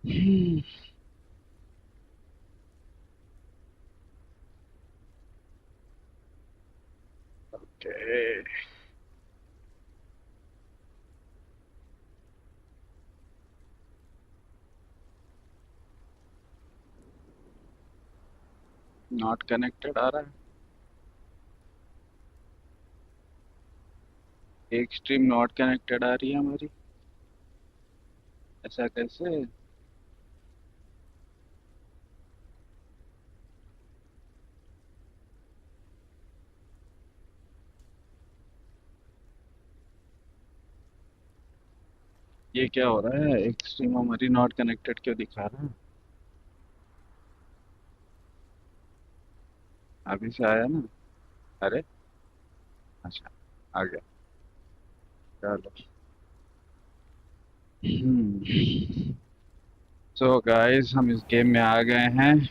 Hmm. Okay. Not connected आ रहा है। एक स्ट्रीम नॉट कनेक्टेड आ रही है हमारी। ऐसा कैसे? ये क्या हो रहा है? एक स्ट्रीम हमारी नॉट कनेक्टेड क्यों दिखा रहा है? अभी से आया ना? अरे, अच्छा, आ गया। चलो। सो गाइस, हम इस गेम में आ गए हैं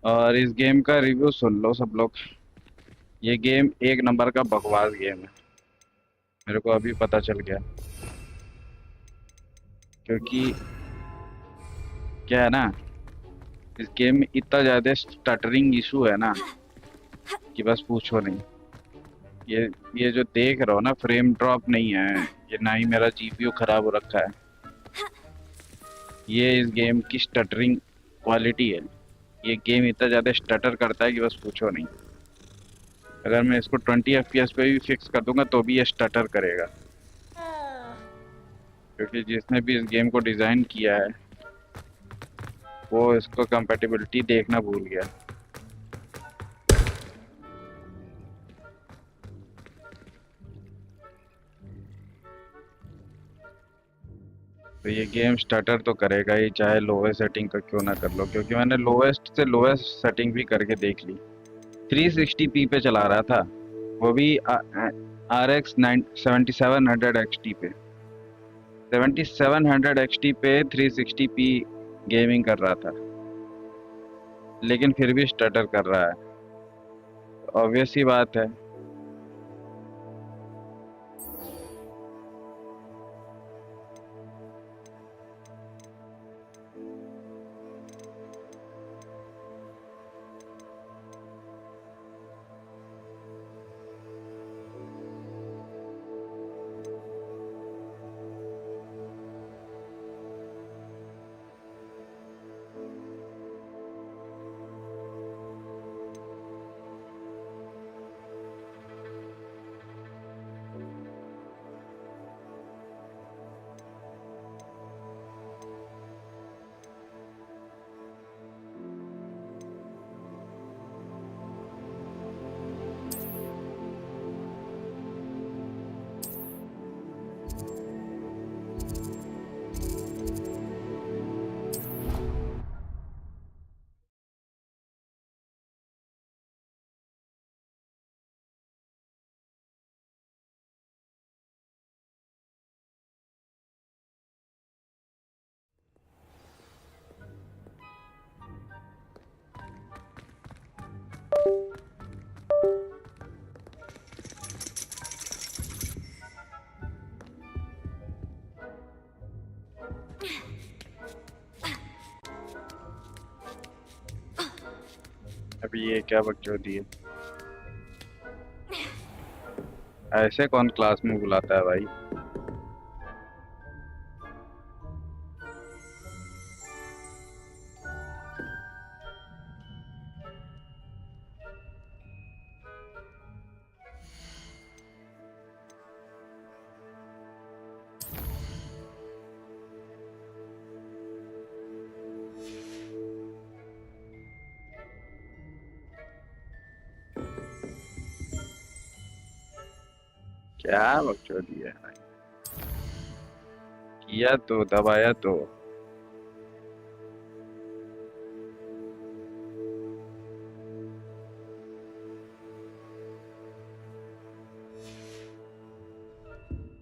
और इस गेम का रिव्यू सुन लो सब लोग। ये गेम एक नंबर का बकवास गेम है। मेरे को अभी पता चल गया। क्योंकि क्या है ना, इस गेम में इतना ज्यादा स्टटरिंग इशू है ना कि बस पूछो नहीं। ये ये जो देख रहे हो ना, फ्रेम ड्रॉप नहीं है ये, ना ही मेरा जीपीयू खराब हो रखा है। ये इस गेम की स्टटरिंग क्वालिटी है। ये गेम इतना ज़्यादा स्टटर करता है कि बस पूछो नहीं। अगर मैं इसको 20 FPS पे भी फिक्स कर दूंगा तो भी ये स्टटर करेगा। क्योंकि जिसने भी इस गेम को डिज़ाइन किया है वो इसको कंपैटिबिलिटी देखना भूल गया। तो ये गेम स्टटर तो करेगा ही, चाहे लोवेस्ट सेटिंग का क्यों ना कर लो। क्योंकि मैंने लोवेस्ट से लोवेस्ट सेटिंग भी करके देख ली। 360p पे चला रहा था, वो भी RX 7700 XT पे। 7700 XT पे 360p गेमिंग कर रहा था, लेकिन फिर भी स्टटर कर रहा है। ऑब्वियस सी बात है। अभी ये क्या बकचोदी है? ऐसे कौन क्लास में बुलाता है भाई? क्या बकचोदी है भाई? किया तो दबाया तो।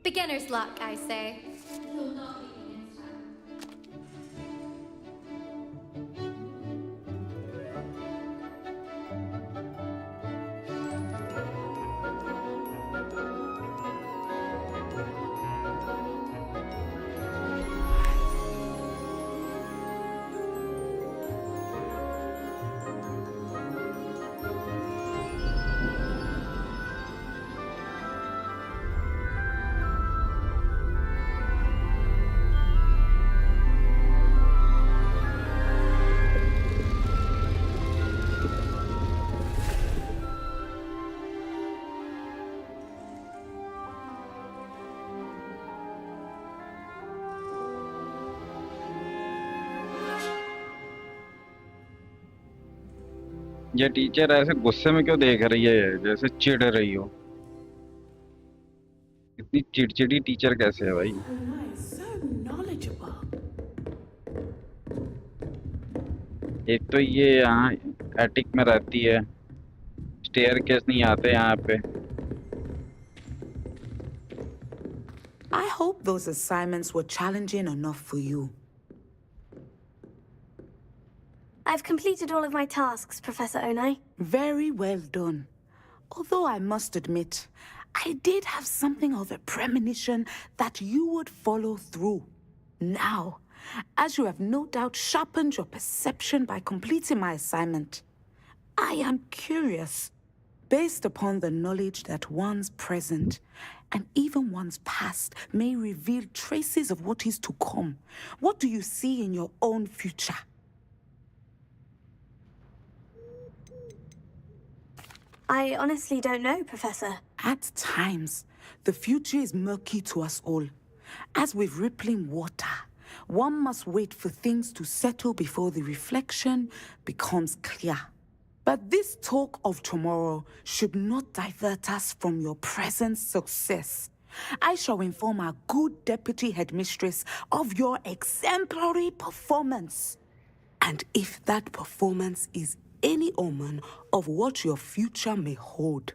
Beginner's luck, I say. ये टीचर ऐसे गुस्से में क्यों देख रही है, जैसे चिढ़ रही हो? इतनी चिड़चिड़ी टीचर कैसे है भाई? Nice, so knowledgeable. एक तो ये यहाँ एटिक में रहती है, स्टेयर केस नहीं आते यहाँ पे। I hope those assignments were challenging enough for you. I've completed all of my tasks, Professor Onai. Very well done. Although I must admit, I did have something of a premonition that you would follow through. Now, as you have no doubt sharpened your perception by completing my assignment, I am curious, based upon the knowledge that one's present and even one's past may reveal traces of what is to come. What do you see in your own future? I honestly don't know, Professor. At times, the future is murky to us all. As with rippling water, one must wait for things to settle before the reflection becomes clear. But this talk of tomorrow should not divert us from your present success. I shall inform our good deputy headmistress of your exemplary performance. And if that performance is any omen of what your future may hold,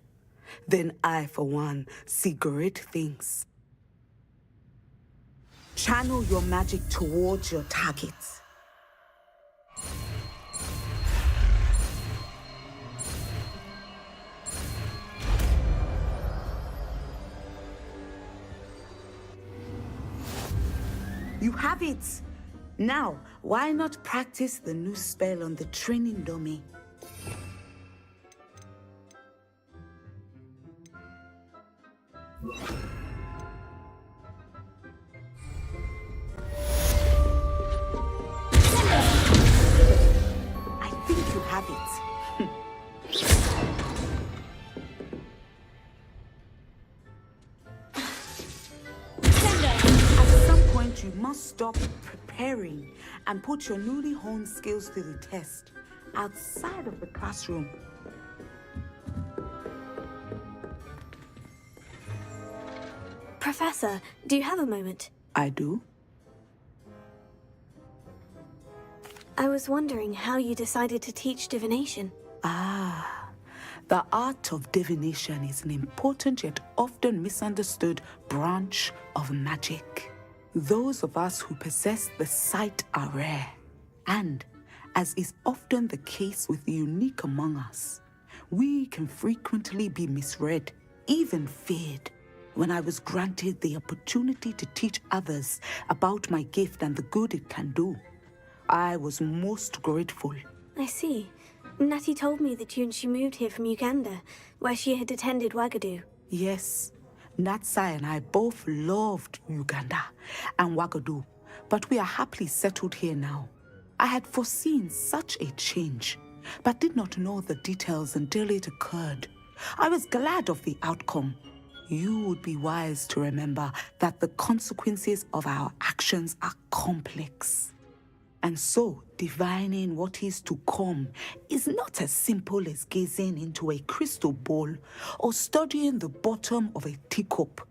then I, for one, see great things. Channel your magic towards your targets. You have it! Now, why not practice the new spell on the training dummy? I think you have it. At some point, you must stop preparing and put your newly honed skills to the test outside of the classroom. Professor, do you have a moment? I do. I was wondering how you decided to teach divination. The art of divination is an important yet often misunderstood branch of magic. Those of us who possess the sight are rare, and, as is often the case with the unique among us, we can frequently be misread, even feared. When I was granted the opportunity to teach others about my gift and the good it can do, I was most grateful. I see. Natty told me that you and she moved here from Uganda, where she had attended Wagadu. Yes, Natsai and I both loved Uganda and Wagadu, but we are happily settled here now. I had foreseen such a change, but did not know the details until it occurred. I was glad of the outcome. You would be wise to remember that the consequences of our actions are complex. And so, divining what is to come is not as simple as gazing into a crystal ball or studying the bottom of a teacup.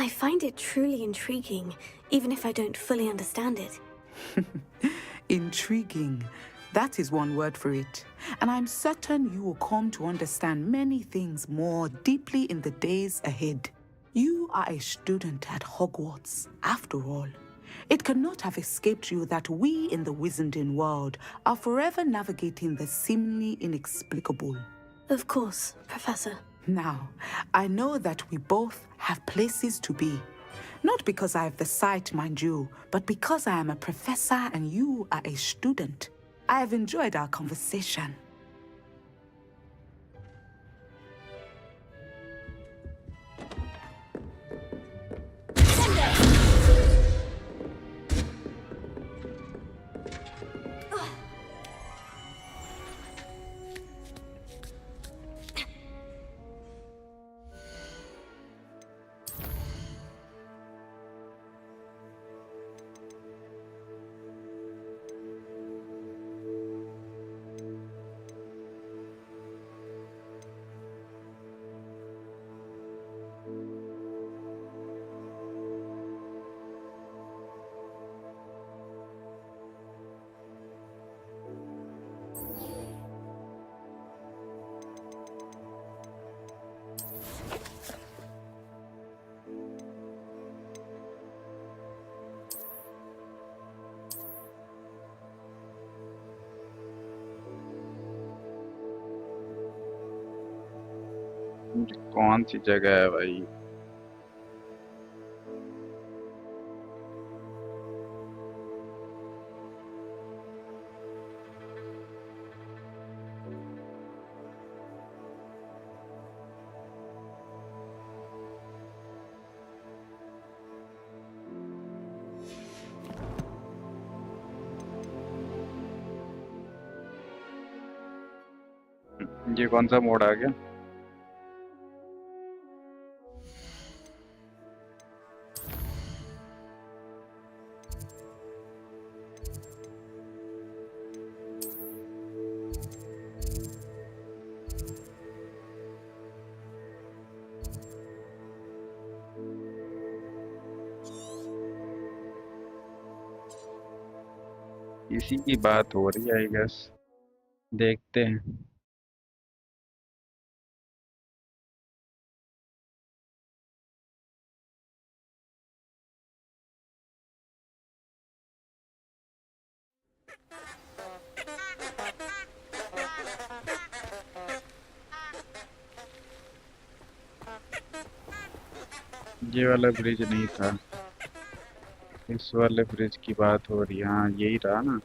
I find it truly intriguing, even if I don't fully understand it. Intriguing. That is one word for it. And I'm certain you will come to understand many things more deeply in the days ahead. You are a student at Hogwarts, after all. It cannot have escaped you that we in the Wizarding world are forever navigating the seemingly inexplicable. Of course, Professor. Now, I know that we both have places to be. Not because I have the sight, mind you, but because I am a professor and you are a student. I have enjoyed our conversation. कौन सी जगह है भाई? ये कौन सा mode आ गया? इसी की बात हो रही है आई गेस। देखते हैं। ये वाला ब्रिज नहीं था, इस वाले ब्रिज की बात हो रही है। हाँ यही रहा ना।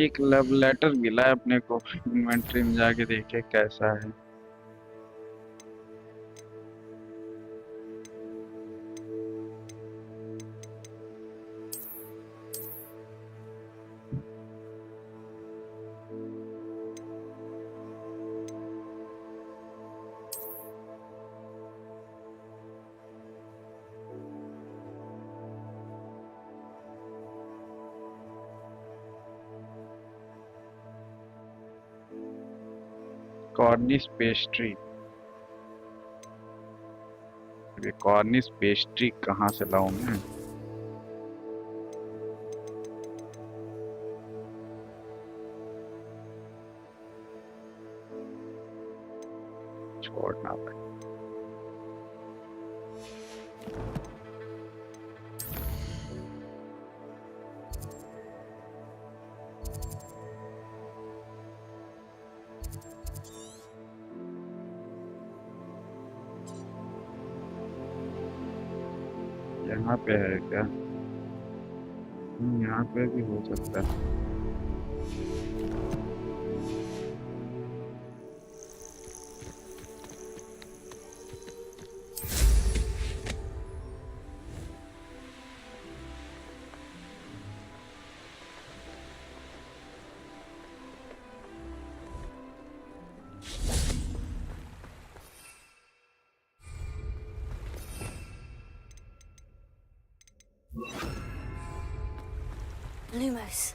एक लव लेटर मिला है अपने को, इन्वेंट्री में जाके देखे कैसा है। Cornish pastry. ये कॉर्निश पेस्ट्री कहाँ से लाऊं मैं? छोड़ना भाई। यहाँ पे है क्या? यहाँ पे भी हो सकता है। Lumos.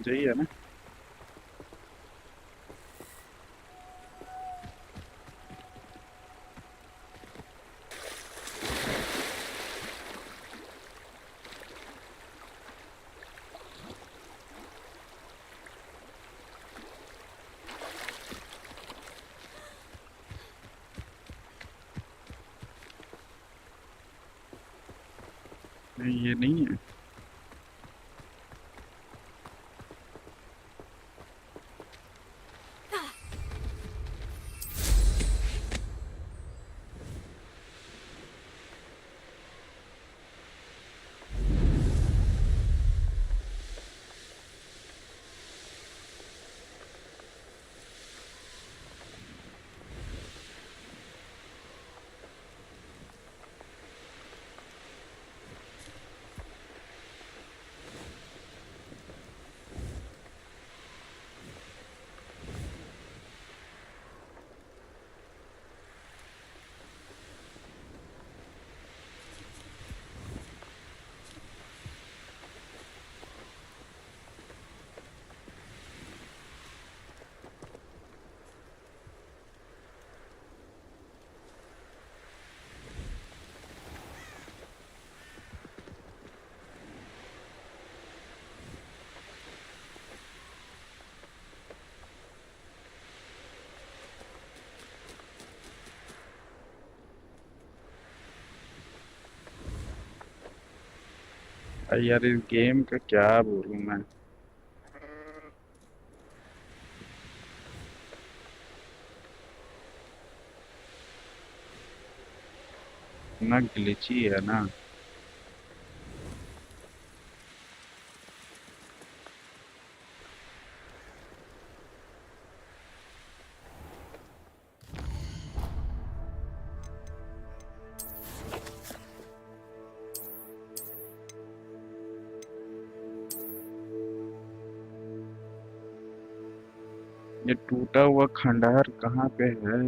यही है ना? नहीं ये नहीं है। यार इस गेम का क्या बोलूं मैं। ना ग्लिची है ना। ये टूटा हुआ खंडहर कहाँ पे है?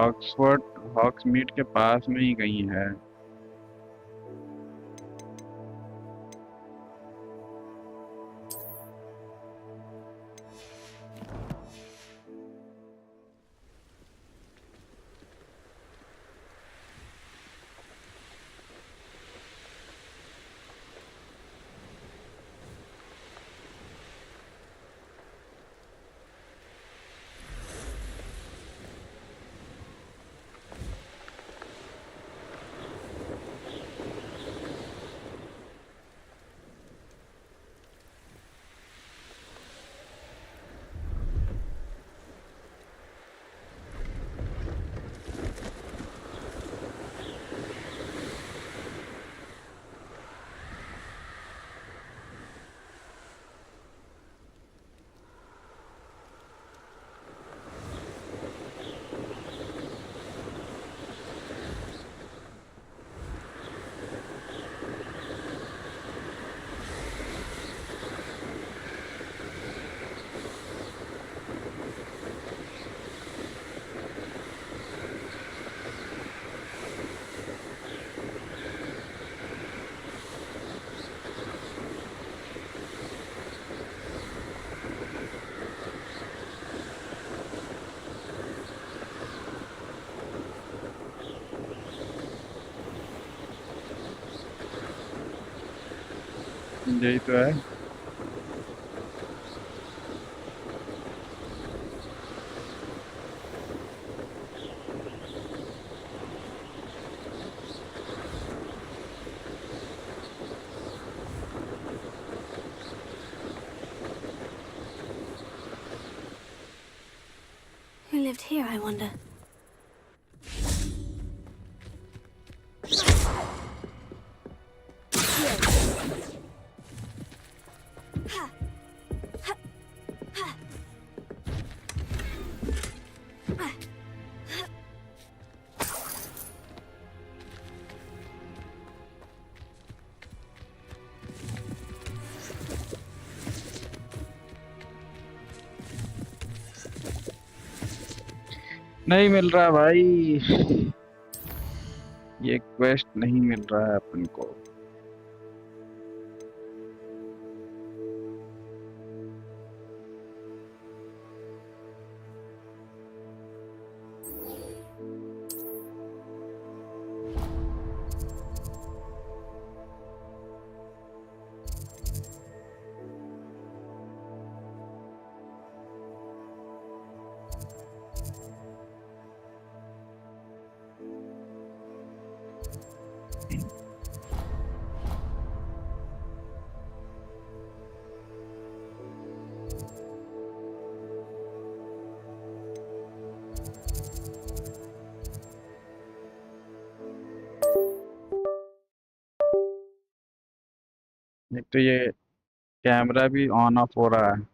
ऑक्सफोर्ड हॉक्समीड के पास में ही कहीं है। यही तो है। Who lived here, I wonder? नहीं मिल रहा भाई। ये क्वेस्ट नहीं मिल रहा है अपन को। एक तो ये कैमरा भी ऑन ऑफ हो रहा है।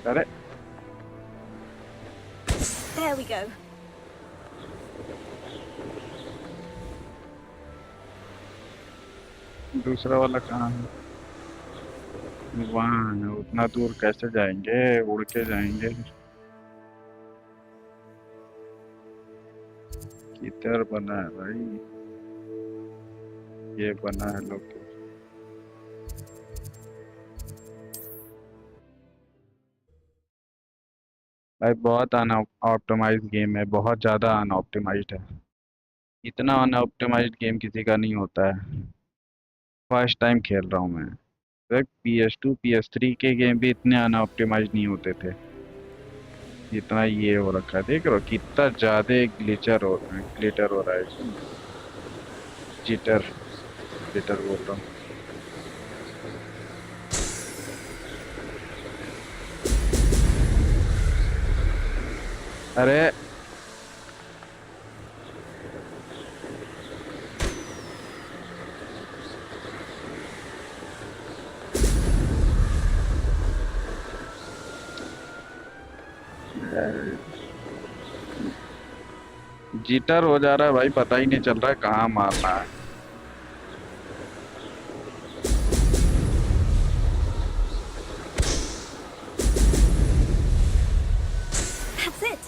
अरे There we go. दूसरा वाला कहाँ है? वहाँ है। उतना दूर कैसे जाएंगे? उड़ के जाएंगे। किधर बना है भाई? ये बना है लोग। भाई बहुत अनऑप्टिमाइज्ड गेम है, बहुत ज़्यादा अनऑप्टिमाइज्ड है। इतना अनऑप्टिमाइज्ड गेम किसी का नहीं होता है। फर्स्ट टाइम खेल रहा हूँ मैं। देख PS2 PS3 के गेम भी इतने अनऑप्टिमाइज्ड नहीं होते थे जितना ये हो रखा है। देख रहे हो कितना ज़्यादा ग्लिटर हो रहा है इसमें। जिटर जिटर बोल रहा हूँ। अरे जिटर हो जा रहा है भाई, पता ही नहीं चल रहा है कहाँ मारना है। That's it.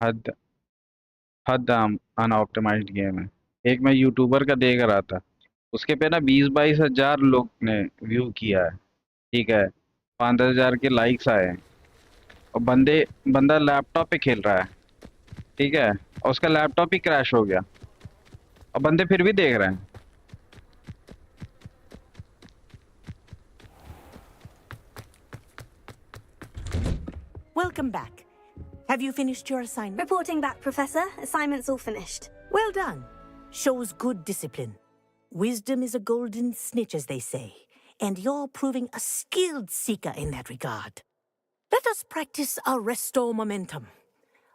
हद हद अनऑप्टिमाइज्ड गेम है। एक मैं यूट्यूबर का देख रहा था, उसके पे ना 20-22 हजार लोग ने व्यू किया है। ठीक है, 5-10 हजार के लाइक्स आए हैं। और बंदा लैपटॉप पे खेल रहा है। ठीक है, और उसका लैपटॉप ही क्रैश हो गया और बंदे फिर भी देख रहे हैं। Welcome back. Have you finished your assignment? Reporting back, Professor. Assignment's all finished. Well done. Shows good discipline. Wisdom is a golden snitch, as they say, and you're proving a skilled seeker in that regard. Let us practice our restore momentum.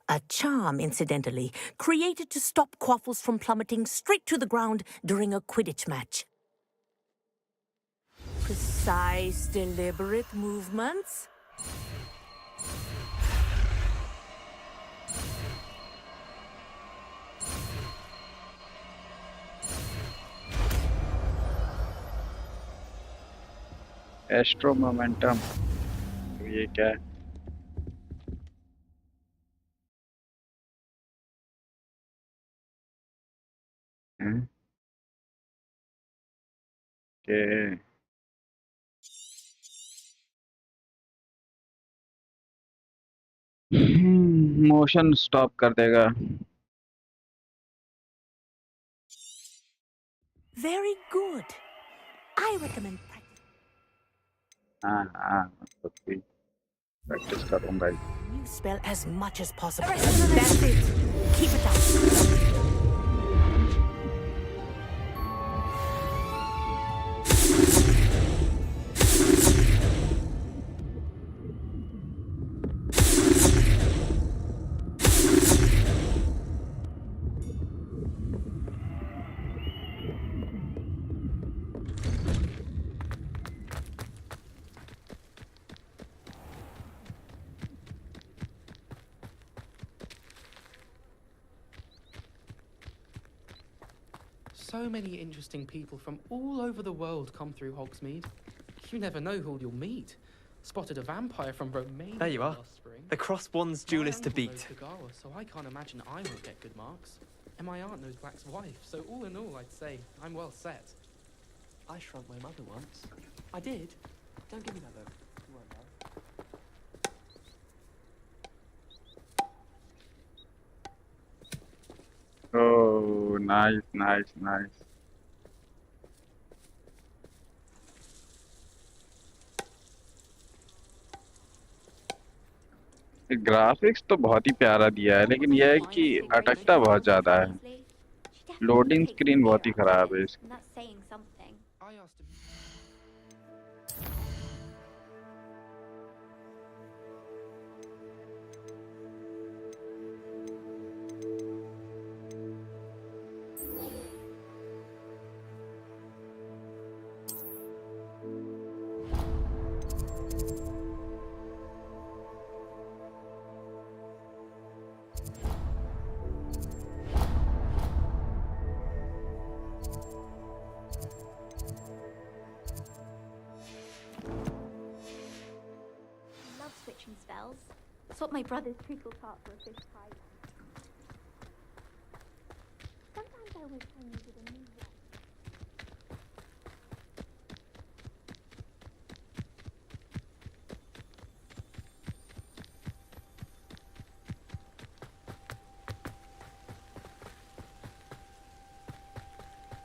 A charm, incidentally, created to stop quaffles from plummeting straight to the ground during a Quidditch match. Precise, deliberate movements. Astro momentum, ये क्या है? हैं? के motion stop कर देगा। Very good. I recommend practice. हाँ हाँ, मतलब भी प्रैक्टिस करूंगा ही। New spell as much as possible. That's it. Keep it up. So many interesting people from all over the world come through Hogsmeade. You never know who you'll meet. Spotted a vampire from Romania There you are. last spring. The Crosswands duelist to My uncle beat. knows Kagawa, so I can't imagine I won't get good marks. And my aunt knows Black's wife, so all in all, I'd say I'm well set. I shrunk my mother once. I did. Don't give me that look. You won't know. Oh, nice, nice, nice. Graphics तो बहुत ही प्यारा दिया है, लेकिन यह है कि अटकता बहुत ज्यादा है। लोडिंग स्क्रीन बहुत ही खराब है इसकी। That's saying something. I asked him. I love switching spells. Swap my brother's treacle tart for a fish pie. Sometimes I wish I needed a new one.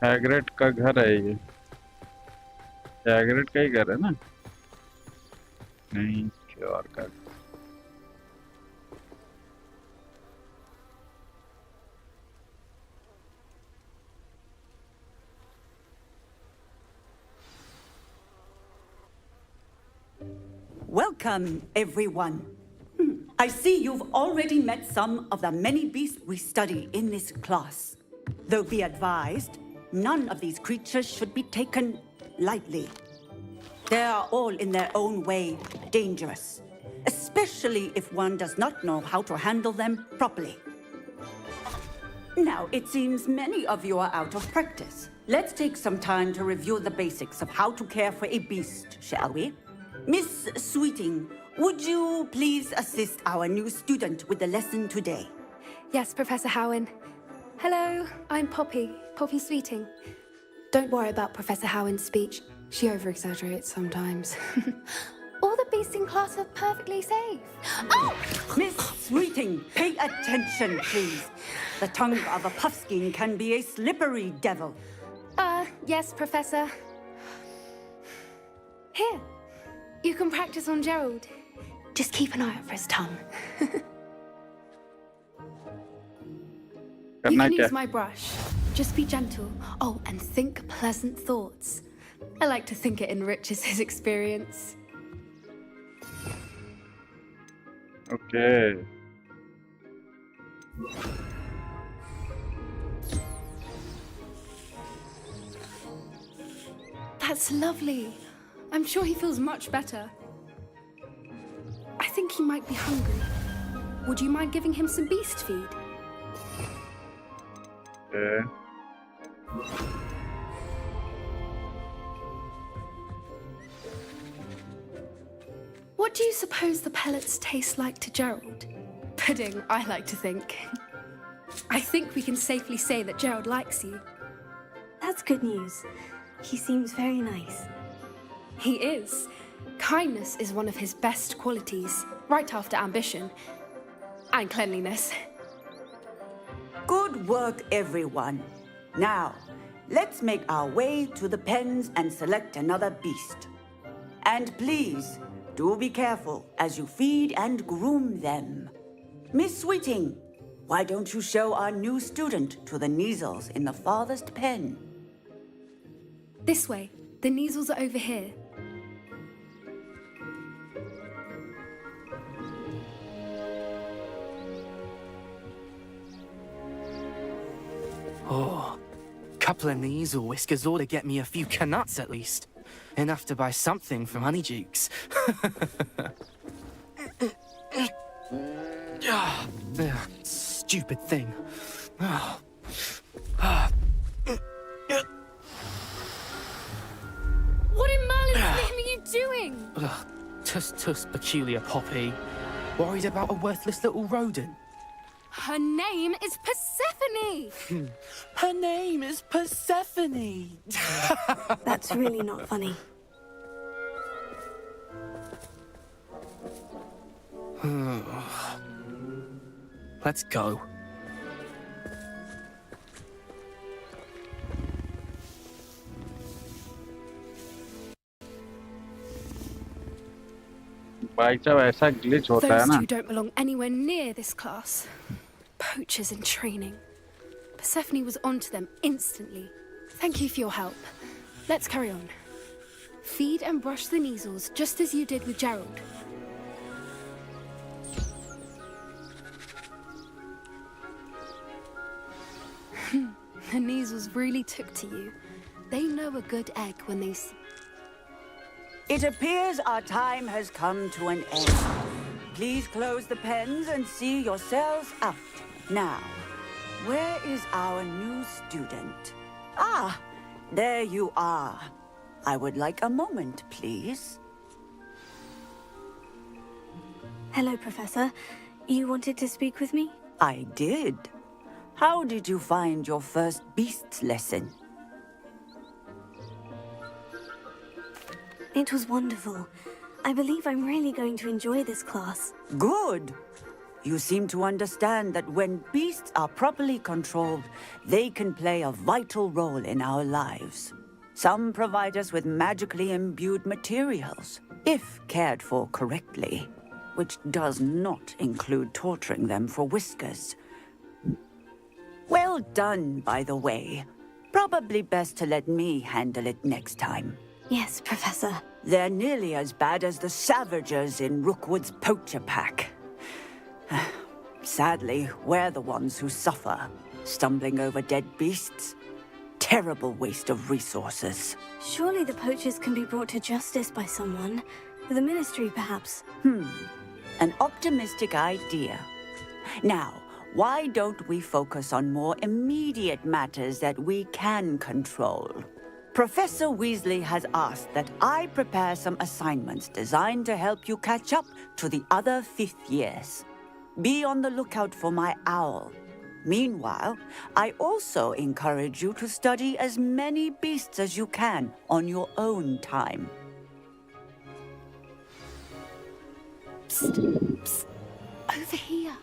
Hagrid का घर है ये। हैग्रिड का ही घर है ना? नहीं, किसी और का। Welcome, everyone. I see you've already met some of the many beasts we study in this class. Though be advised, none of these creatures should be taken lightly. They are all in their own way dangerous, especially if one does not know how to handle them properly. Now, it seems many of you are out of practice. Let's take some time to review the basics of how to care for a beast, shall we? Miss Sweeting, would you please assist our new student with the lesson today? Yes, Professor Howen. Hello, I'm Poppy Sweeting. Don't worry about Professor Howen's speech. She over-exaggerates sometimes. All the beasts in class are perfectly safe. Oh! Miss Sweeting, pay attention, please. The tongue of a puffskein can be a slippery devil. Yes, Professor. Here, you can practice on Gerald. Just keep an eye out for his tongue. You can use my brush. Just be gentle. Oh, and think pleasant thoughts. I like to think it enriches his experience. Okay. That's lovely. I'm sure he feels much better. I think he might be hungry. Would you mind giving him some beast feed? Okay. What do you suppose the pellets taste like to Gerald? Pudding, I like to think. I think we can safely say that Gerald likes you. That's good news. He seems very nice. He is. Kindness is one of his best qualities, right after ambition and cleanliness. Good work, everyone. Now, let's make our way to the pens and select another beast. And please, do be careful as you feed and groom them. Miss Sweeting, why don't you show our new student to the Neasels in the farthest pen? This way. The Neasels are over here. Oh, couple of Neasel whiskers ought to get me a few canuts at least. Enough to buy something from Honeydukes. Stupid thing. What in Merlin's name are you doing? Tuss, peculiar Poppy. Worried about a worthless little rodent. Her name is Persephone! Persephone! Her name is Persephone. That's really not funny. Let's go. भाई साहब ऐसा glitch होता है Those ना. two don't belong anywhere near this class. Poachers in training. Persephone was onto them instantly. Thank you for your help. Let's carry on. Feed and brush the Neasels just as you did with Gerald. The Neasels really took to you. They know a good egg when they see. It appears our time has come to an end. Please close the pens and see yourselves out. Now, where is our new student? Ah, there you are. I would like a moment, please. Hello, Professor. You wanted to speak with me? I did. How did you find your first beasts lesson? It was wonderful. I believe I'm really going to enjoy this class. Good. You seem to understand that when beasts are properly controlled, they can play a vital role in our lives. Some provide us with magically imbued materials, if cared for correctly, which does not include torturing them for whiskers. Well done, by the way. Probably best to let me handle it next time. Yes, Professor. They're nearly as bad as the Savagers in Rookwood's poacher pack. Sadly, we're the ones who suffer, stumbling over dead beasts. Terrible waste of resources. Surely the poachers can be brought to justice by someone. The Ministry, perhaps. An optimistic idea. Now, why don't we focus on more immediate matters that we can control? Professor Weasley has asked that I prepare some assignments designed to help you catch up to the other fifth years. Be on the lookout for my owl. Meanwhile, I also encourage you to study as many beasts as you can on your own time. Psst, psst. Over here.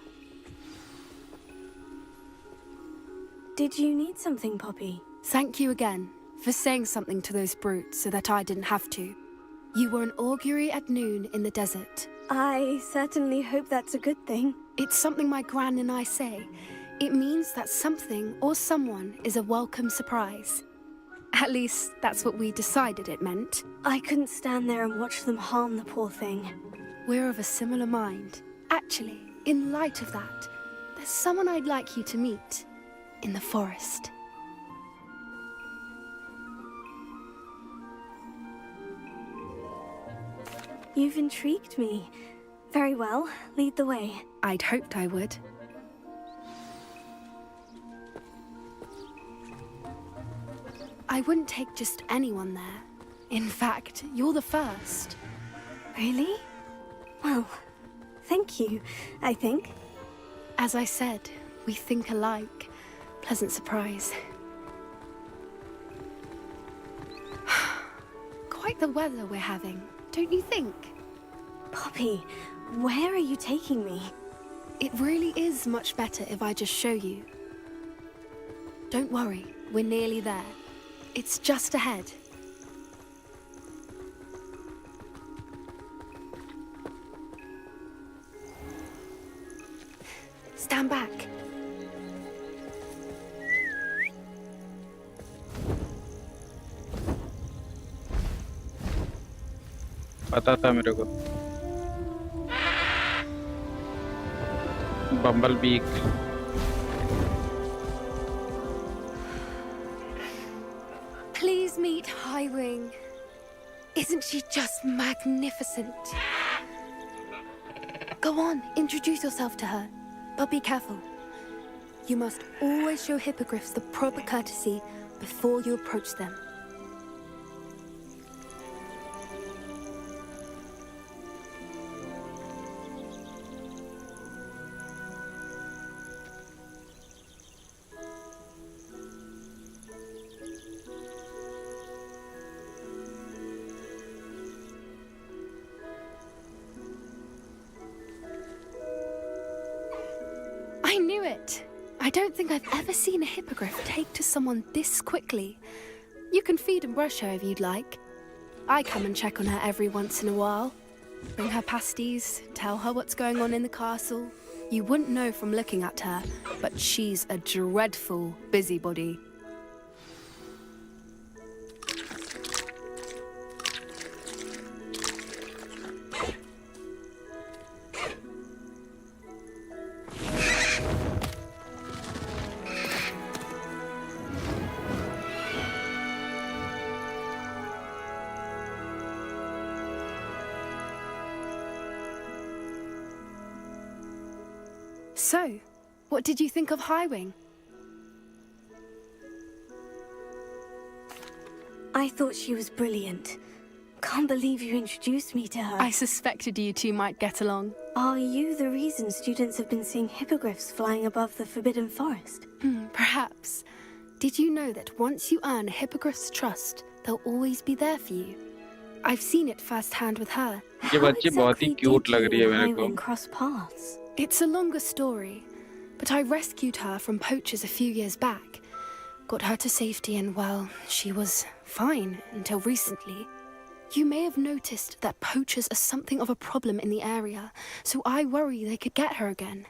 Did you need something, Poppy? Thank you again for saying something to those brutes so that I didn't have to. You were an augury at noon in the desert. I certainly hope that's a good thing. It's something my gran and I say. It means that something or someone is a welcome surprise. At least, that's what we decided it meant. I couldn't stand there and watch them harm the poor thing. We're of a similar mind. Actually, in light of that, there's someone I'd like you to meet in the forest. You've intrigued me. Very well, lead the way. I'd hoped I would. I wouldn't take just anyone there. In fact, you're the first. Really? Well, thank you, I think. As I said, we think alike. Pleasant surprise. Quite the weather we're having, don't you think? Poppy, where are you taking me? It really is much better if I just show you. Don't worry, we're nearly there. It's just ahead. Stand back. पता था मेरे को. बम्बल beak. Please meet Highwing. Isn't she just magnificent? Go on, introduce yourself to her. But be careful. You must always show hippogriffs the proper courtesy before you approach them. I don't think I've ever seen a hippogriff take to someone this quickly. You can feed and brush her if you'd like. I come and check on her every once in a while. Bring her pasties, tell her what's going on in the castle. You wouldn't know from looking at her, but she's a dreadful busybody. So, what did you think of Highwing? I thought she was brilliant. Can't believe you introduced me to her. I suspected you two might get along. Are you the reason students have been seeing hippogriffs flying above the Forbidden Forest? Perhaps. Did you know that once you earn a hippogriff's trust, they'll always be there for you? I've seen it firsthand with her. ये बच्ची बहुत ही cute लग रही है मेरे को. Highwing cross paths? It's a longer story, but I rescued her from poachers a few years back. Got her to safety and, well, she was fine until recently. You may have noticed that poachers are something of a problem in the area, so I worry they could get her again.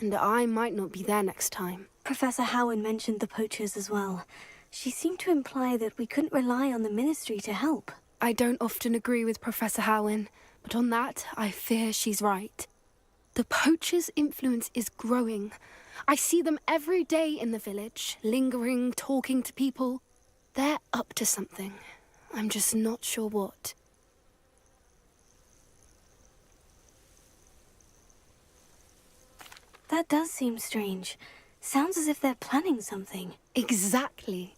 And I might not be there next time. Professor Howen mentioned the poachers as well. She seemed to imply that we couldn't rely on the Ministry to help. I don't often agree with Professor Howen, but on that, I fear she's right. The poachers' influence is growing. I see them every day in the village, lingering, talking to people. They're up to something. I'm just not sure what. That does seem strange. Sounds as if they're planning something. Exactly.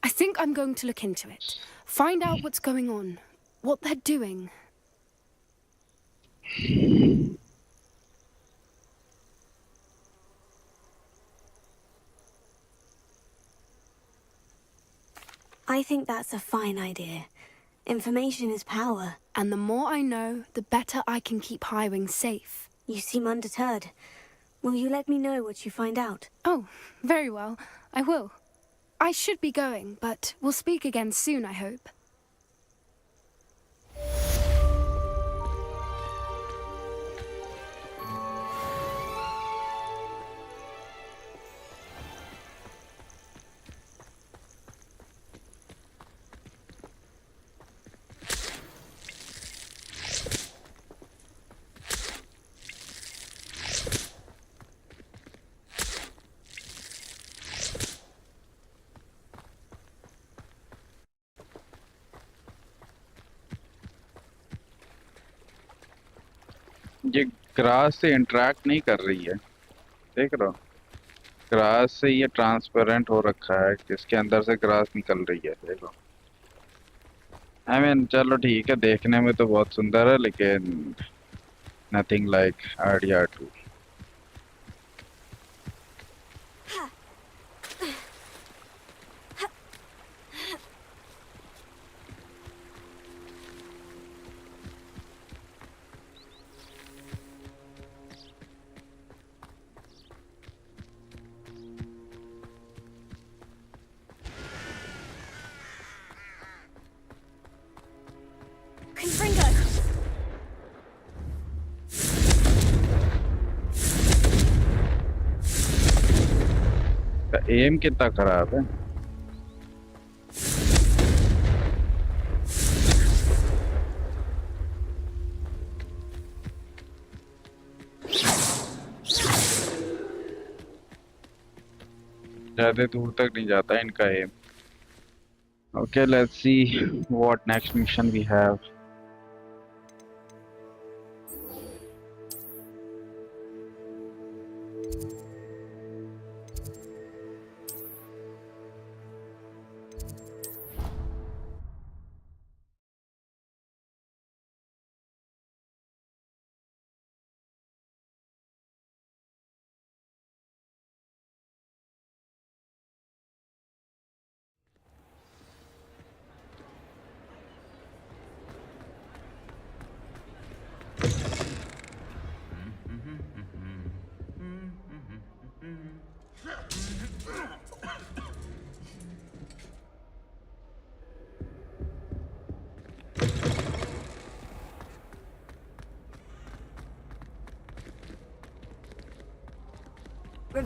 I think I'm going to look into it. Find out what's going on, what they're doing. I think that's a fine idea. Information is power. And the more I know, the better I can keep Highwing safe. You seem undeterred. Will you let me know what you find out? Oh, very well. I will. I should be going, but we'll speak again soon, I hope. ये grass से interact नहीं कर रही है, देख रहा हो? Grass से ये ट्रांसपेरेंट हो रखा है, इसके अंदर से ग्रास निकल रही है, देखो. आई मीन चलो ठीक है, देखने में तो बहुत सुंदर है, लेकिन nothing like idea too. Aim कितना खराब है. ज्यादा दूर तक नहीं जाता इनका aim. Okay, let's see what next mission we have.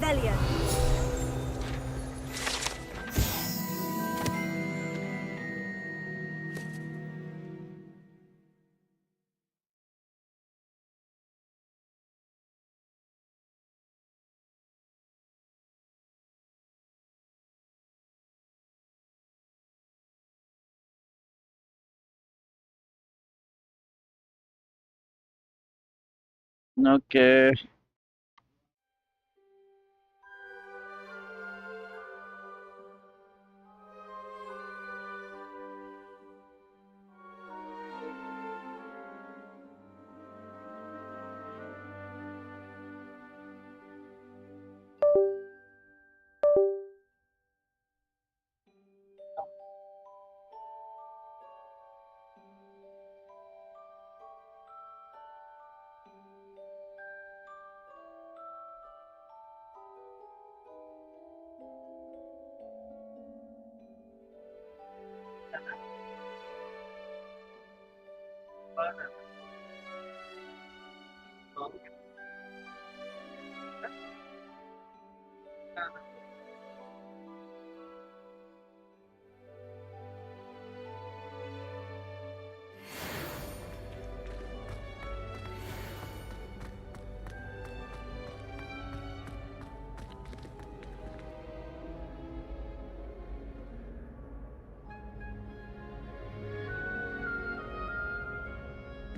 Revelio. Okay.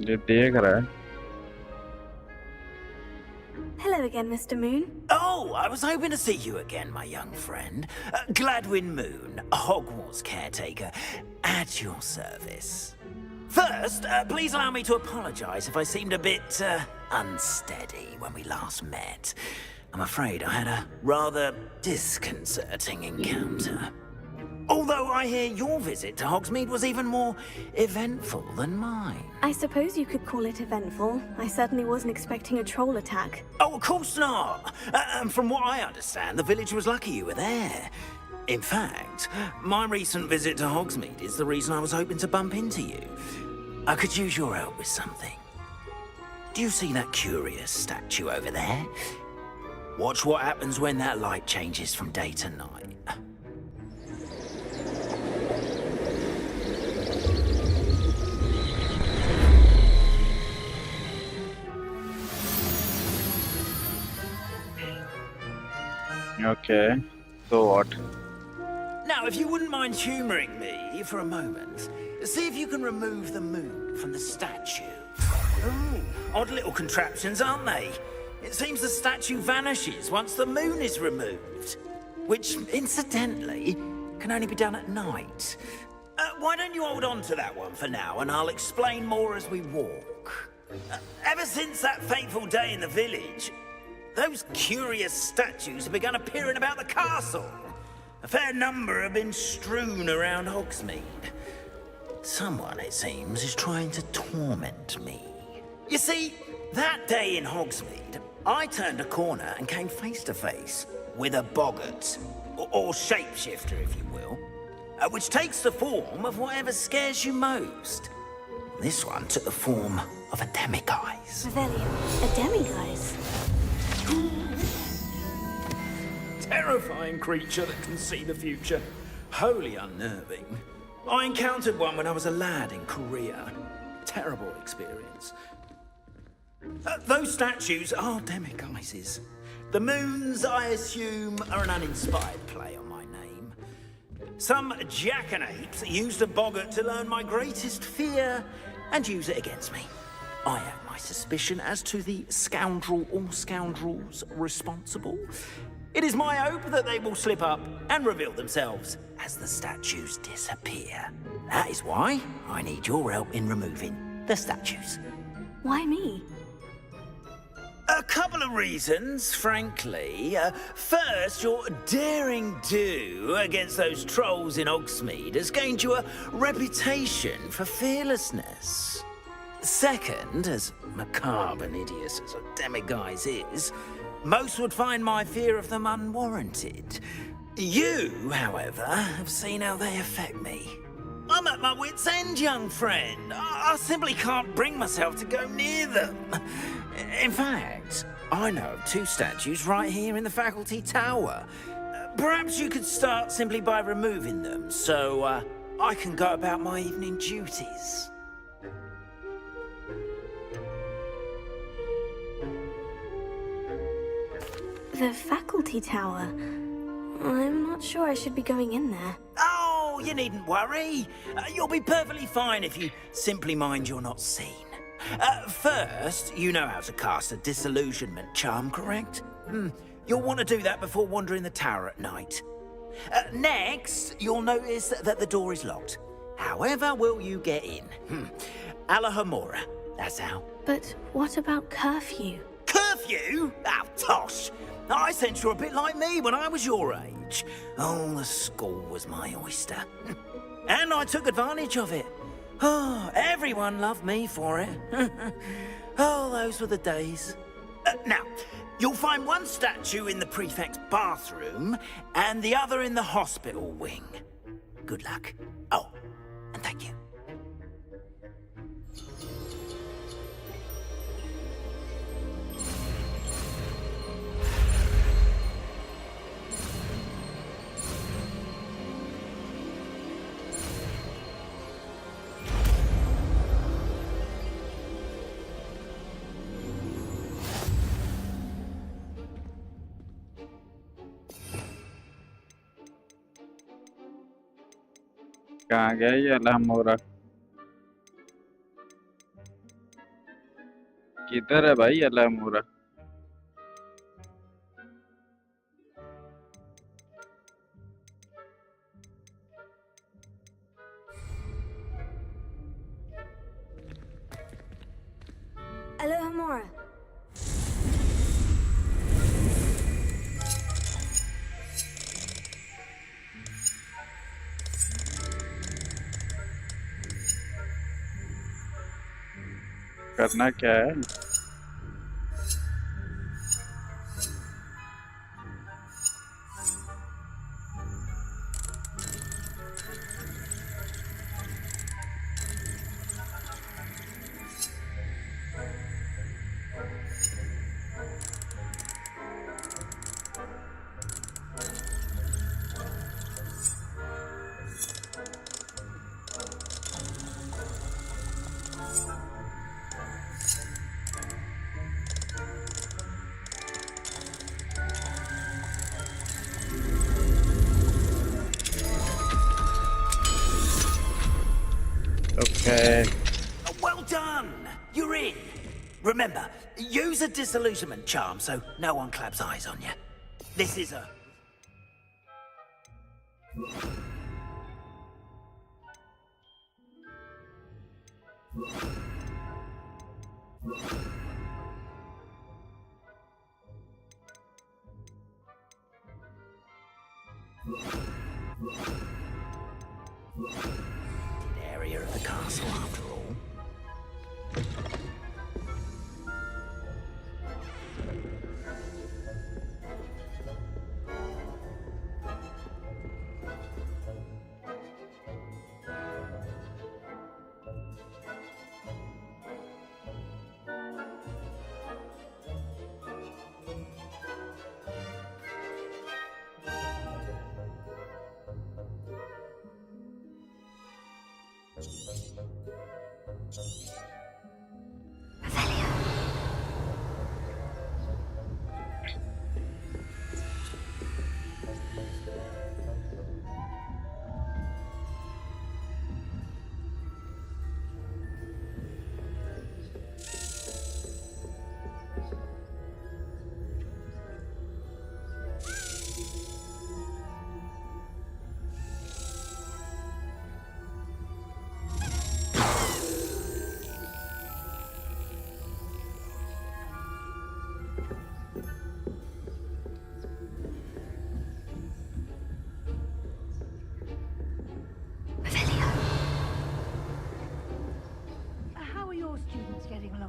ये देख रहा है। Hello again, Mr. Moon. Oh, I was hoping to see you again, my young friend. Gladwin Moon, Hogwarts caretaker, at your service. First, please allow me to apologize if I seemed a bit unsteady when we last met. I'm afraid I had a rather disconcerting encounter. Although I hear your visit to Hogsmeade was even more eventful than mine. I suppose you could call it eventful. I certainly wasn't expecting a troll attack. Oh, of course not. And from what I understand, the village was lucky you were there. In fact, my recent visit to Hogsmeade is the reason I was hoping to bump into you. I could use your help with something. Do you see that curious statue over there? Watch what happens when that light changes from day to night. Okay, so what? Now, if you wouldn't mind humoring me for a moment, see if you can remove the moon from the statue. Ooh, odd little contraptions, aren't they? It seems the statue vanishes once the moon is removed. Which, incidentally, can only be done at night. Why don't you hold on to that one for now, and I'll explain more as we walk. Ever since that fateful day in the village, those curious statues have begun appearing about the castle. A fair number have been strewn around Hogsmeade. Someone, it seems, is trying to torment me. You see, that day in Hogsmeade, I turned a corner and came face to face with a boggart, or shapeshifter, if you will, which takes the form of whatever scares you most. This one took the form of a demiguise. Revelio. A demiguise? Terrifying creature that can see the future. Wholly unnerving. I encountered one when I was a lad in Korea. Terrible experience. Those statues are demiguises. The moons, I assume, are an uninspired play on my name. Some jackanapes used a boggart to learn my greatest fear and use it against me. I have my suspicion as to the scoundrel or scoundrels responsible. It is my hope that they will slip up and reveal themselves as the statues disappear. That is why I need your help in removing the statues. Why me? A couple of reasons, frankly. First, your daring do against those trolls in Hogsmeade has gained you a reputation for fearlessness. Second, as macabre and hideous as a demiguise is, most would find my fear of them unwarranted. You, however, have seen how they affect me. I'm at my wit's end, young friend. I simply can't bring myself to go near them. In fact, I know of 2 statues right here in the faculty tower. Perhaps you could start simply by removing them, so I can go about my evening duties. The faculty tower. I'm not sure I should be going in there. Oh, you needn't worry. You'll be perfectly fine if you simply mind you're not seen. First, you know how to cast a disillusionment charm, correct? You'll want to do that before wandering the tower at night. Next, you'll notice that the door is locked. However will you get in? Alahomora, that's how. But what about curfew? Curfew? Oh, tosh! I sense you're a bit like me when I was your age. Oh, the school was my oyster. And I took advantage of it. Oh, everyone loved me for it. Oh, those were the days. Now, you'll find one statue in the prefect's bathroom and the other in the hospital wing. Good luck. Oh, and thank you. कहाँ गया ये अल्हामोरा? किधर है भाई अल्हामोरा? Alohomora. करना क्या है? Okay. Well done! You're in. Remember, use a disillusionment charm so no one claps eyes on you. This is a... area of the castle after all.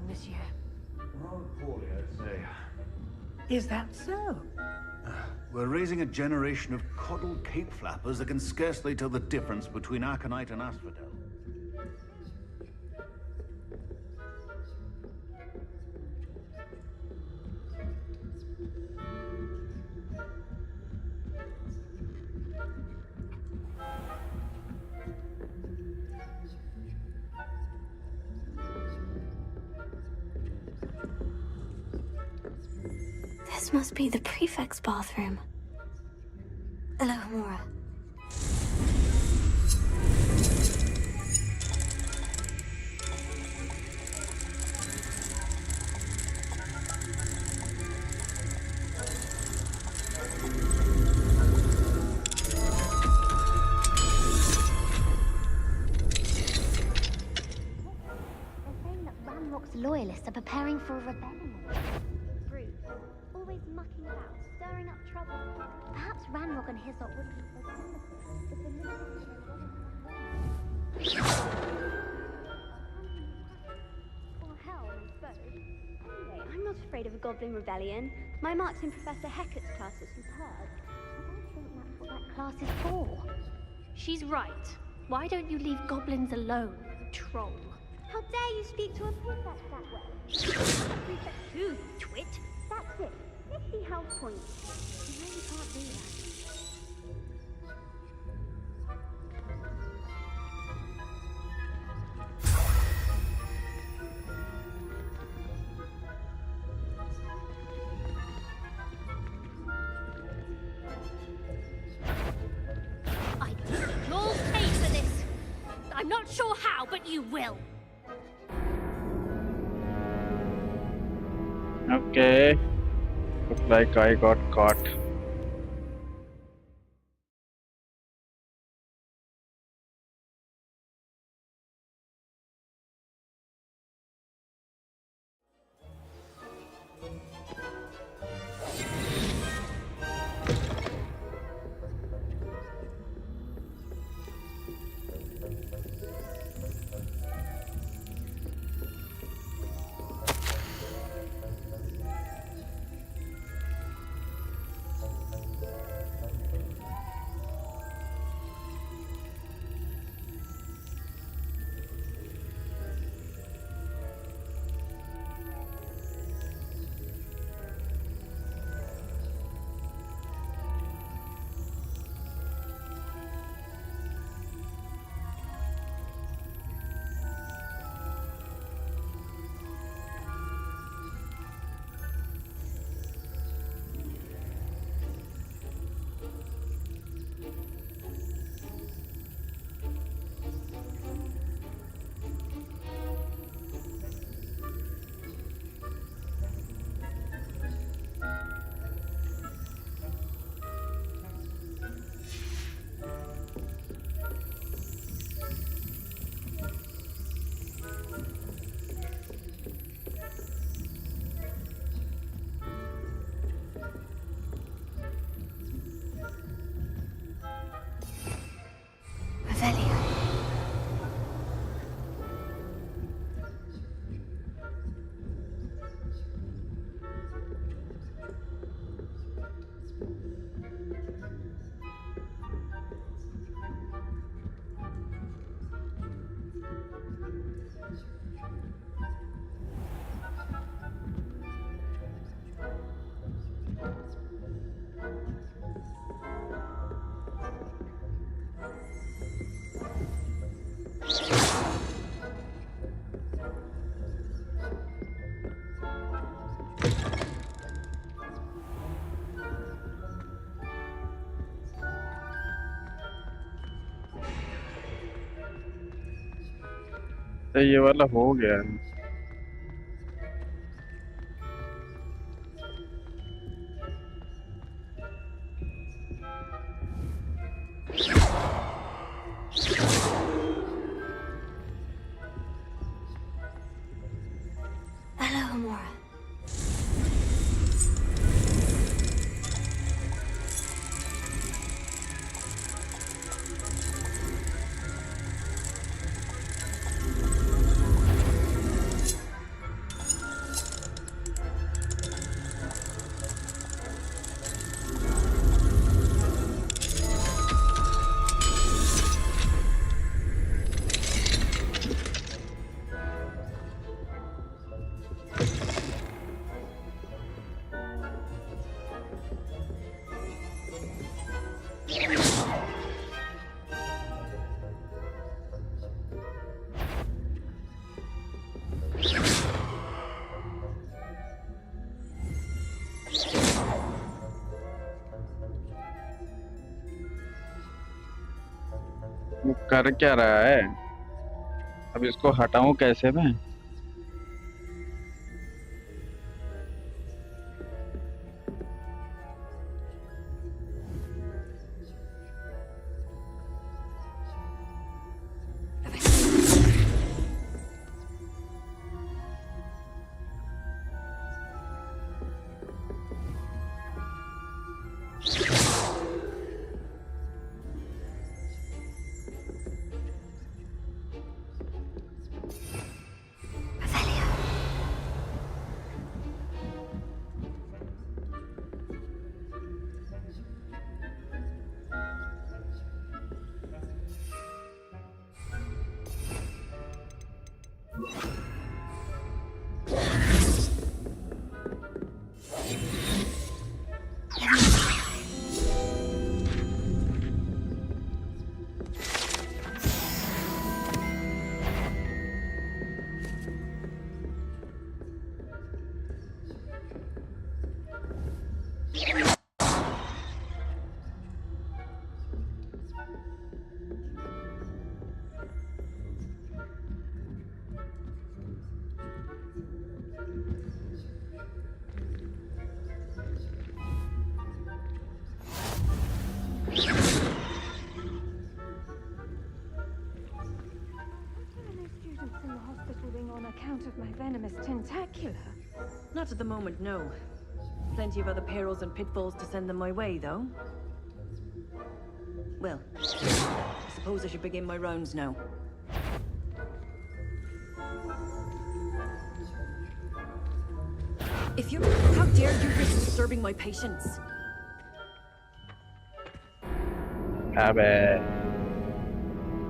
This year. Rather poorly, I'd say. Is that so? We're raising a generation of coddled cape flappers that can scarcely tell the difference between Aconite and Asphodel. This must be the prefect's bathroom. Hello, Hamura. Loyalists are preparing for a rebellion. Rude. Always mucking about, stirring up trouble. Perhaps Ranrock and Hislop wouldn't be so primitive if the ministry or hell, I suppose. Anyway, I'm not afraid of a goblin rebellion. My marks in Professor Hecat's class are superb. I don't think that's what that class is for. She's right. Why don't you leave goblins alone, troll? How dare you speak to a prefect that way? A prefect who, you twit? That's it. 50 health points. You really can't do that. I think you'll pay for this. I'm not sure how, but you will. Okay. Looks like I got caught. तो ये वाला हो गया है। Hello, Hamura. वो कर क्या रहा है? अब इसको हटाऊं कैसे मैं? Students in the hospital wing on account of my venomous tentacula. Not at the moment, no. Plenty of other perils and pitfalls to send them my way, though. Well, I suppose I should begin my rounds now. If you... How dare you risk disturbing my patients?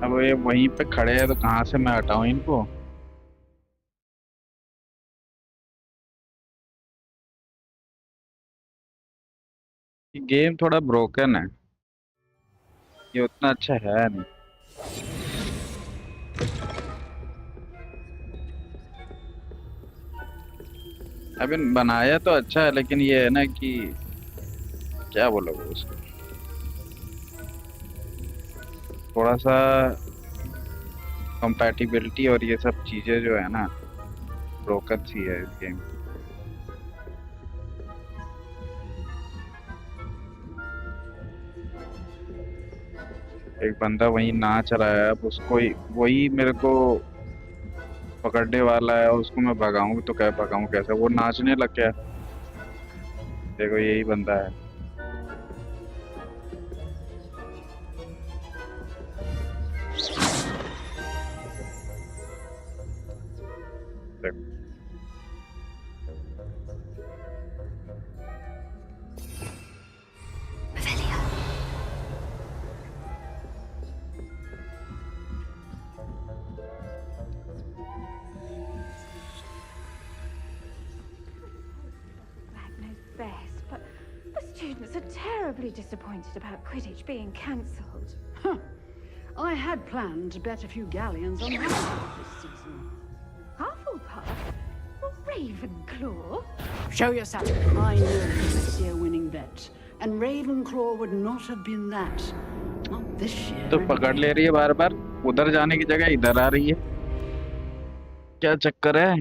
अब ये वहीं पे खड़े हैं तो कहाँ से मैं हटाऊं इनको? ये गेम थोड़ा ब्रोकन है, ये उतना अच्छा है नहीं। अभी बनाया तो अच्छा है, लेकिन ये है ना कि क्या बोलोगे उसको, थोड़ा सा कंपैटिबिलिटी और ये सब चीजें जो है ना, ब्रोकन सी है इस गेम। एक बंदा वही नाच रहा है, अब उसको वही मेरे को पकड़ने वाला है और उसको मैं भगाऊं तो क्या भगाऊं कैसे? वो नाचने लग गया। देखो यही बंदा है। देखो Best, but the students are terribly disappointed about Quidditch being cancelled. Huh. I had planned to bet a few galleons on Hufflepuff this season. Hufflepuff? Well, Ravenclaw? Show yourself. I know you would see a winning bet, and Ravenclaw would not have been that. Not this year. तो पकड़ ले रही है बार बार, उधर जाने की जगह इधर आ रही है, क्या चक्कर है?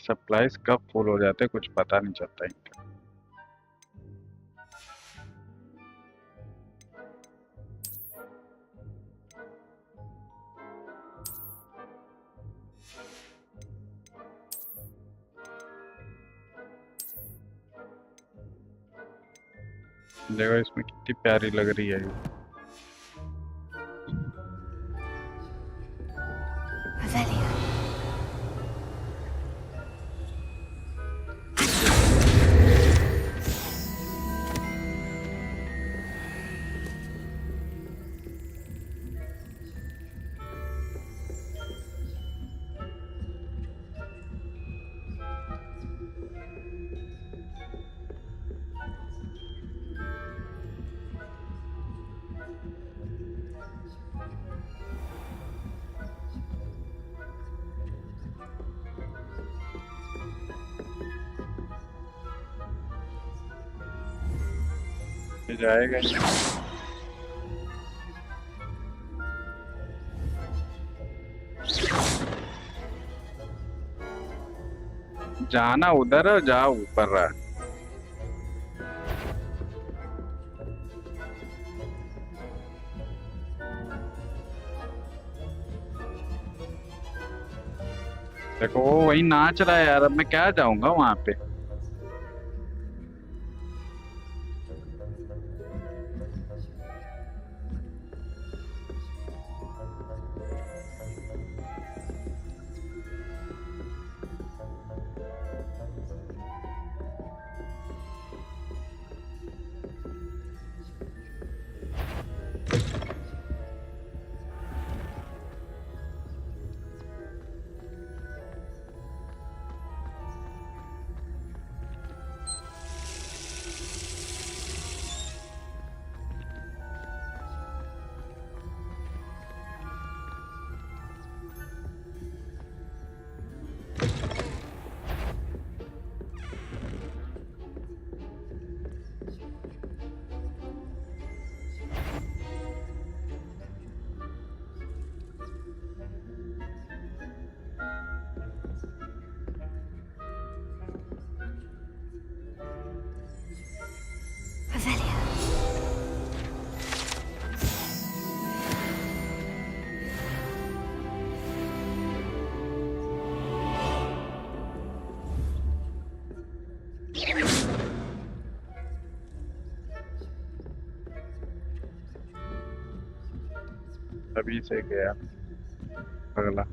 सप्लाईज कब फुल हो जाते कुछ पता नहीं चलता इनका। देखो इसमें कितनी प्यारी लग रही है ये। ये जाएगा ही। जाना उधर है, जा ऊपर रहा है। देखो वो वही नाच रहा है यार, अब मैं क्या जाऊंगा वहां पे। अभी से गया अगला।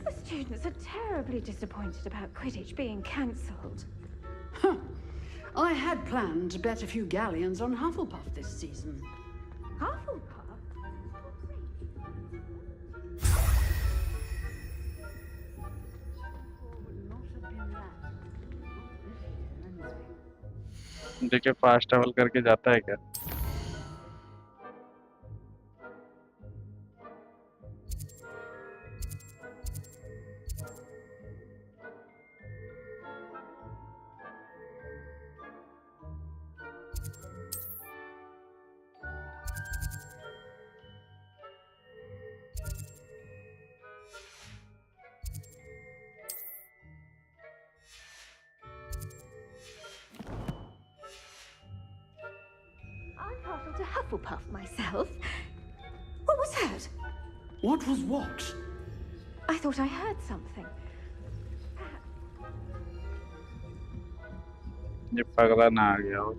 The students are terribly disappointed about Quidditch being cancelled. Huh. I had planned to bet a few galleons on Hufflepuff this season. Hufflepuff? देखिए फास्ट ट्रैवल करके जाता है क्या? I'm partial to Hufflepuff myself. What was that? What was what? I thought I heard something. ये पगला ना आ गया हो।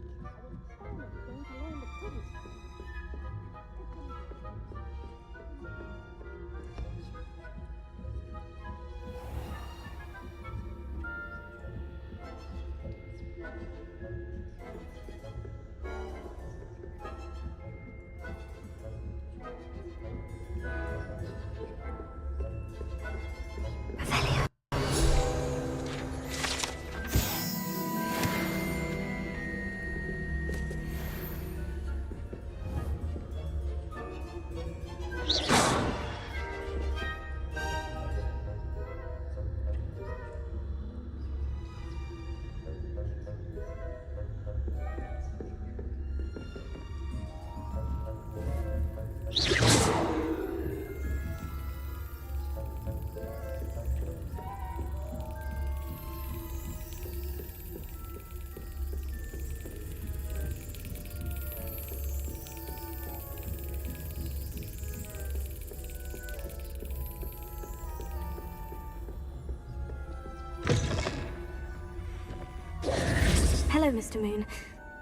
Mr. Moon.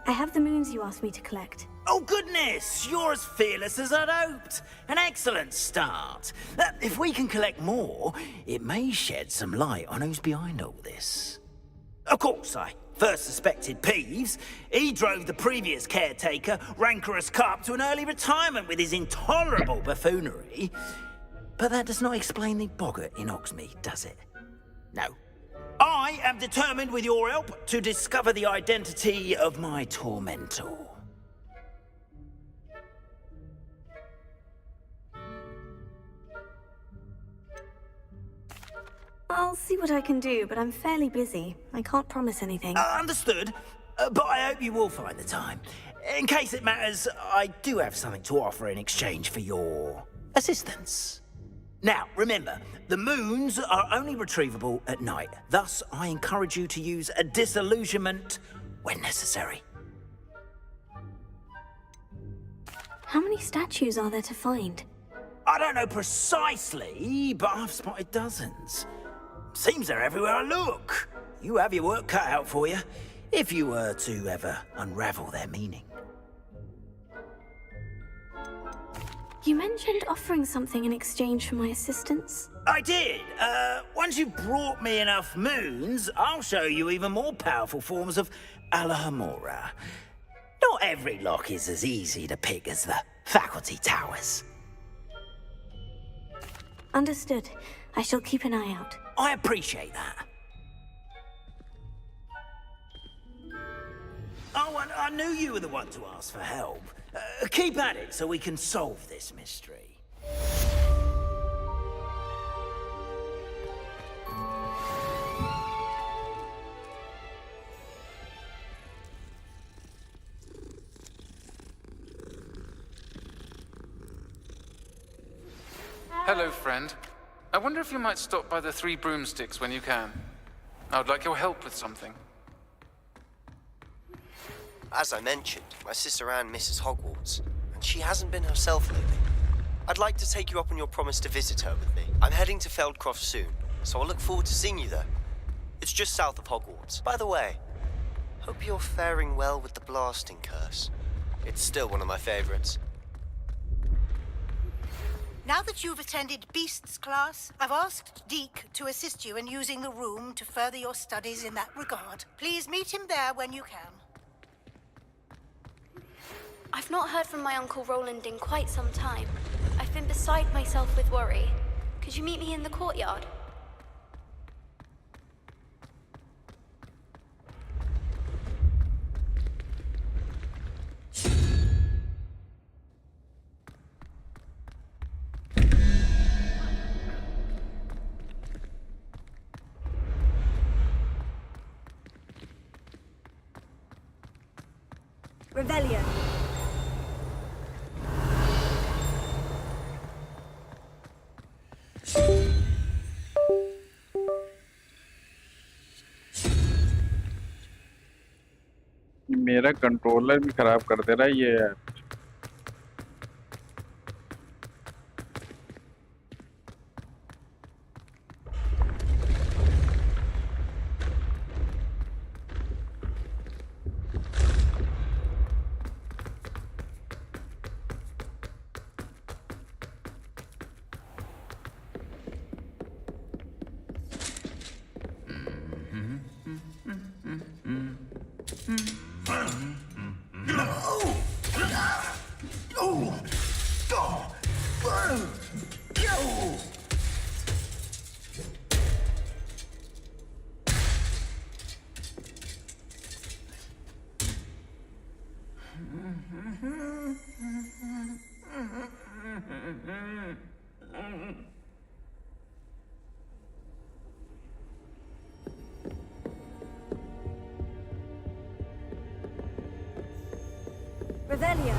I have the moons you asked me to collect. Oh, goodness! You're as fearless as I'd hoped. An excellent start. If we can collect more, it may shed some light on who's behind all this. Of course, I first suspected Peeves. He drove the previous caretaker, Rancorous Carp, to an early retirement with his intolerable buffoonery. But that does not explain the boggart in Hogsmeade, does it? No. I am determined, with your help, to discover the identity of my tormentor. I'll see what I can do, but I'm fairly busy. I can't promise anything. Understood. But I hope you will find the time. In case it matters, I do have something to offer in exchange for your assistance. Now, remember, the moons are only retrievable at night. Thus, I encourage you to use a disillusionment when necessary. How many statues are there to find? I don't know precisely, but I've spotted dozens. Seems they're everywhere I look. You have your work cut out for you, if you were to ever unravel their meaning. You mentioned offering something in exchange for my assistance? I did. Once you've brought me enough moons, I'll show you even more powerful forms of Alahamora. Not every lock is as easy to pick as the faculty towers. Understood. I shall keep an eye out. I appreciate that. Oh, and I knew you were the one to ask for help. Keep at it so we can solve this mystery. Hello, friend. I wonder if you might stop by the Three Broomsticks when you can. I would like your help with something. As I mentioned, my sister Anne misses Hogwarts, and she hasn't been herself lately. I'd like to take you up on your promise to visit her with me. I'm heading to Feldcroft soon, so I'll look forward to seeing you there. It's just south of Hogwarts. By the way, hope you're faring well with the blasting curse. It's still one of my favorites. Now that you've attended Beasts class, I've asked Deke to assist you in using the room to further your studies in that regard. Please meet him there when you can. I've not heard from my Uncle Roland in quite some time. I've been beside myself with worry. Could you meet me in the courtyard? Revelio. मेरा controller भी खराब कर दे रहा है ये यार। Revelio.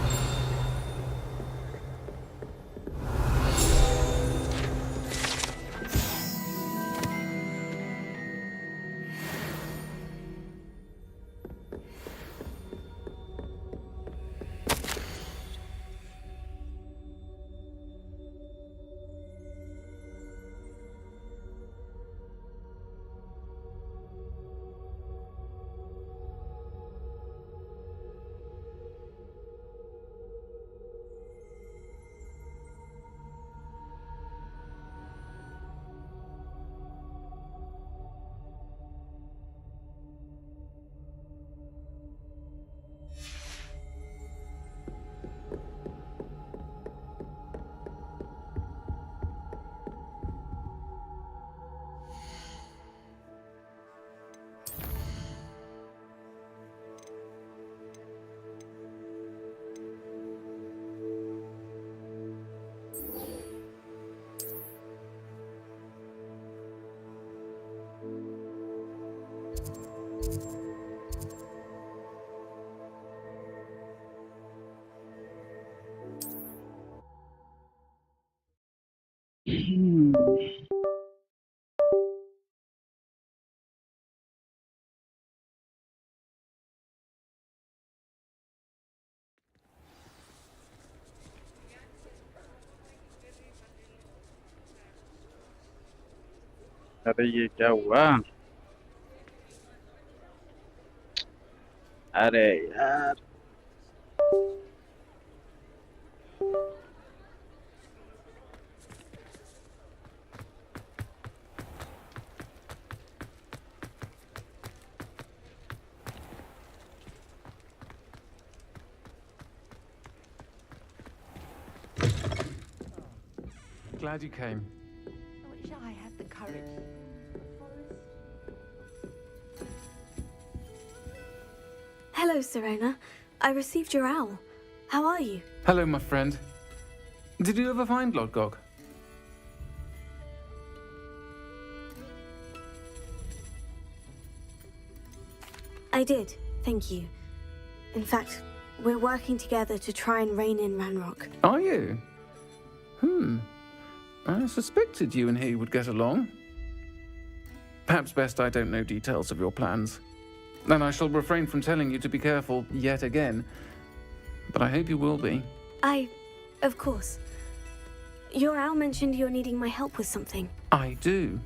अरे ये क्या हुआ? अरे यार, Glad you came. I wish I had the courage. Hello, Serena. I received your owl. How are you? Hello, my friend. Did you ever find Lodgok? I did, thank you. In fact, we're working together to try and rein in Ranrock. Are you? I suspected you and he would get along. Perhaps best I don't know details of your plans. Then I shall refrain from telling you to be careful yet again. But I hope you will be. Of course. Your owl mentioned you're needing my help with something. I do.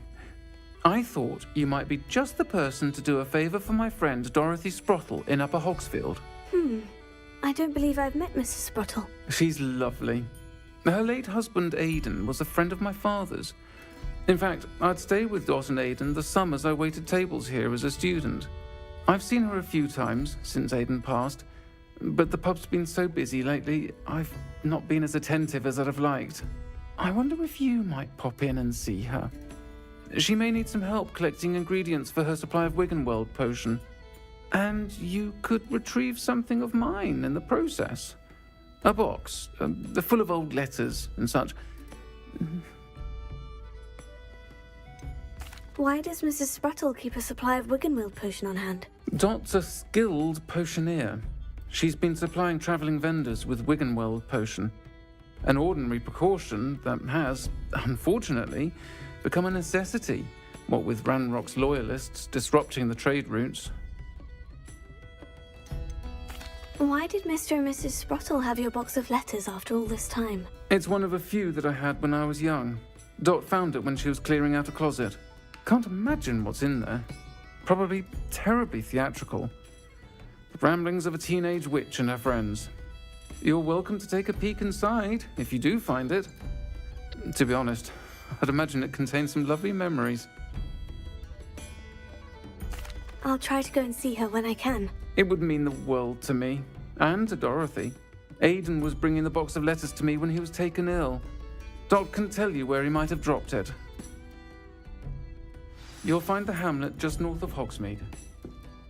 I thought you might be just the person to do a favor for my friend Dorothy Sprottle in Upper Hogsfield. I don't believe I've met Mrs. Sprottle. She's lovely. Her late husband Aidan was a friend of my father's. In fact, I'd stay with Dot and Aidan the summers I waited tables here as a student. I've seen her a few times since Aidan passed, but the pub's been so busy lately, I've not been as attentive as I'd have liked. I wonder if you might pop in and see her. She may need some help collecting ingredients for her supply of Wiggenweld potion. And you could retrieve something of mine in the process. A box, full of old letters and such. Why does Mrs. Sprottle keep a supply of Wiggenweld potion on hand? Dot's a skilled potioneer. She's been supplying travelling vendors with Wiggenweld potion. An ordinary precaution that has, unfortunately, become a necessity, what with Ranrock's loyalists disrupting the trade routes. Why did Mr. and Mrs. Sprottle have your box of letters after all this time? It's one of a few that I had when I was young. Dot found it when she was clearing out a closet. Can't imagine what's in there. Probably terribly theatrical. The ramblings of a teenage witch and her friends. You're welcome to take a peek inside, if you do find it. To be honest, I'd imagine it contains some lovely memories. I'll try to go and see her when I can. It would mean the world to me, and to Dorothy. Aidan was bringing the box of letters to me when he was taken ill. Dot can tell you where he might have dropped it. You'll find the hamlet just north of Hogsmeade.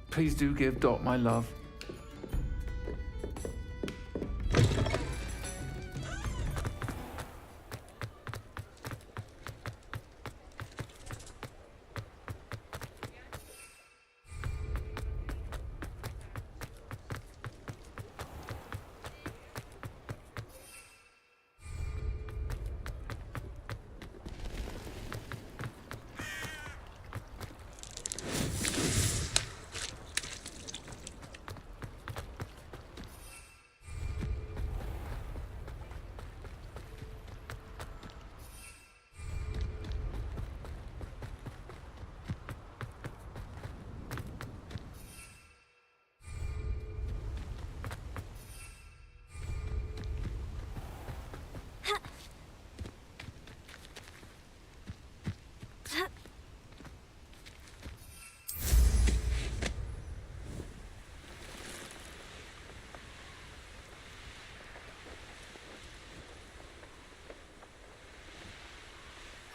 Please do give Dot my love.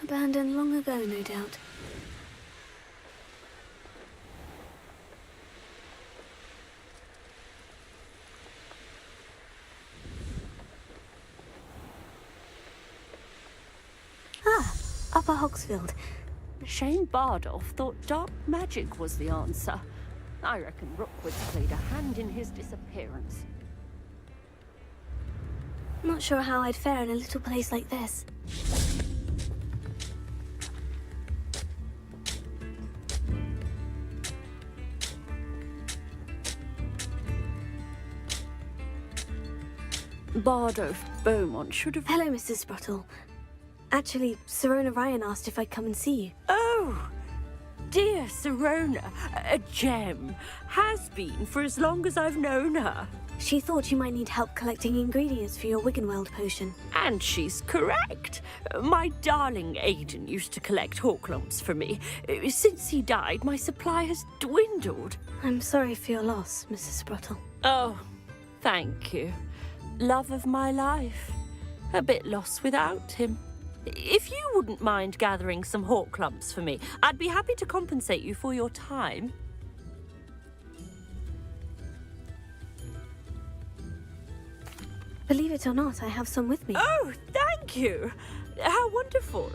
Abandoned long ago, no doubt. Upper Hogsfield. Shane Bardolph thought dark magic was the answer. I reckon Rookwood's played a hand in his disappearance. Not sure how I'd fare in a little place like this. Bardo Beaumont should have... Hello, Mrs. Sprottle. Actually, Sirona Ryan asked if I'd come and see you. Oh! Dear Sirona, a gem. Has been for as long as I've known her. She thought you might need help collecting ingredients for your Wiggenweld potion. And she's correct. My darling Aiden used to collect Horklumps for me. Since he died, my supply has dwindled. I'm sorry for your loss, Mrs. Sprottle. Oh, thank you. Love of my life. A bit lost without him. If you wouldn't mind gathering some Horklumps for me, I'd be happy to compensate you for your time. Believe it or not, I have some with me. Oh, thank you! How wonderful.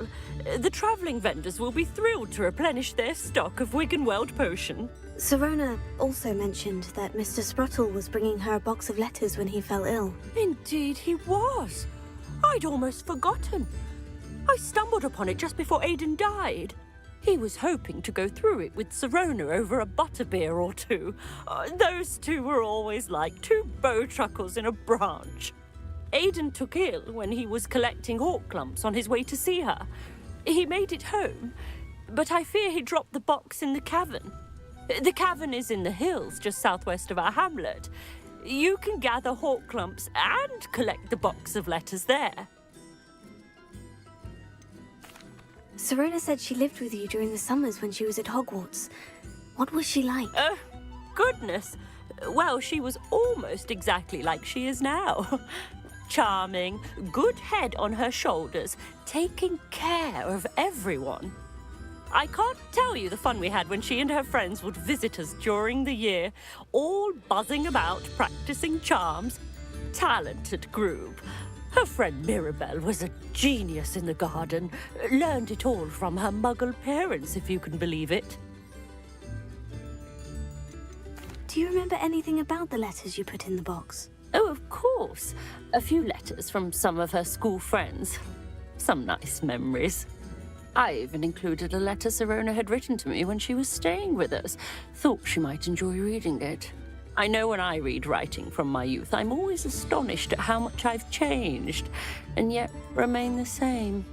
The travelling vendors will be thrilled to replenish their stock of Wiggenweld potion. Sirona also mentioned that Mr. Sprottle was bringing her a box of letters when he fell ill. Indeed he was. I'd almost forgotten. I stumbled upon it just before Aiden died. He was hoping to go through it with Sirona over a butterbeer or two. Those two were always like two bowtruckles in a branch. Aiden took ill when he was collecting Horklumps on his way to see her. He made it home, but I fear he dropped the box in the cavern. The cavern is in the hills just southwest of our hamlet. You can gather Horklumps and collect the box of letters there. Sirona said she lived with you during the summers when she was at Hogwarts. What was she like? Oh, goodness. Well, she was almost exactly like she is now. Charming, good head on her shoulders, taking care of everyone. I can't tell you the fun we had when she and her friends would visit us during the year, all buzzing about, practicing charms. Talented group. Her friend Mirabelle was a genius in the garden. Learned it all from her muggle parents, if you can believe it. Do you remember anything about the letters you put in the box? Oh, of course. A few letters from some of her school friends. Some nice memories. I even included a letter Sirona had written to me when she was staying with us. Thought she might enjoy reading it. I know when I read writing from my youth, I'm always astonished at how much I've changed, and yet remain the same.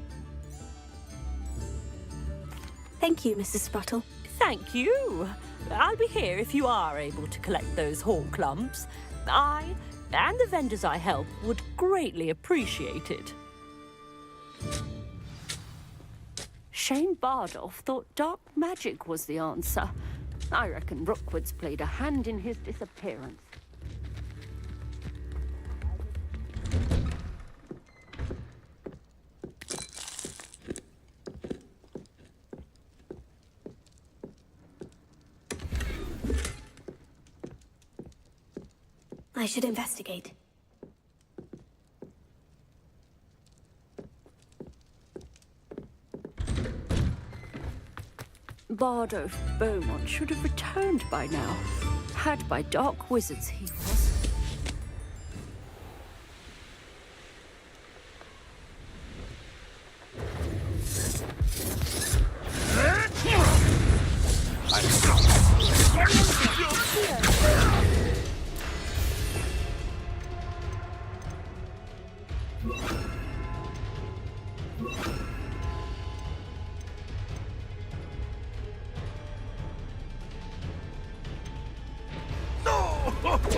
Thank you, Mrs. Sprottle. Thank you. I'll be here if you are able to collect those Horklumps. I, and the vendors I help, would greatly appreciate it. Shane Bardolph thought dark magic was the answer. I reckon Rookwood's played a hand in his disappearance. I should investigate. Bardo Beaumont should have returned by now. Had by dark wizards he was.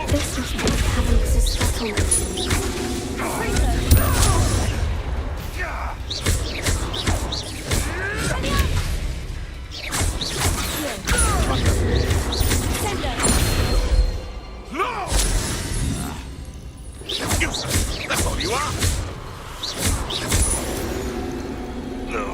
This must not have Mrs. Sprottle. No! That's all you are! No.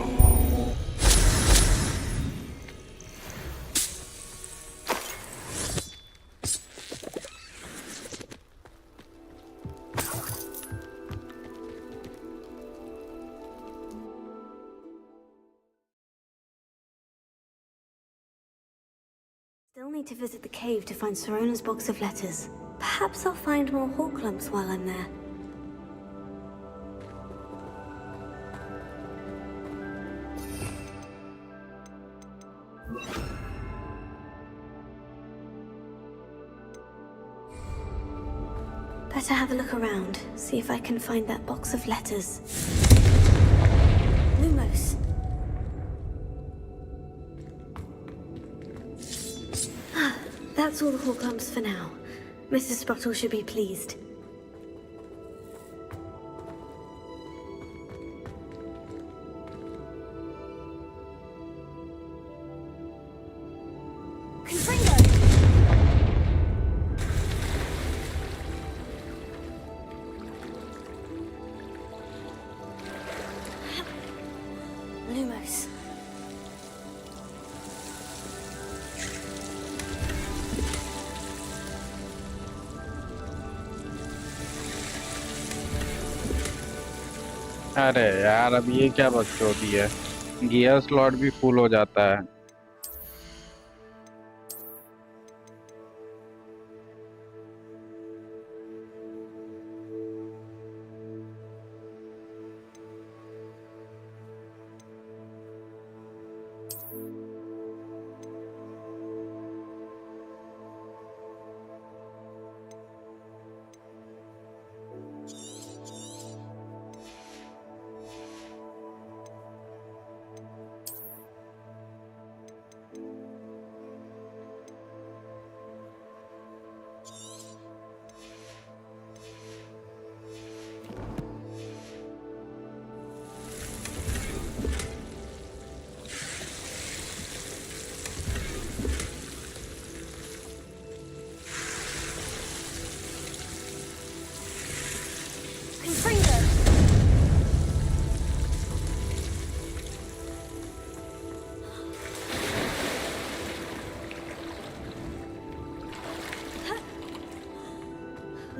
Still need to visit the cave to find Sirona's box of letters. Perhaps I'll find more Horklumps while I'm there. Better have a look around, see if I can find that box of letters. Lumos. That's all the Horklumps for now. Mrs. Sprottle should be pleased. Lumos. अरे यार अब ये क्या बकचोदी है, gear slot भी full हो जाता है।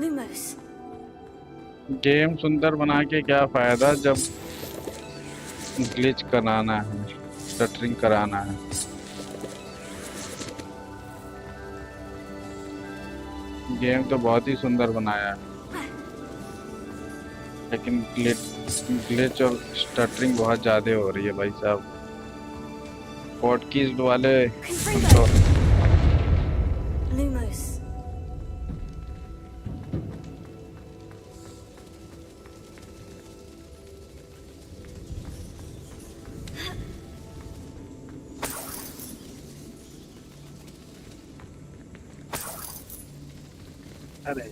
Lumos. गेम सुंदर बना के क्या फायदा जब ग्लिच कराना है, स्टटरिंग कराना है। गेम तो बहुत ही सुंदर बनाया है, लेकिन ग्लिच और स्टटरिंग बहुत ज्यादा हो रही है भाई साहब। पॉडकीस्ट वाले तो Lumos. अरे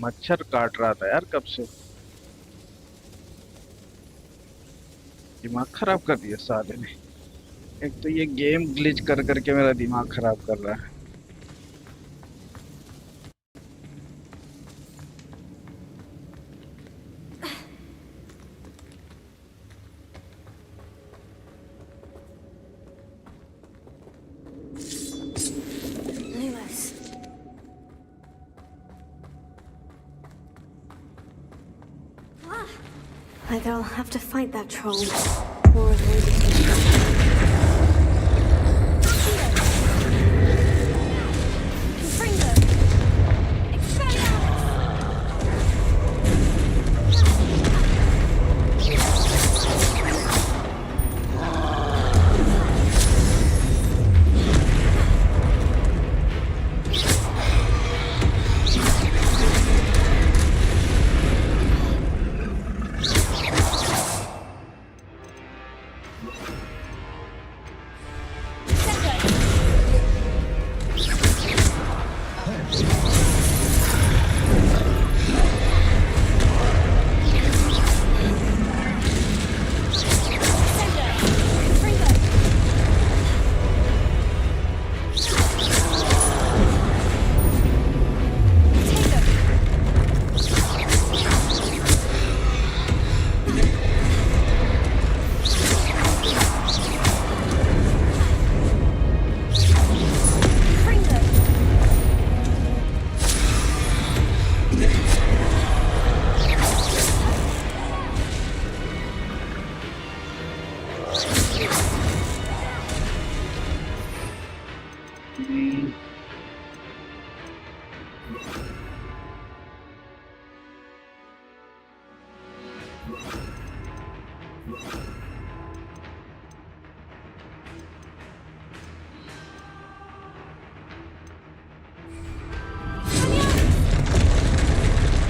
मच्छर काट रहा था यार कब से, दिमाग खराब कर दिया साले ने। एक तो ये गेम ग्लिच कर करके मेरा दिमाग खराब कर रहा है। Lumos. Either I'll have to fight that troll, or avoid it.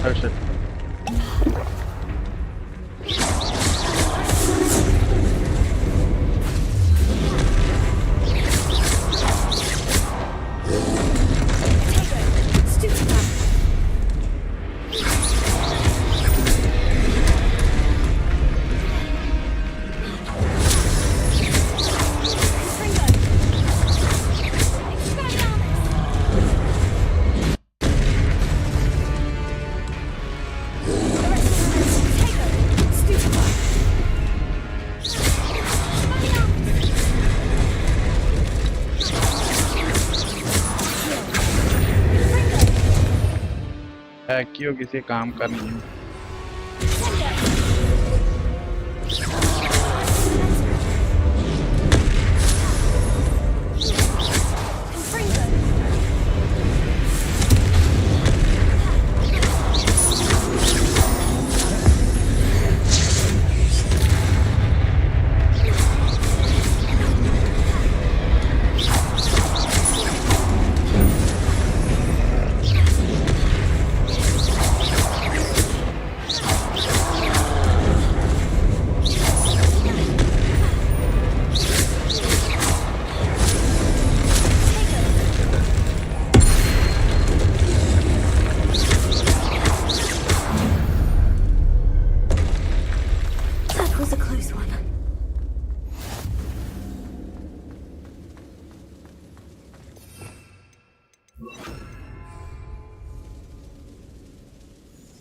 Oh shit. क्यों किसी काम का नहीं है।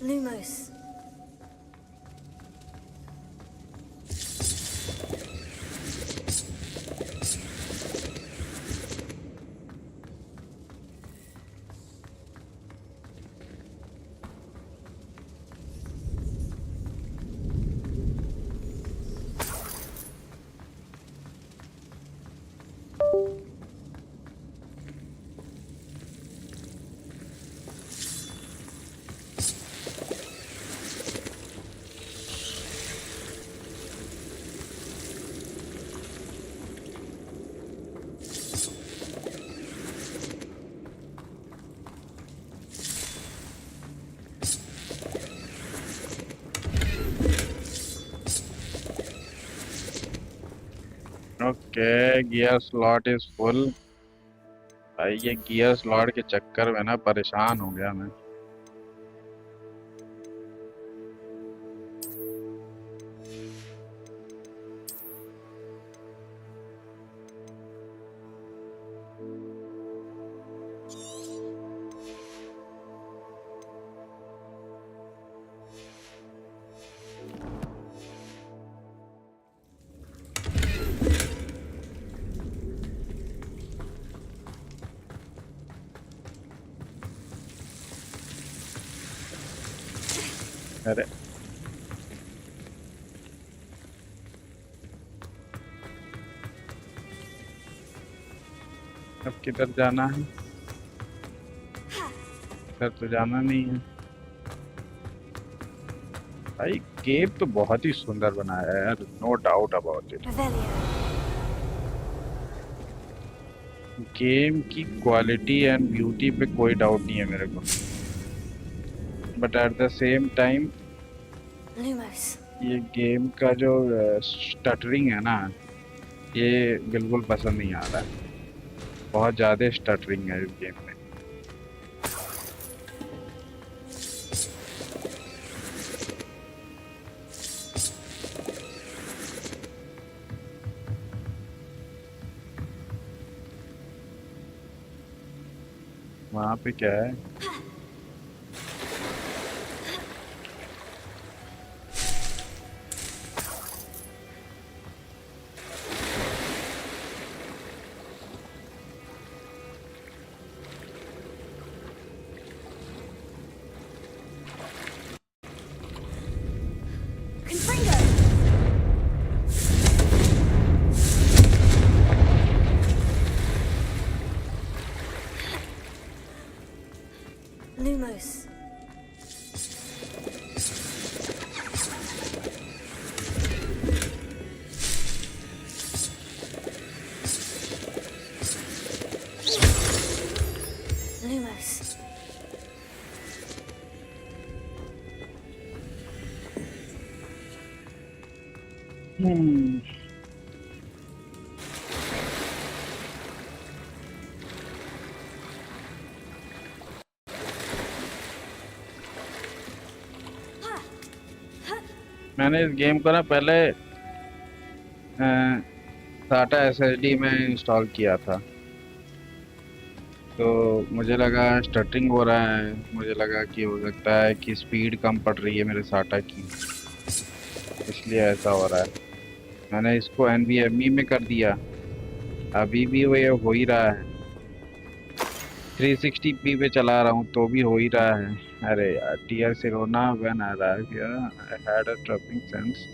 Lumos. Okay, gear slot is full. भाई ये गियर स्लॉट के चक्कर में ना परेशान हो गया मैं। अरे अब किधर जाना है? इधर तो जाना नहीं है। भाई गेम तो बहुत ही सुंदर बनाया है यार, no doubt about it. Game की क्वालिटी एंड ब्यूटी पे कोई डाउट नहीं है मेरे को, but at the same time ये गेम का जो स्टटरिंग है ना, ये बिल्कुल पसंद नहीं आ रहा है। बहुत ज़्यादा स्टटरिंग है इस गेम में। वहाँ पे क्या है? Lumos. Lumos. हम्म मैंने इस गेम को ना पहले टाटा एसएसडी में इंस्टॉल किया था, तो मुझे लगा स्टटरिंग हो रहा है, मुझे लगा कि हो सकता है कि स्पीड कम पड़ रही है मेरे साटा की, इसलिए ऐसा हो रहा है। मैंने इसको एनवीएमई में कर दिया, अभी भी वो ये हो ही रहा है। 360p पे चला रहा हूँ तो भी हो ही रहा है। अरे यार, टीआर सिरोना व्हेन आ रहा है क्या, I had a trapping sense.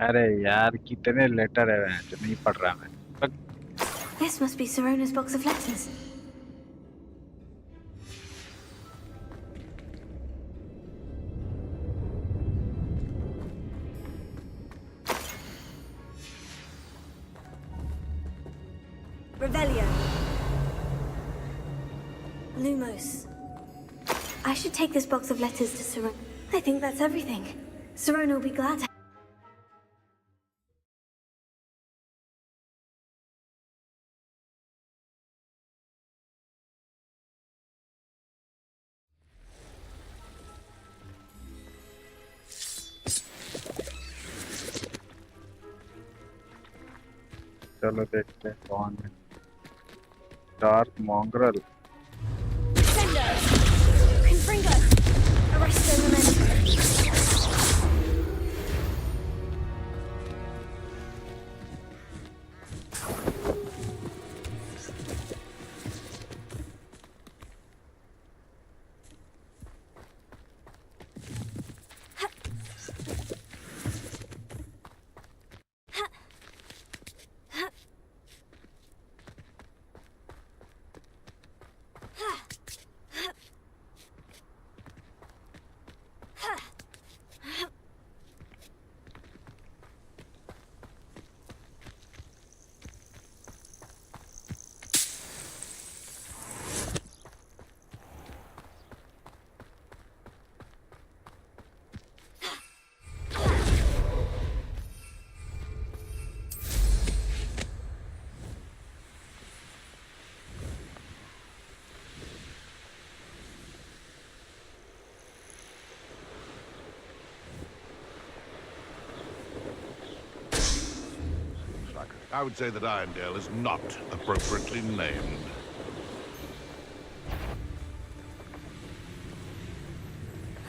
अरे यार, कितने लेटर है जो नहीं पढ़ रहा मैं। This must be Sorona's box of letters. Revelio. Lumos. I should take this box of letters to Sorona. I think that's everything. Sorona will be glad to. चलो देखते हैं कौन है। Dark मॉन्ग्रल। Sender! Confringo! Arresto Memento! I would say that Irondale is not appropriately named.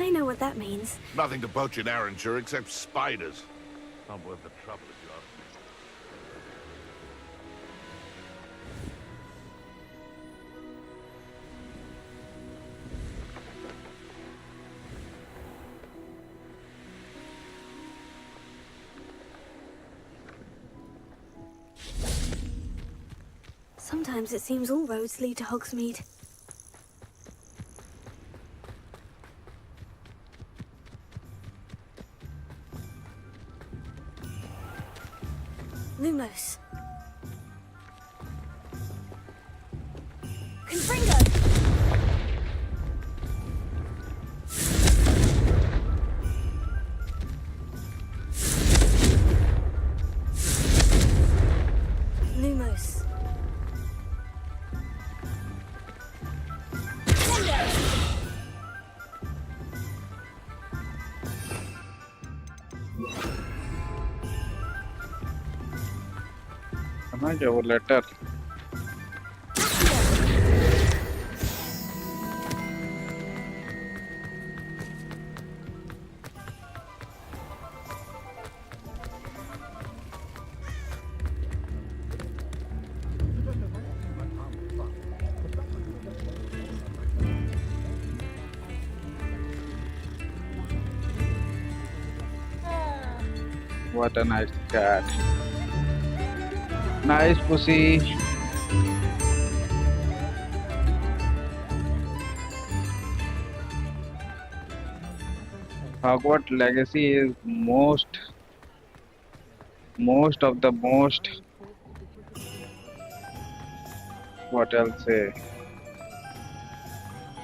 I know what that means. Nothing to poach in Arrowshire except spiders. Not worth the trouble if you ask me. Sometimes it seems all roads lead to Hogsmeade. Lumos. Confringo! Lumos. समझ वो letter What a nice cat. Nice pussy. Hogwarts Legacy is most of the most, what I'll say,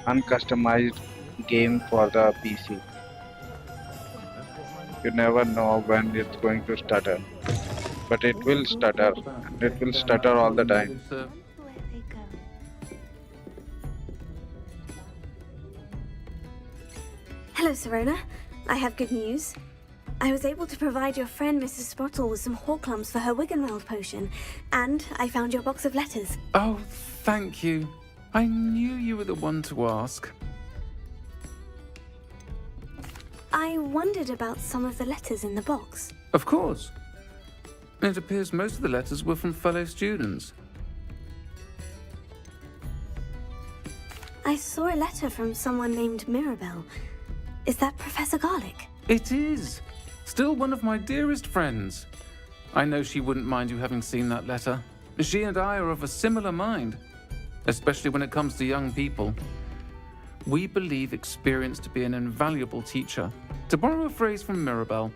uncustomized game for the PC. You never know when it's going to stutter, but it will stutter. It will stutter all the time. Hello, Serona. I have good news. I was able to provide your friend Mrs. Spottle with some Horklums for her Wiggenweld potion, and I found your box of letters. Oh, thank you. I knew you were the one to ask. I wondered about some of the letters in the box. Of course. It appears most of the letters were from fellow students. I saw a letter from someone named Mirabelle. Is that Professor Garlick? It is. Still one of my dearest friends. I know she wouldn't mind you having seen that letter. She and I are of a similar mind, especially when it comes to young people. We believe experience to be an invaluable teacher. To borrow a phrase from Mirabelle,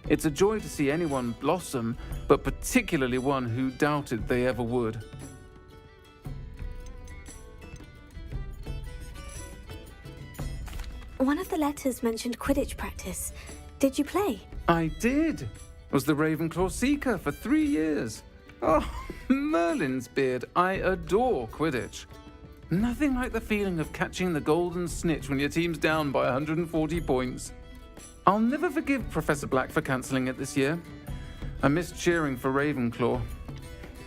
it's a joy to see anyone blossom, but particularly one who doubted they ever would. One of the letters mentioned Quidditch practice. Did you play? I did. Was the Ravenclaw Seeker for 3 years. Oh, Merlin's beard. I adore Quidditch. Nothing like the feeling of catching the golden snitch when your team's down by 140 points. I'll never forgive Professor Black for cancelling it this year. I missed cheering for Ravenclaw.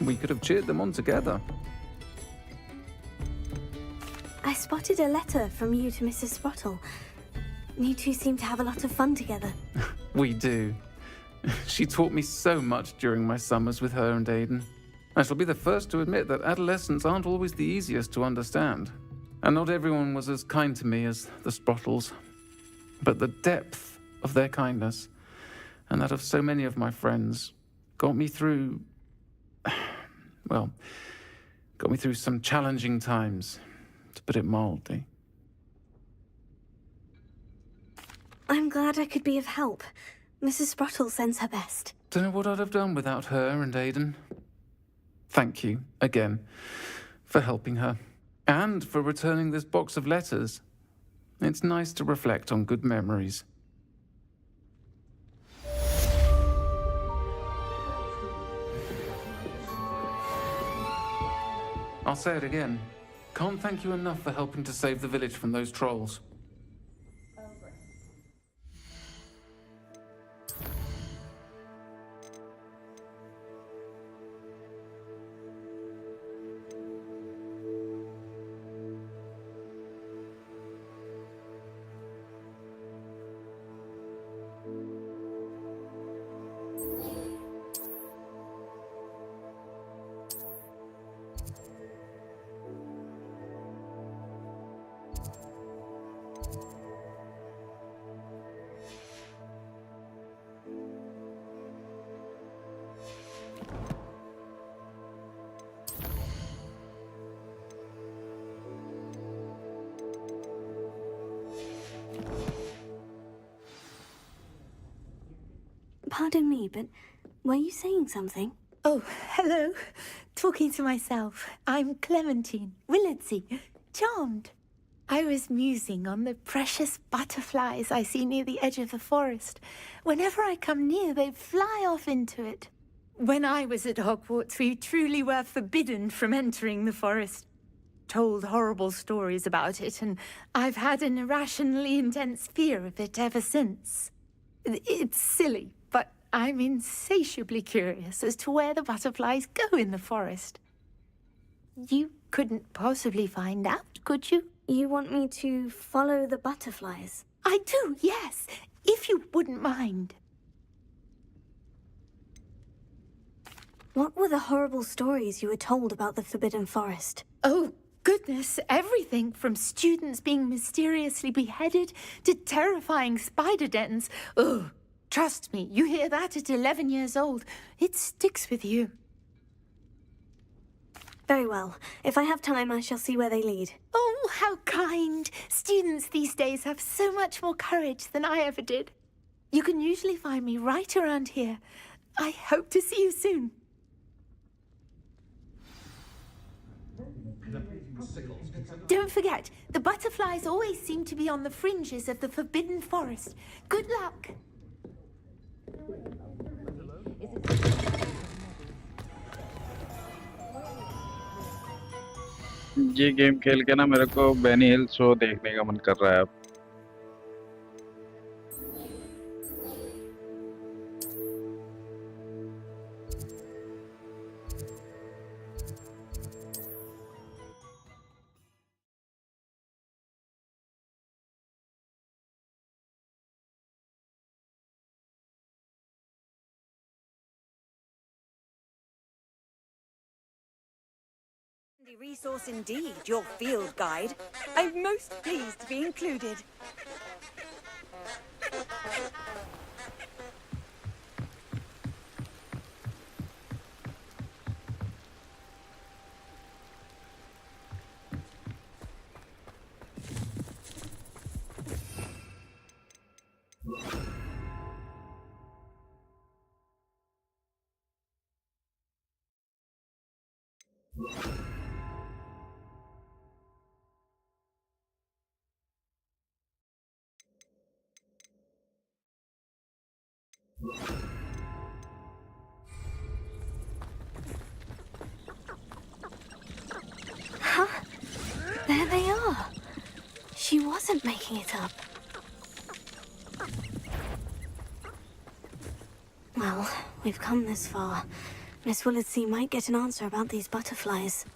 We could have cheered them on together. I spotted a letter from you to Mrs. Spottle. You two seem to have a lot of fun together. We do. She taught me so much during my summers with her and Aidan. I shall be the first to admit that adolescents aren't always the easiest to understand. And not everyone was as kind to me as the Sprottles. But the depth of their kindness, and that of so many of my friends, got me through... well, got me through some challenging times, to put it mildly. I'm glad I could be of help. Mrs. Sprottle sends her best. Don't know what I'd have done without her and Aidan. Thank you, again, for helping her, and for returning this box of letters. It's nice to reflect on good memories. I'll say it again. Can't thank you enough for helping to save the village from those trolls. Pardon me, but were you saying something? Oh, hello. Talking to myself. I'm Clementine Willardsey. Charmed. I was musing on the precious butterflies I see near the edge of the forest. Whenever I come near, they fly off into it. When I was at Hogwarts, we truly were forbidden from entering the forest. Told horrible stories about it, and I've had an irrationally intense fear of it ever since. It's silly, but I'm insatiably curious as to where the butterflies go in the forest. You couldn't possibly find out, could you? You want me to follow the butterflies? I do, yes, if you wouldn't mind. What were the horrible stories you were told about the Forbidden Forest? Oh, goodness, everything from students being mysteriously beheaded to terrifying spider dens. Ugh, trust me, you hear that at 11 years old, it sticks with you. Very well. If I have time, I shall see where they lead. Oh, how kind! Students these days have so much more courage than I ever did. You can usually find me right around here. I hope to see you soon. Don't forget, the butterflies always seem to be on the fringes of the Forbidden Forest. Good luck! ये game खेल के ना मेरे को बेनी हिल show देखने का मन कर रहा है अब। Resource indeed, your field guide. I'm most pleased to be included. Huh? There they are. She wasn't making it up. Well, we've come this far. Miss Willardsey might get an answer about these butterflies.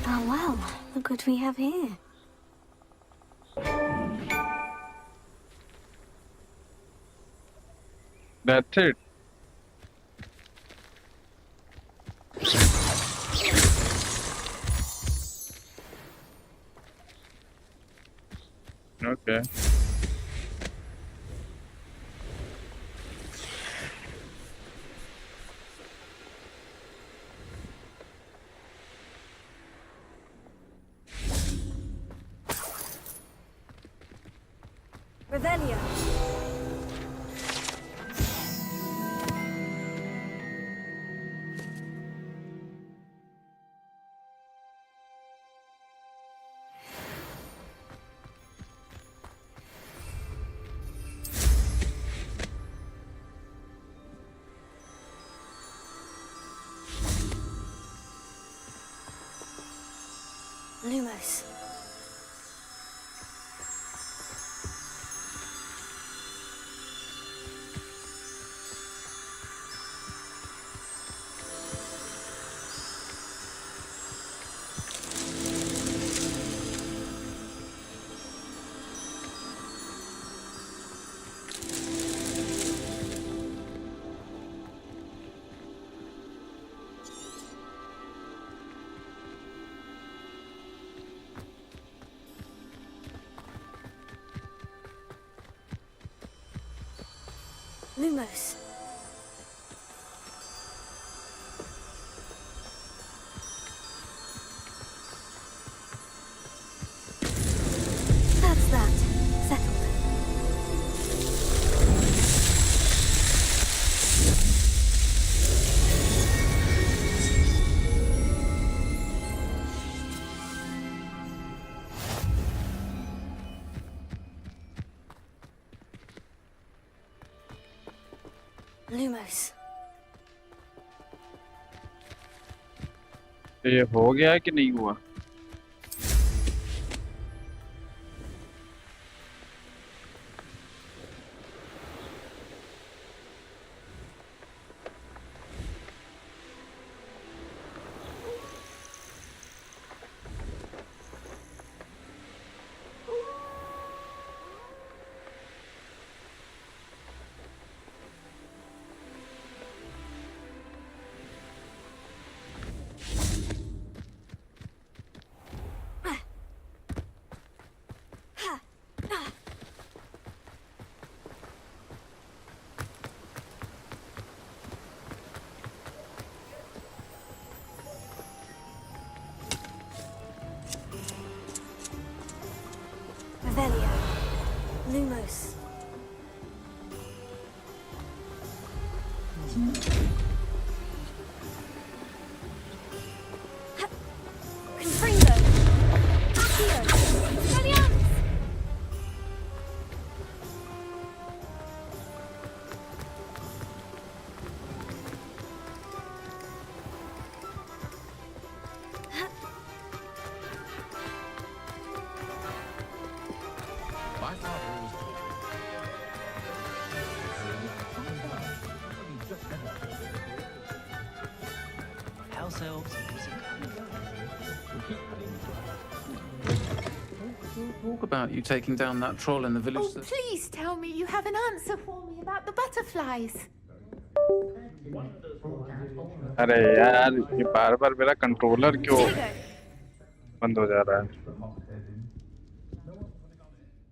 Oh, well, look what we have here. That's it. Okay. Revelio. Lumos. Lumos. That's that. Settled. Lumos. तो ये हो गया है कि नहीं हुआ? Revelio. Lumos. Confringo. Accio. Expelliarmus. My father always told me. House elves and music. Talk about you taking down that troll in the village. Oh, please tell me you have an answer for me about the butterflies. अरे यार ये बार-बार मेरा controller क्यों बंद हो जा रहा है?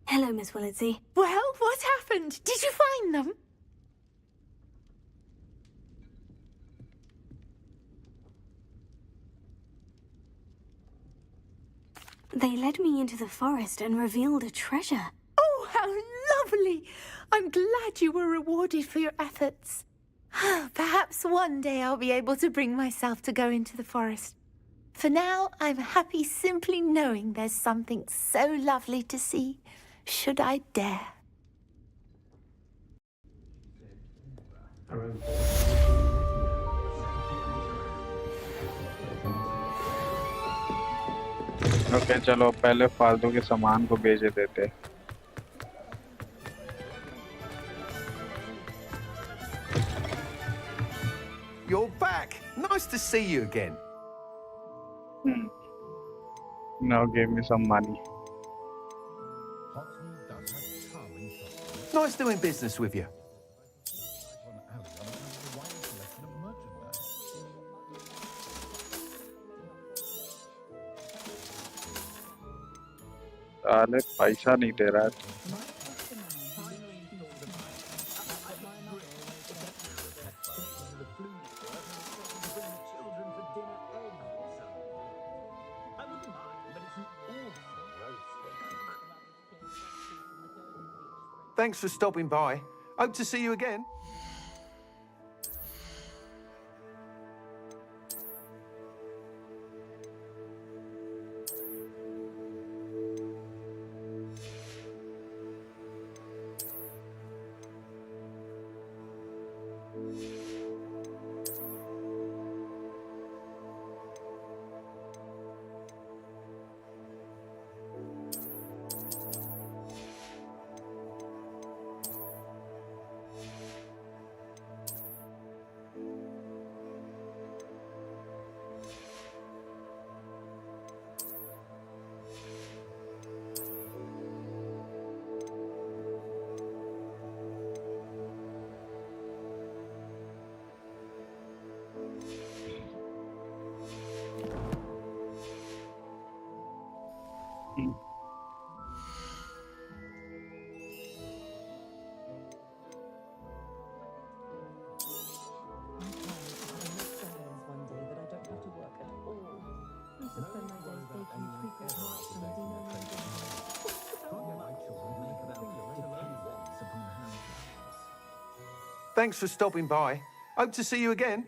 Hello, Miss Willitsey. Well, what happened? Did you find them? They led me into the forest and revealed a treasure. Oh, how lovely! I'm glad you were rewarded for your efforts. Perhaps one day I'll be able to bring myself to go into the forest. For now, I'm happy simply knowing there's something so lovely to see, should I dare. Okay चलो पहले फालतू के सामान को भेज देते। You're back. Nice to see you again. Now give me some money. Nice doing business with you. साले पैसा नहीं दे रहा है। Thanks for stopping by. Hope to see you again. Thanks for stopping by. Hope to see you again.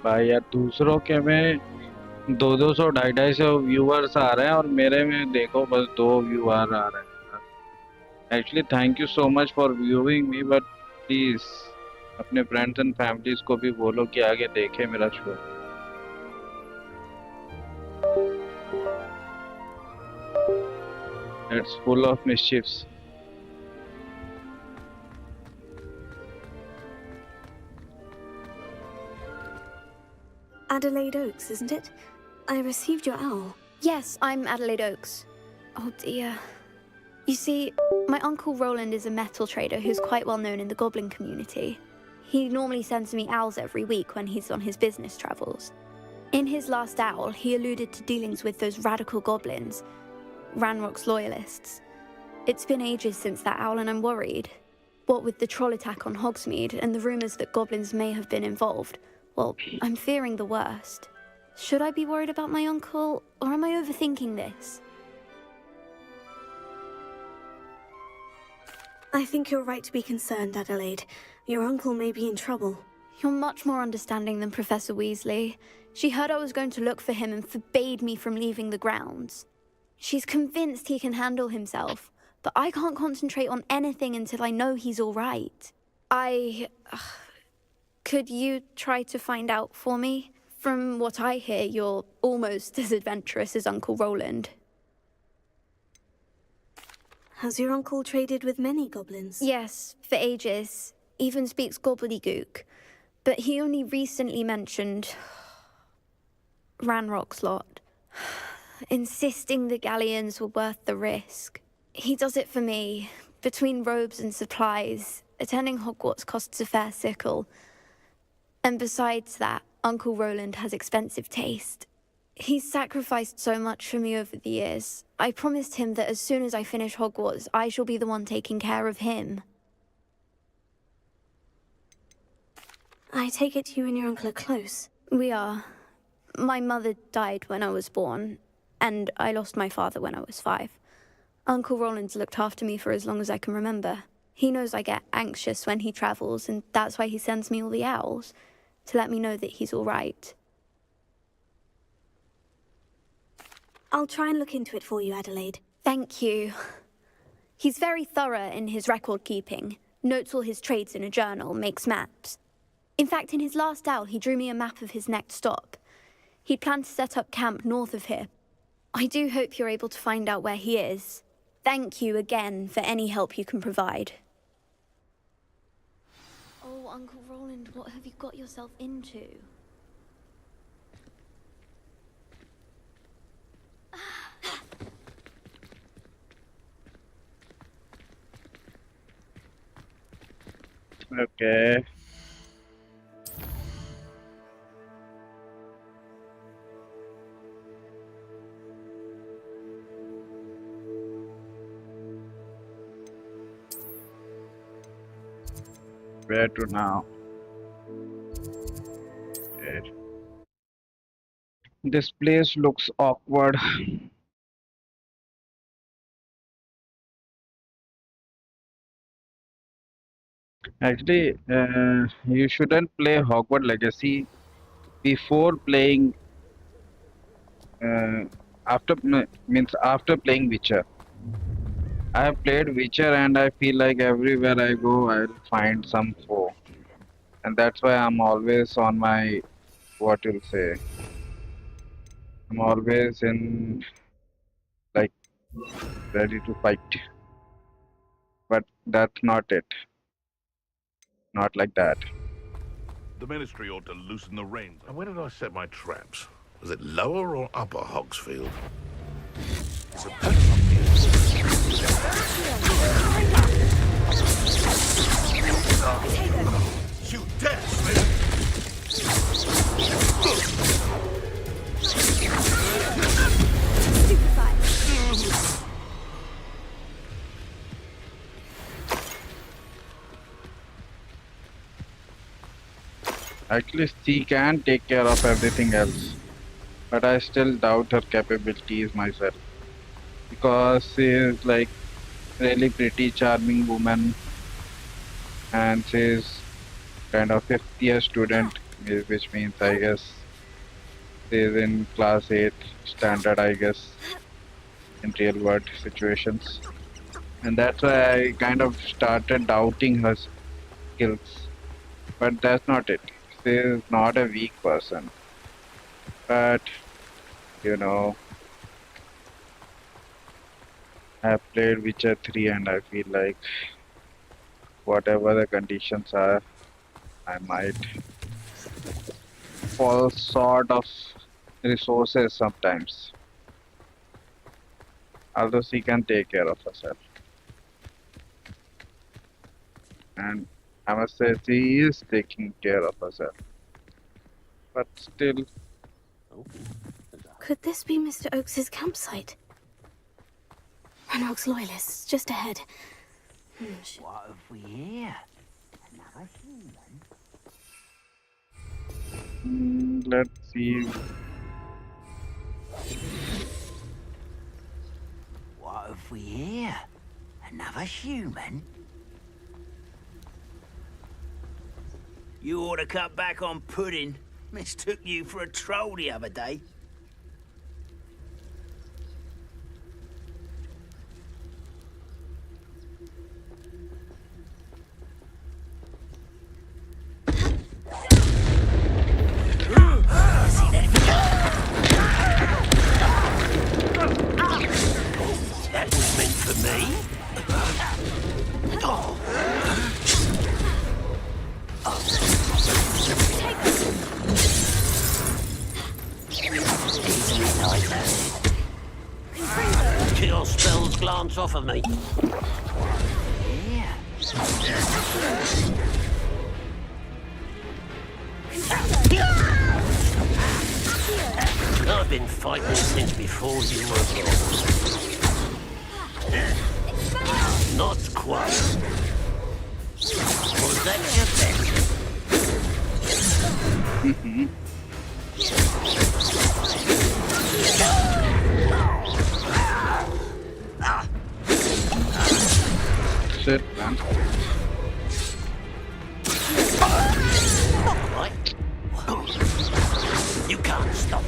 भाई यार दूसरों के में 200 250 व्यूअर्स आ रहे हैं और मेरे में देखो बस 2 व्यूअर आ रहे हैं। Actually thank you so much for viewing me, but please अपने फ्रेंड्स एंड फैमिलीज को भी बोलो कि आगे देखे मेरा शो। इट्स फुल ऑफ मिस्chiefs। Adelaide Oaks, isn't it? I received your owl. Yes, I'm Adelaide Oaks. Oh dear. You see, my uncle Roland is a metal trader who's quite well known in the goblin community. He normally sends me owls every week when he's on his business travels. In his last owl, he alluded to dealings with those radical goblins, Ranrock's loyalists. It's been ages since that owl and I'm worried. What with the troll attack on Hogsmeade and the rumours that goblins may have been involved, well, I'm fearing the worst. Should I be worried about my uncle, or am I overthinking this? I think you're right to be concerned, Adelaide. Your uncle may be in trouble. You're much more understanding than Professor Weasley. She heard I was going to look for him and forbade me from leaving the grounds. She's convinced he can handle himself, but I can't concentrate on anything until I know he's all right. Could you try to find out for me? From what I hear, you're almost as adventurous as Uncle Roland. Has your uncle traded with many goblins? Yes, for ages. Even speaks gobbledygook. But he only recently mentioned Ranrock's lot, insisting the galleons were worth the risk. He does it for me. Between robes and supplies, attending Hogwarts costs a fair sickle. And besides that, Uncle Roland has expensive taste. He's sacrificed so much for me over the years. I promised him that as soon as I finish Hogwarts, I shall be the one taking care of him. I take it you and your uncle are close. We are. My mother died when I was born, and I lost my father when I was 5. Uncle Roland's looked after me for as long as I can remember. He knows I get anxious when he travels, and that's why he sends me all the owls, to let me know that he's all right. I'll try and look into it for you, Adelaide. Thank you. He's very thorough in his record keeping, notes all his trades in a journal, makes maps. In fact, in his last owl, he drew me a map of his next stop. He'd planned to set up camp north of here. I do hope you're able to find out where he is. Thank you again for any help you can provide. Oh, Uncle Roland, what have you got yourself into? Okay. Where to now? Where? This place looks awkward. Actually, you shouldn't play Hogwarts Legacy before playing. Means after playing Witcher. I have played Witcher and I feel like everywhere I go, I'll find some foe, and that's why I'm always on my what you'll say. I'm always in like ready to fight, but that's not it. Not like that. The Ministry ought to loosen the reins. And where did I set my traps? Was it lower or upper Hogsfield? It's a You dare, Actually, she can take care of everything else, but I still doubt her capabilities myself because she is like really pretty, charming woman, and she is kind of fifth year student, which means I guess she is in class 8 standard, I guess, in real world situations, and that's why I kind of started doubting her skills. But that's not it. She is not a weak person. But, you know, I've played Witcher 3 and I feel like whatever the conditions are, I might fall short of resources sometimes. Although she can take care of herself. And I must say she is taking care of herself. But still. Could this be Mr. Oakes's campsite? Ranrock's loyalists, just ahead. What have we here? Another human? Let's see. What have we here? Another human? You ought to cut back on pudding. Mistook you for a troll the other day. That was meant for me. Oh. Kill spells glance off of me. Yeah. I've been fighting since before you were born. Not quite. Was that your best? Shit, man. Right. You can't stop.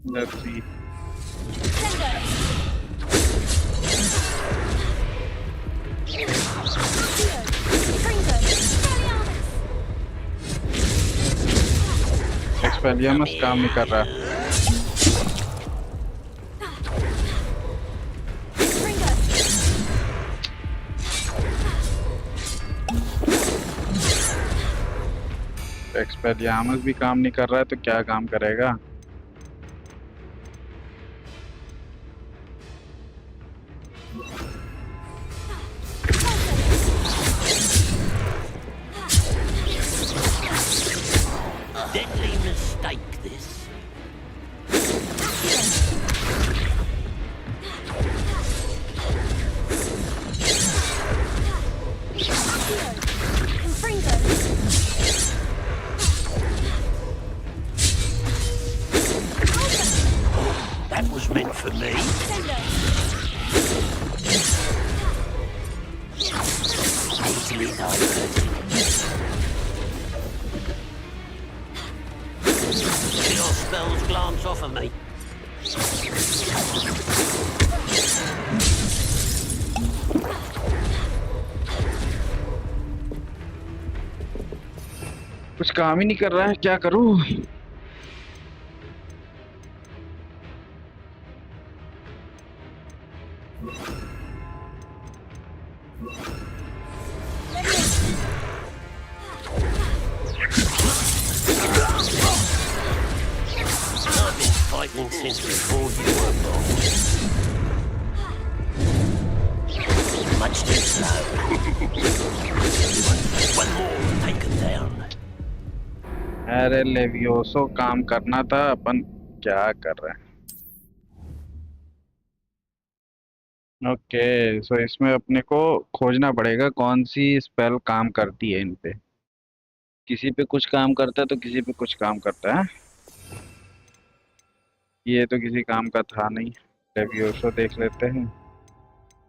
Let's see. एक्सपेलियमस काम नहीं कर रहा। एक्सपेलियमस भी काम नहीं कर रहा है तो क्या काम करेगा? Deadly mistake, this. for me. Easily diverted. Your spells glance off of me. कुछ काम ही नहीं कर रहा है, क्या करूं? I've been fighting since before you were born. Much too slow. One more taken down. अरे लेवियोसो, काम करना था, अपन क्या कर रहे हैं? ओके, सो इसमें अपने को खोजना पड़ेगा कौन सी स्पेल काम करती है इन पे। किसी पे कुछ काम करता है तो किसी पे कुछ काम करता है। ये तो किसी काम का था नहीं। लेवियोसो देख लेते हैं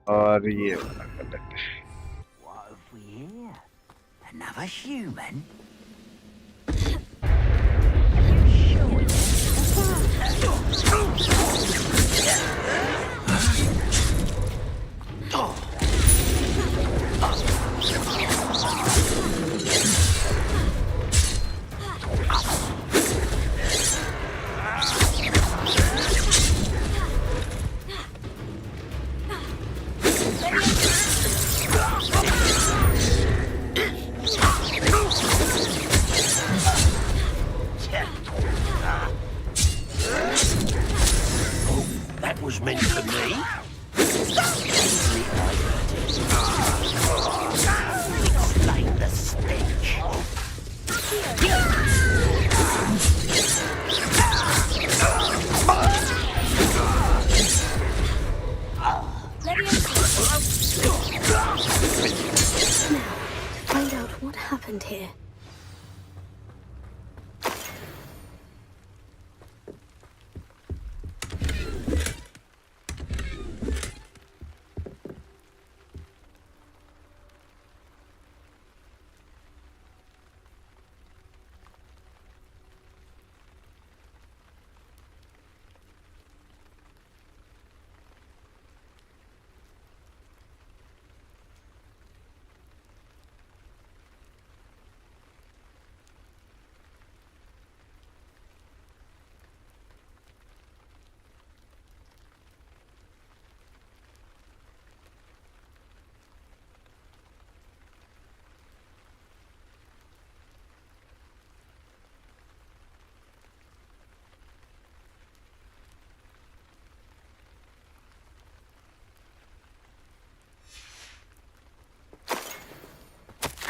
और ये वाला कर लेते हैं। What have we here? Another human? That was meant for me. Explain the stench. Find out what happened here.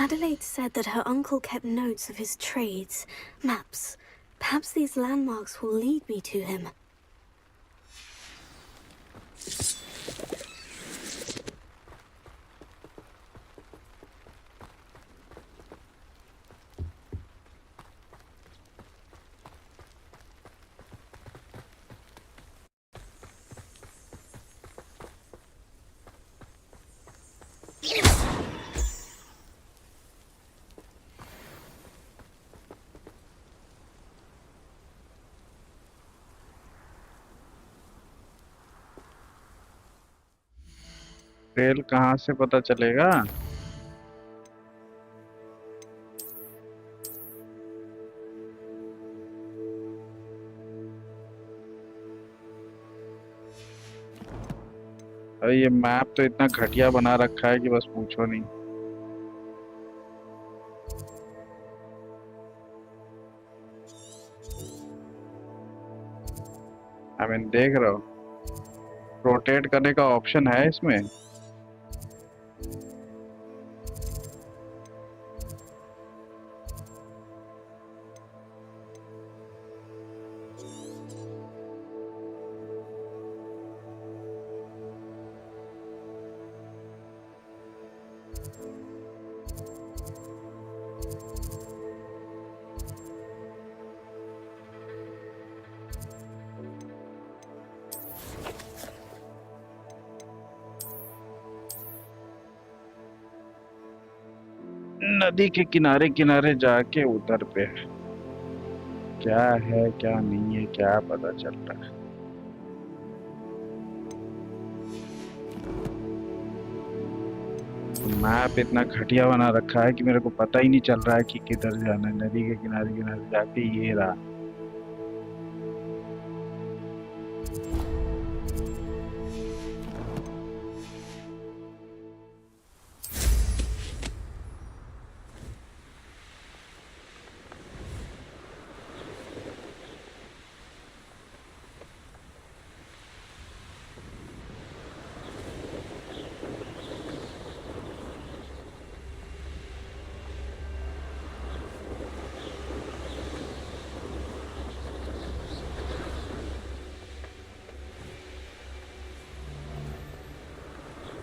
Adelaide said that her uncle kept notes of his trades, maps. Perhaps these landmarks will lead me to him. Trail कहाँ से पता चलेगा? अरे ये map तो इतना घटिया बना रखा है कि बस पूछो नहीं। देख रहा हो, रोटेट करने का ऑप्शन है इसमें। नदी के किनारे किनारे जाके उधर पे क्या है क्या नहीं है क्या पता चल रहा है। मैप इतना घटिया बना रखा है कि मेरे को पता ही नहीं चल रहा है कि किधर जाना है। नदी के किनारे किनारे जाके ये रहा।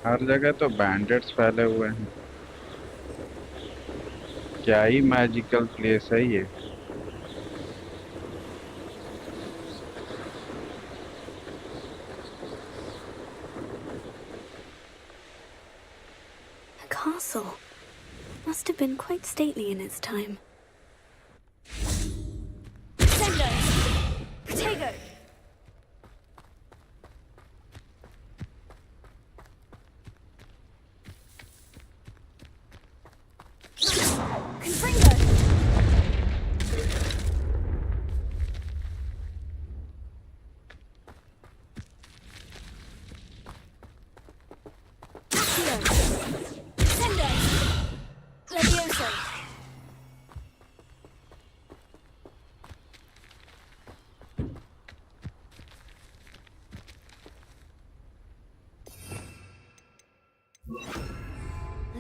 हर जगह तो बैंडेड्स फैले हुए हैं। क्या ही मैजिकल प्लेस है ये। A castle. Must have been quite stately in its time. Sendo! Protego! Confringo! Accio! Sendo! Levioso!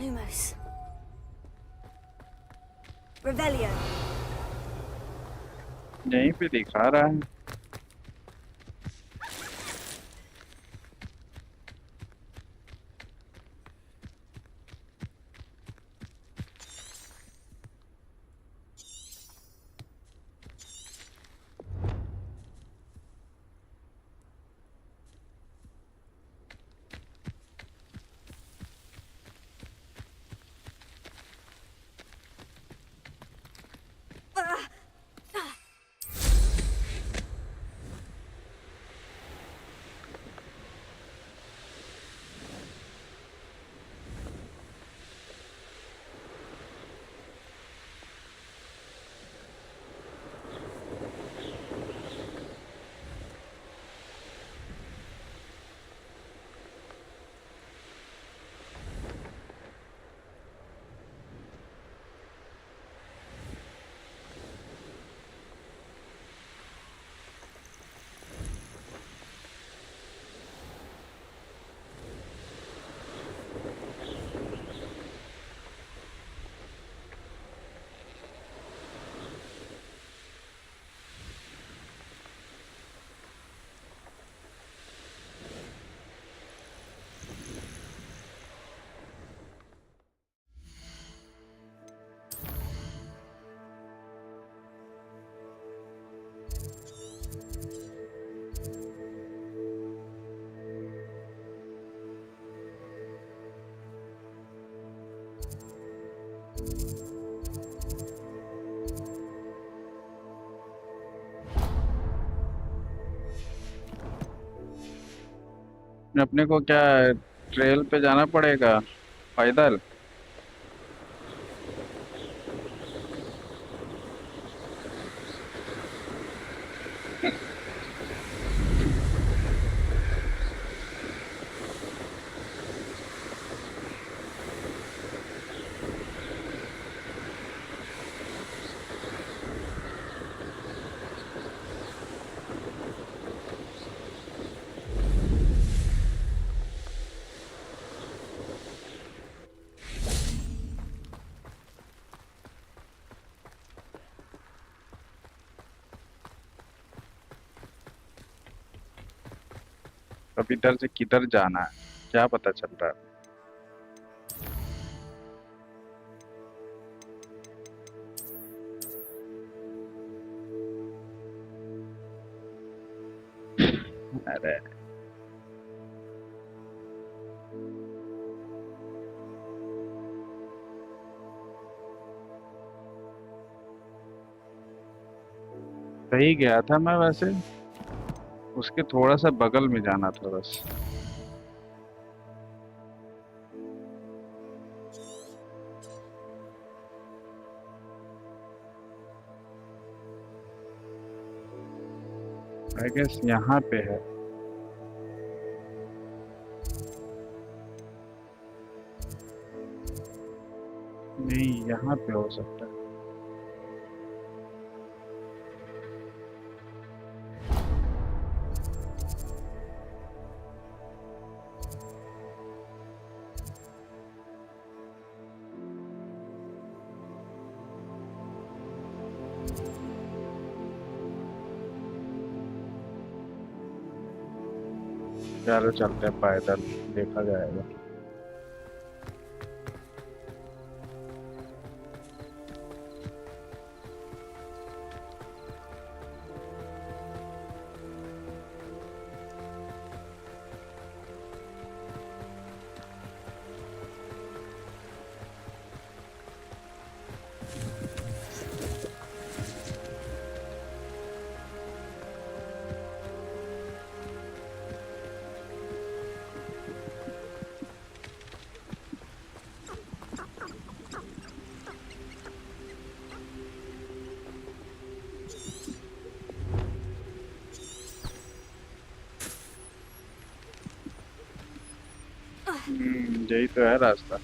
Lumos. Revelio. यहीं पे दिखा रहा है। अपने को क्या ट्रेल पे जाना पड़ेगा पैदल? अब इधर से किधर जाना है क्या पता चल रहा है। अरे सही गया था मैं वैसे, उसके थोड़ा सा बगल में जाना था बस। आई गेस यहाँ पे है। नहीं, यहाँ पे हो सकता है। चलो चलते हैं पैदल, देखा जाएगा। यही तो है रास्ता।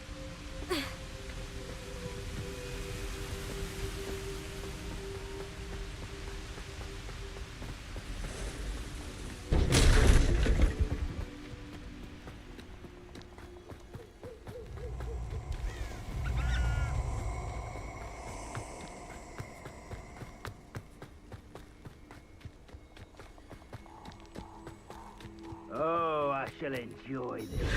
Oh, I shall enjoy this.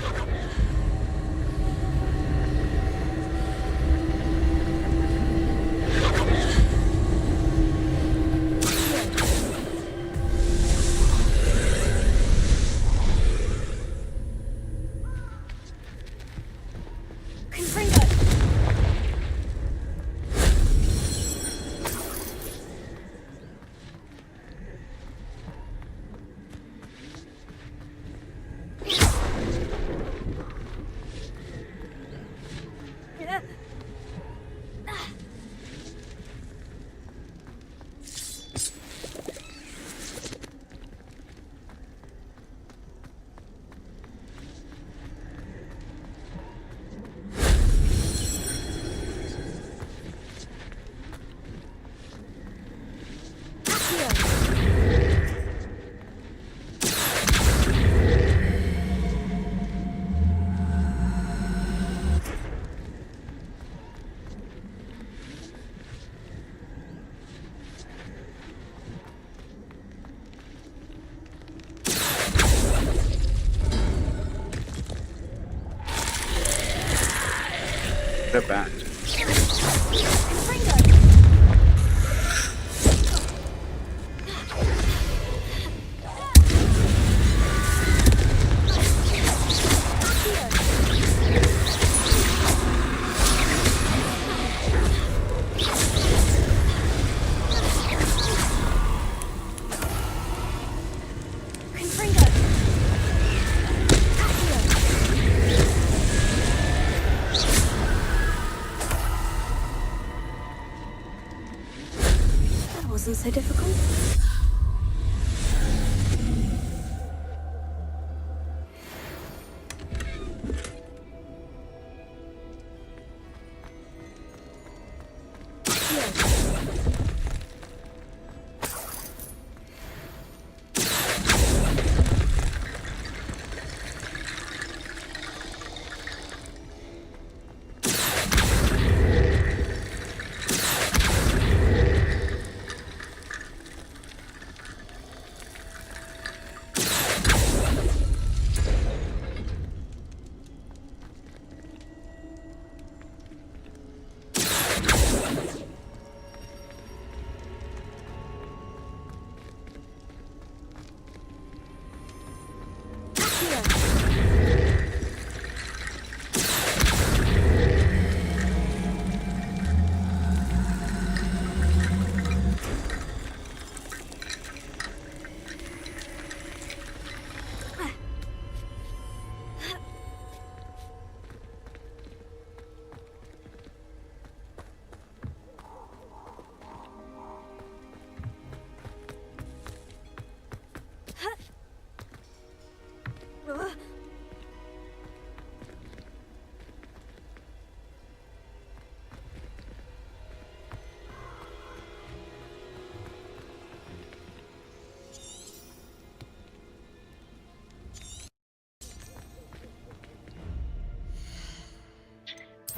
The band. Wasn't so difficult.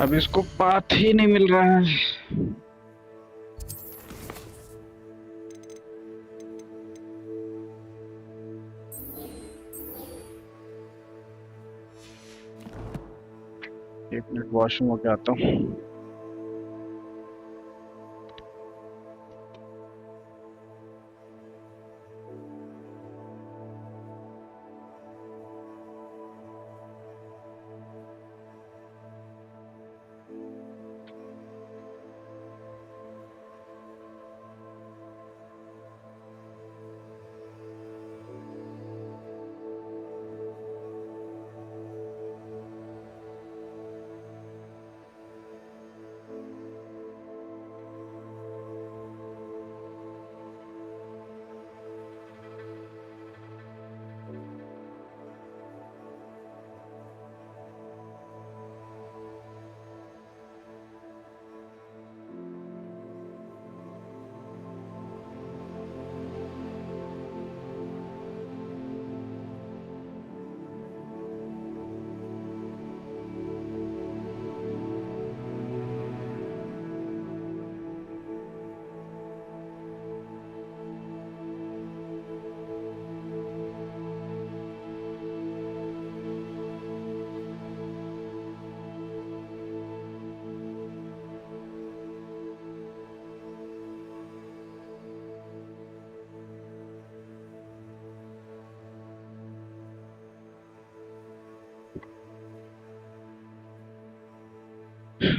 अब इसको पाथ ही नहीं मिल रहा है। एक मिनट वॉशरूम होके आता हूँ।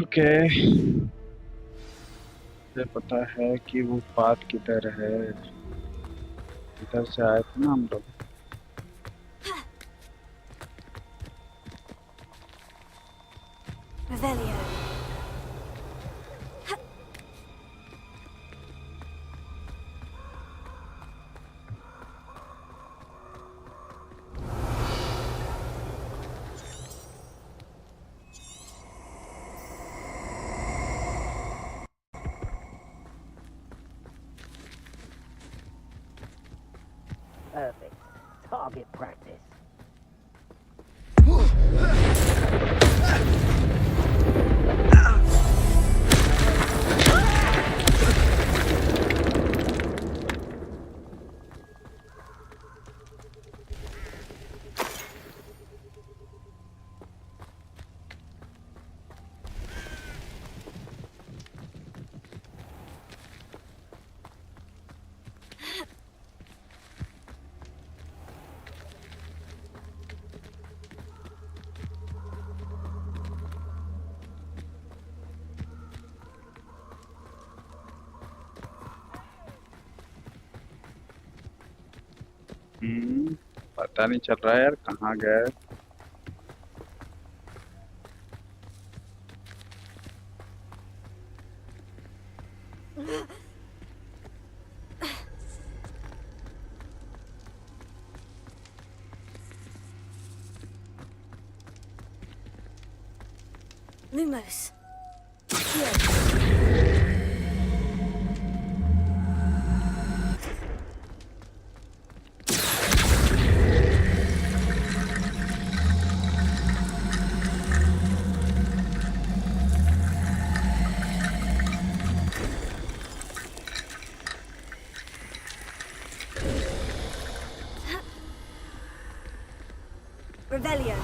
ओके, मुझे पता है कि वो बात किधर है। इधर से आए थे ना हम लोग। Revelio. Perfect. Target practice. पता नहीं चल रहा है यार कहाँ गए। Lumos. Revelio.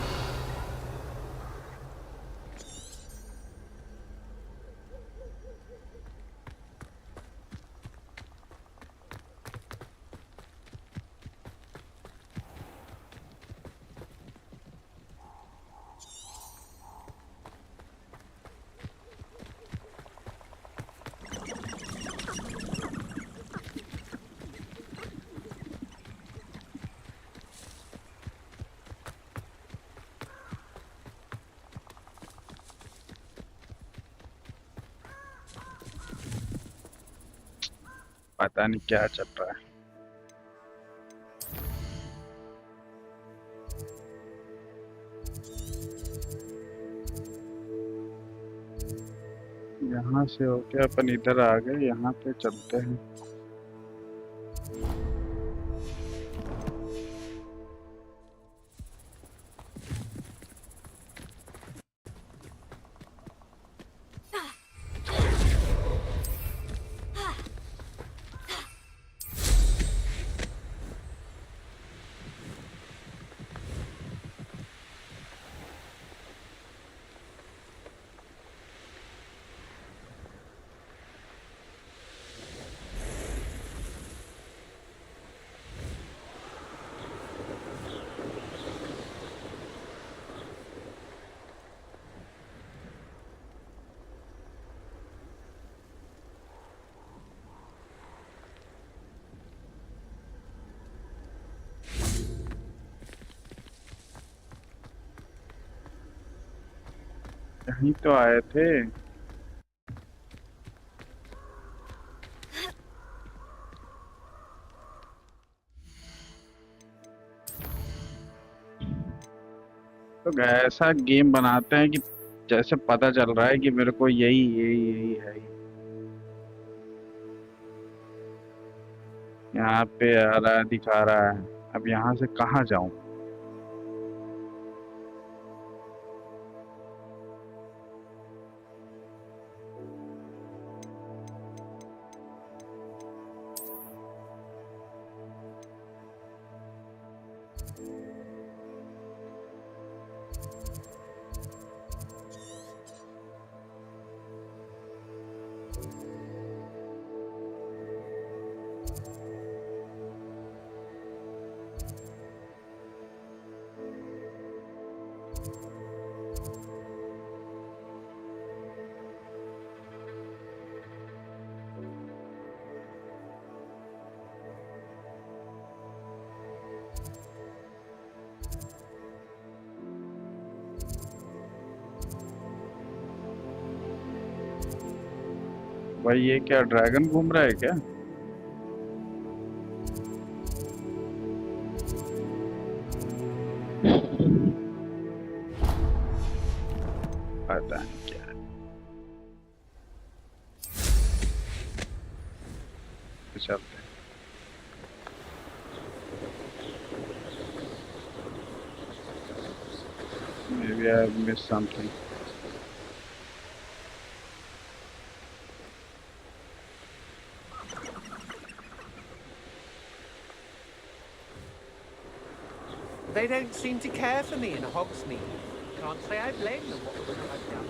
पता नहीं क्या चल रहा है। यहाँ से होके अपन इधर आ गए, यहाँ पे चलते हैं। यहीं तो आए थे। तो ऐसा गेम बनाते हैं कि जैसे पता चल रहा है कि मेरे को यही यही यही है। यहाँ पे आ रहा है, दिखा रहा है। अब यहाँ से कहाँ जाऊं? भाई ये क्या ड्रैगन घूम रहा है क्या? पता नहीं क्या है। तो चलते हैं। Maybe I have missed something. They don't seem to care for me in Hogsmeade. Can't say I blame them what I've done.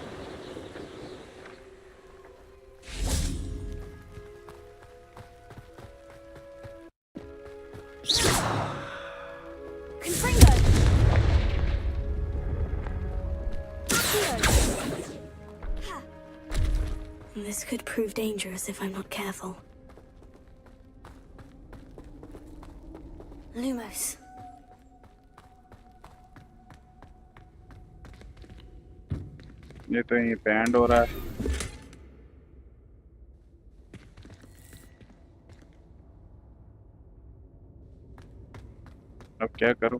This could prove dangerous if I'm not careful. Lumos. ये तो यहीं पे and हो रहा है। अब क्या करूं?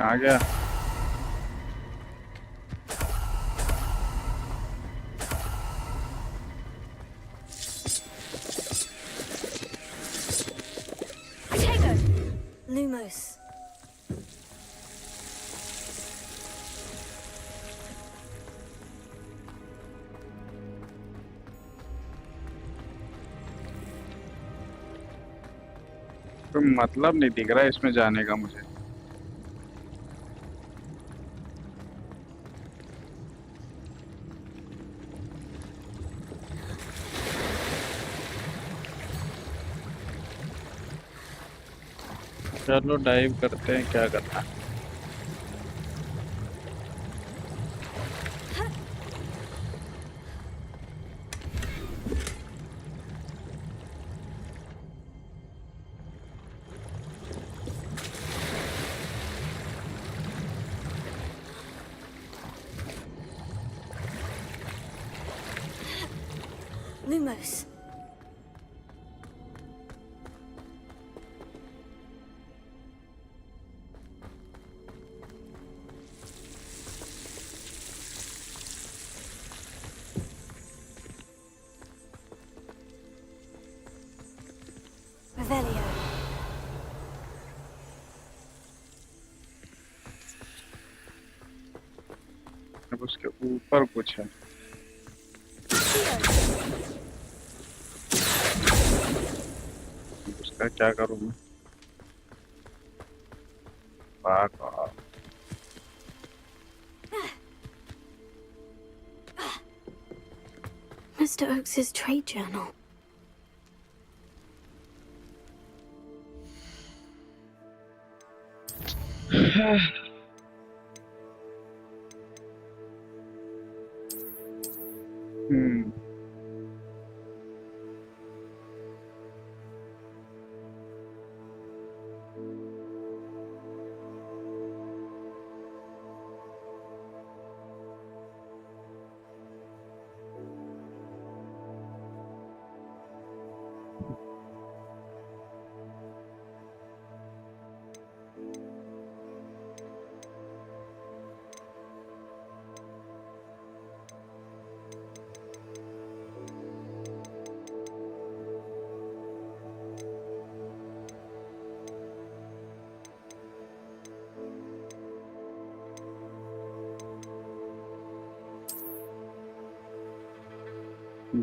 आ गया। Lumos. कोई मतलब नहीं दिख रहा है इसमें जाने का मुझे। चलो डाइव करते हैं, क्या करना है। Lumos. Revelio. अब उसके ऊपर कुछ है। उसका क्या करूं मैं? बाका। Mr. Oakes's trade journal.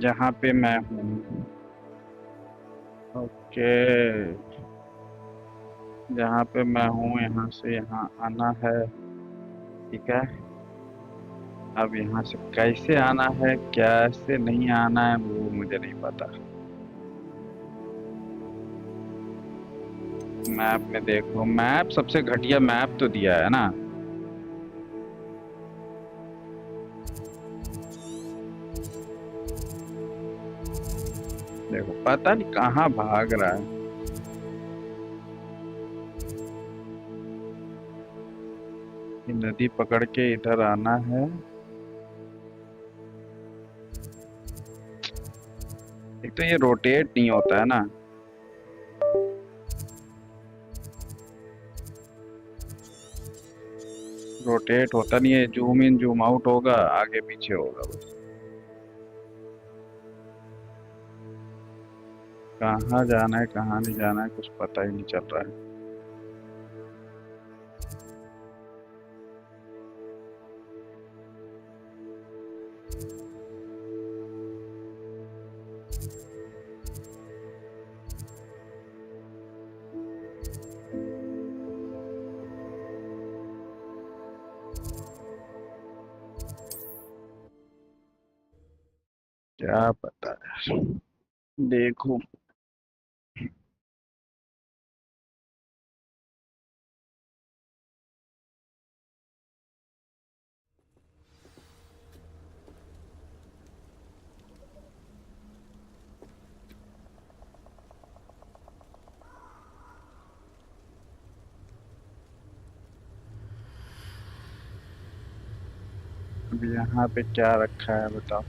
जहाँ पे मैं हूँ। ओके, जहाँ पे मैं हूँ यहाँ से यहाँ आना है, ठीक है। अब यहाँ से कैसे आना है, कैसे नहीं आना है, वो मुझे नहीं पता। मैप में देखो, मैप सबसे घटिया मैप तो दिया है ना। देखो पता नहीं कहाँ भाग रहा है। ये नदी पकड़ के इधर आना है। एक तो ये रोटेट नहीं होता है ना। रोटेट होता नहीं है, जूम इन जूम आउट होगा, आगे पीछे होगा बस। कहाँ जाना है कहाँ नहीं जाना है कुछ पता ही नहीं चल रहा है। क्या पता है, देखो। अभी यहाँ पे क्या रखा है बताओ।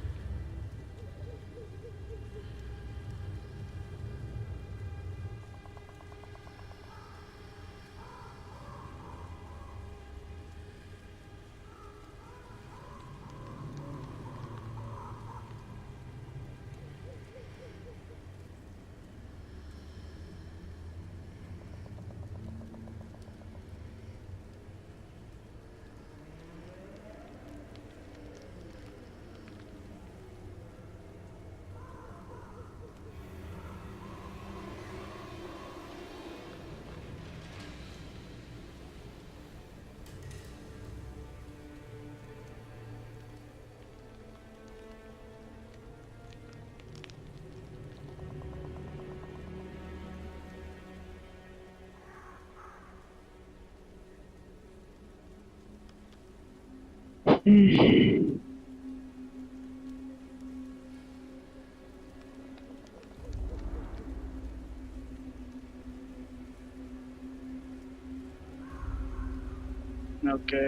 ओके,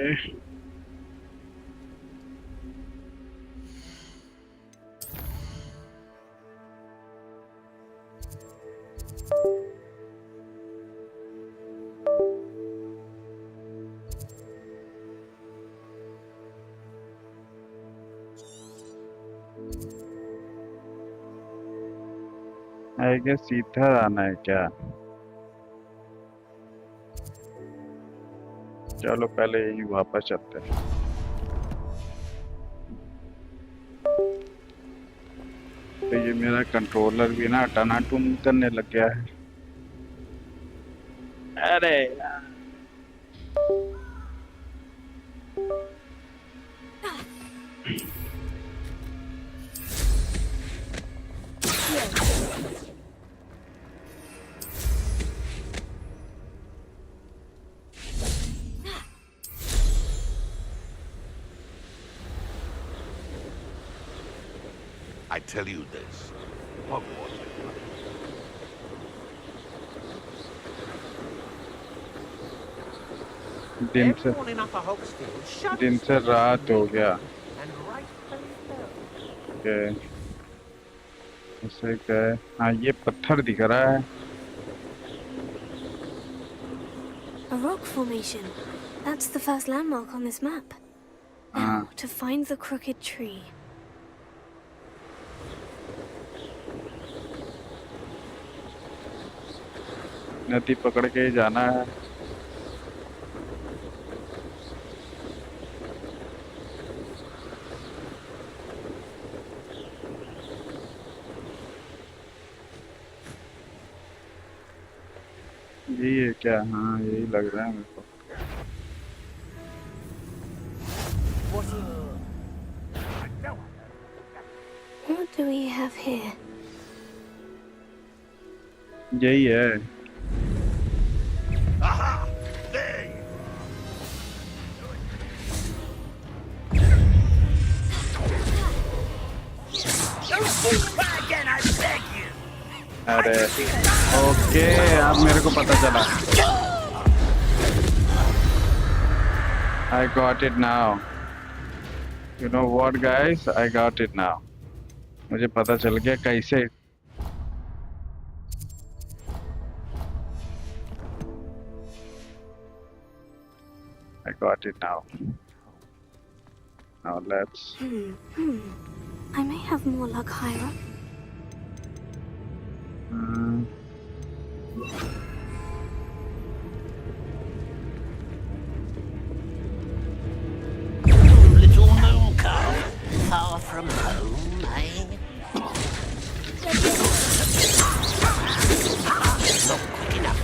आई गेस सीधा आना है क्या? चलो पहले यही वापस चलते हैं। तो ये मेरा कंट्रोलर भी ना टनाटुन करने लग गया है। अरे यार I tell you this, Hogwarts. दिन से Everyone in Upper Hogsfield shut दिन से रात हो गया। and rightfully so. ओके ऐसे क्या है? हाँ ये पत्थर दिख रहा है। A rock formation. That's the first landmark on this map. Now, to find the crooked tree. नदी पकड़ के ही जाना है। यही है क्या? हाँ यही लग रहा है मेरे को। What do we have here? यही है। Aha! There! Don't fall back again, I beg you! अरे ओके अब मेरे को पता चला। I got it now. You know what guys? I got it now. मुझे पता चल गया कैसे। I got it now. Now let's. I may have more luck higher up. Little moon calf, far from home, eh? Not quick enough.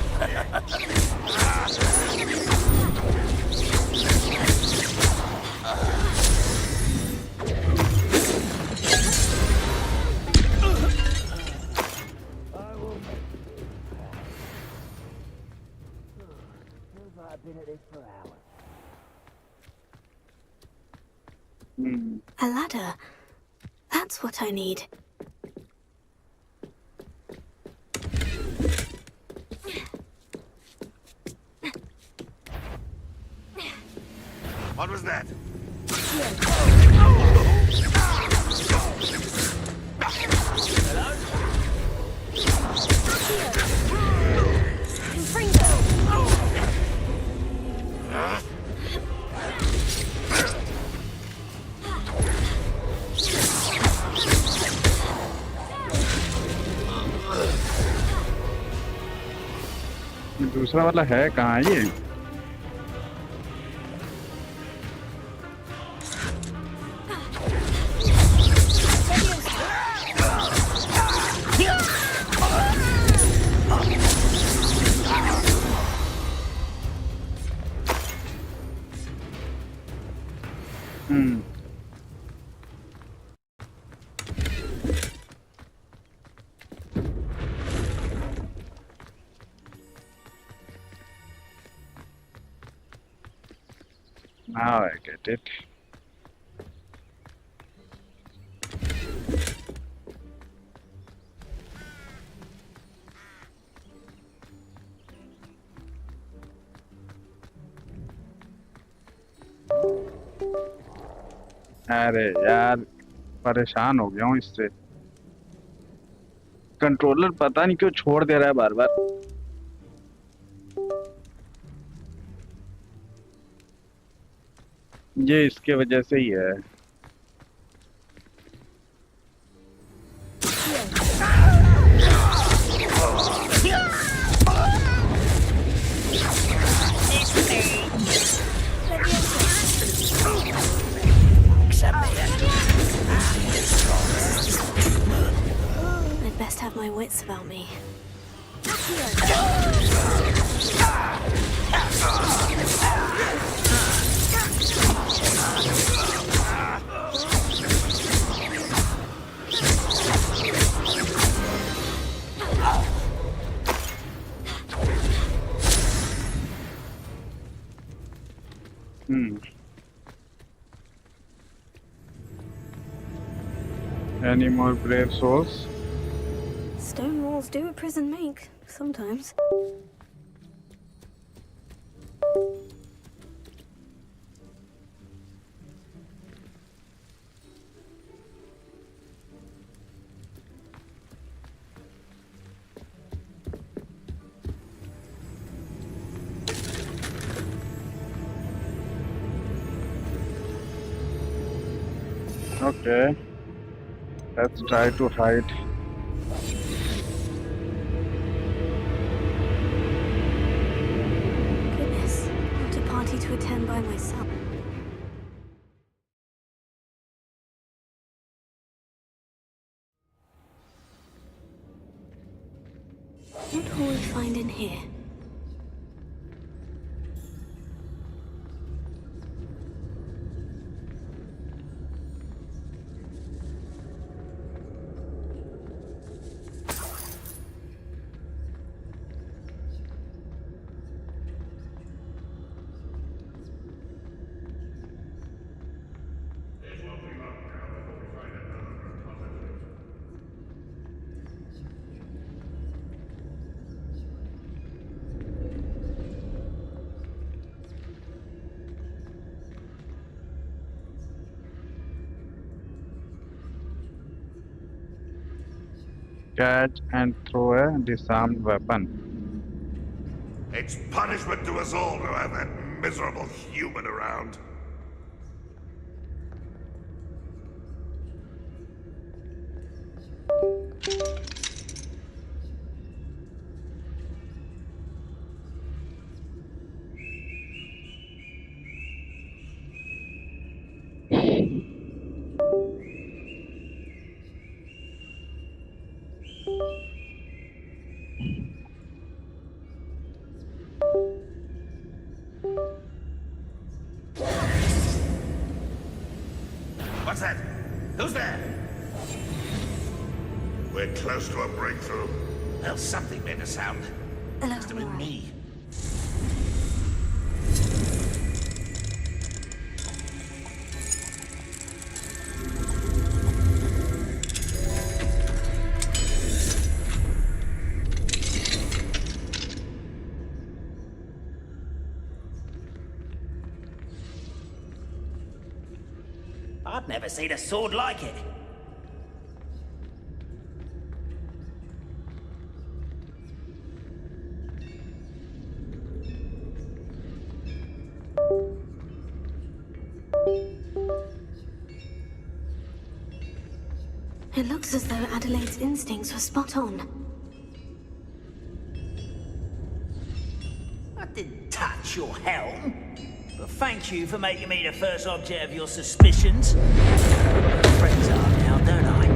I've been at this for hours. A ladder. That's what I need. What was that? दूसरा वाला है कहाँ ये? Now I get it. अरे यार परेशान हो गया हूँ इससे। कंट्रोलर पता नहीं क्यों छोड़ दे रहा है बार बार। ये इसके वजह से ही है। my wits about me. Any more brave souls? Stone walls do a prison make, sometimes. Okay. Let's try to hide. Goodness, what a party to attend by myself. What will we find in here? Catch and throw a disarmed weapon. It's punishment to us all to have that miserable human around. What's that? Who's there? We're close to a breakthrough. Well, something made a sound. Must have been me. I've never seen a sword like it. It looks as though Adelaide's instincts were spot on. I didn't touch your helm. But thank you for making me the first object of your suspicions. Friends are now, don't I?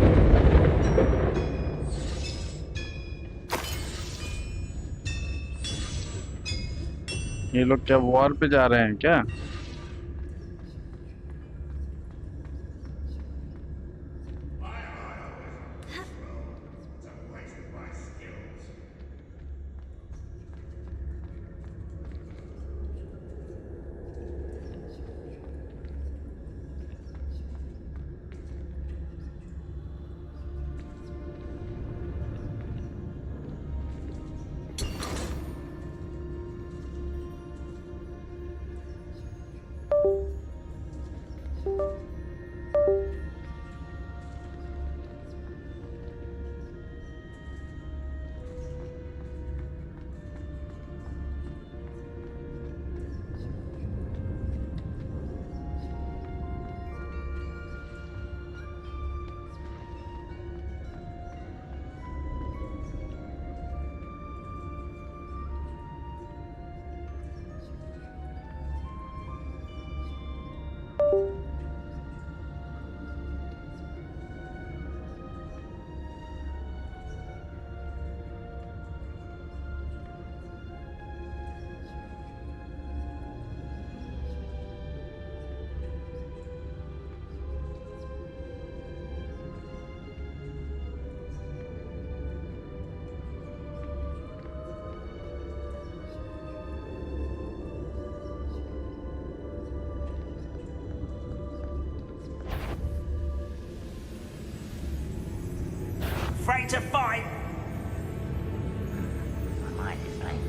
ये लोग क्या war पे जा रहे हैं क्या? Afraid to fight? Mind is blank.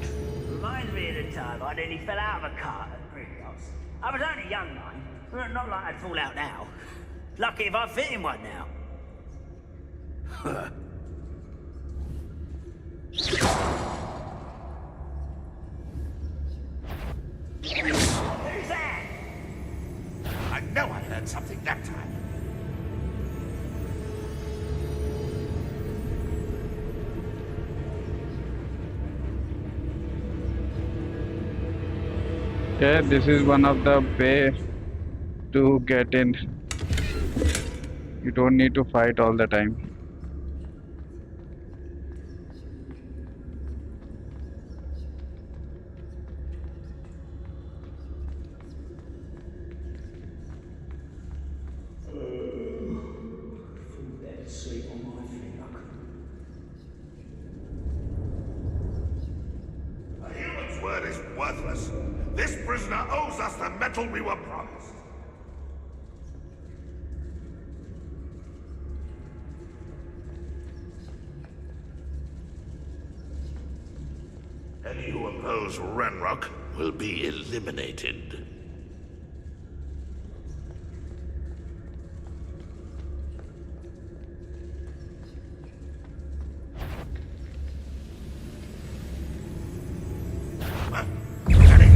Reminds me of the time I nearly fell out of a cart at Gringotts. I was only young, mind. But not like I'd fall out now. Lucky if I fit in one now. Who's that? I know I heard something that time. Yeah, this is one of the way to get in. You don't need to fight all the time. A human's word is worthless. This prisoner owes us the metal we were promised. Any who oppose Ranrock will be eliminated.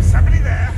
Somebody there?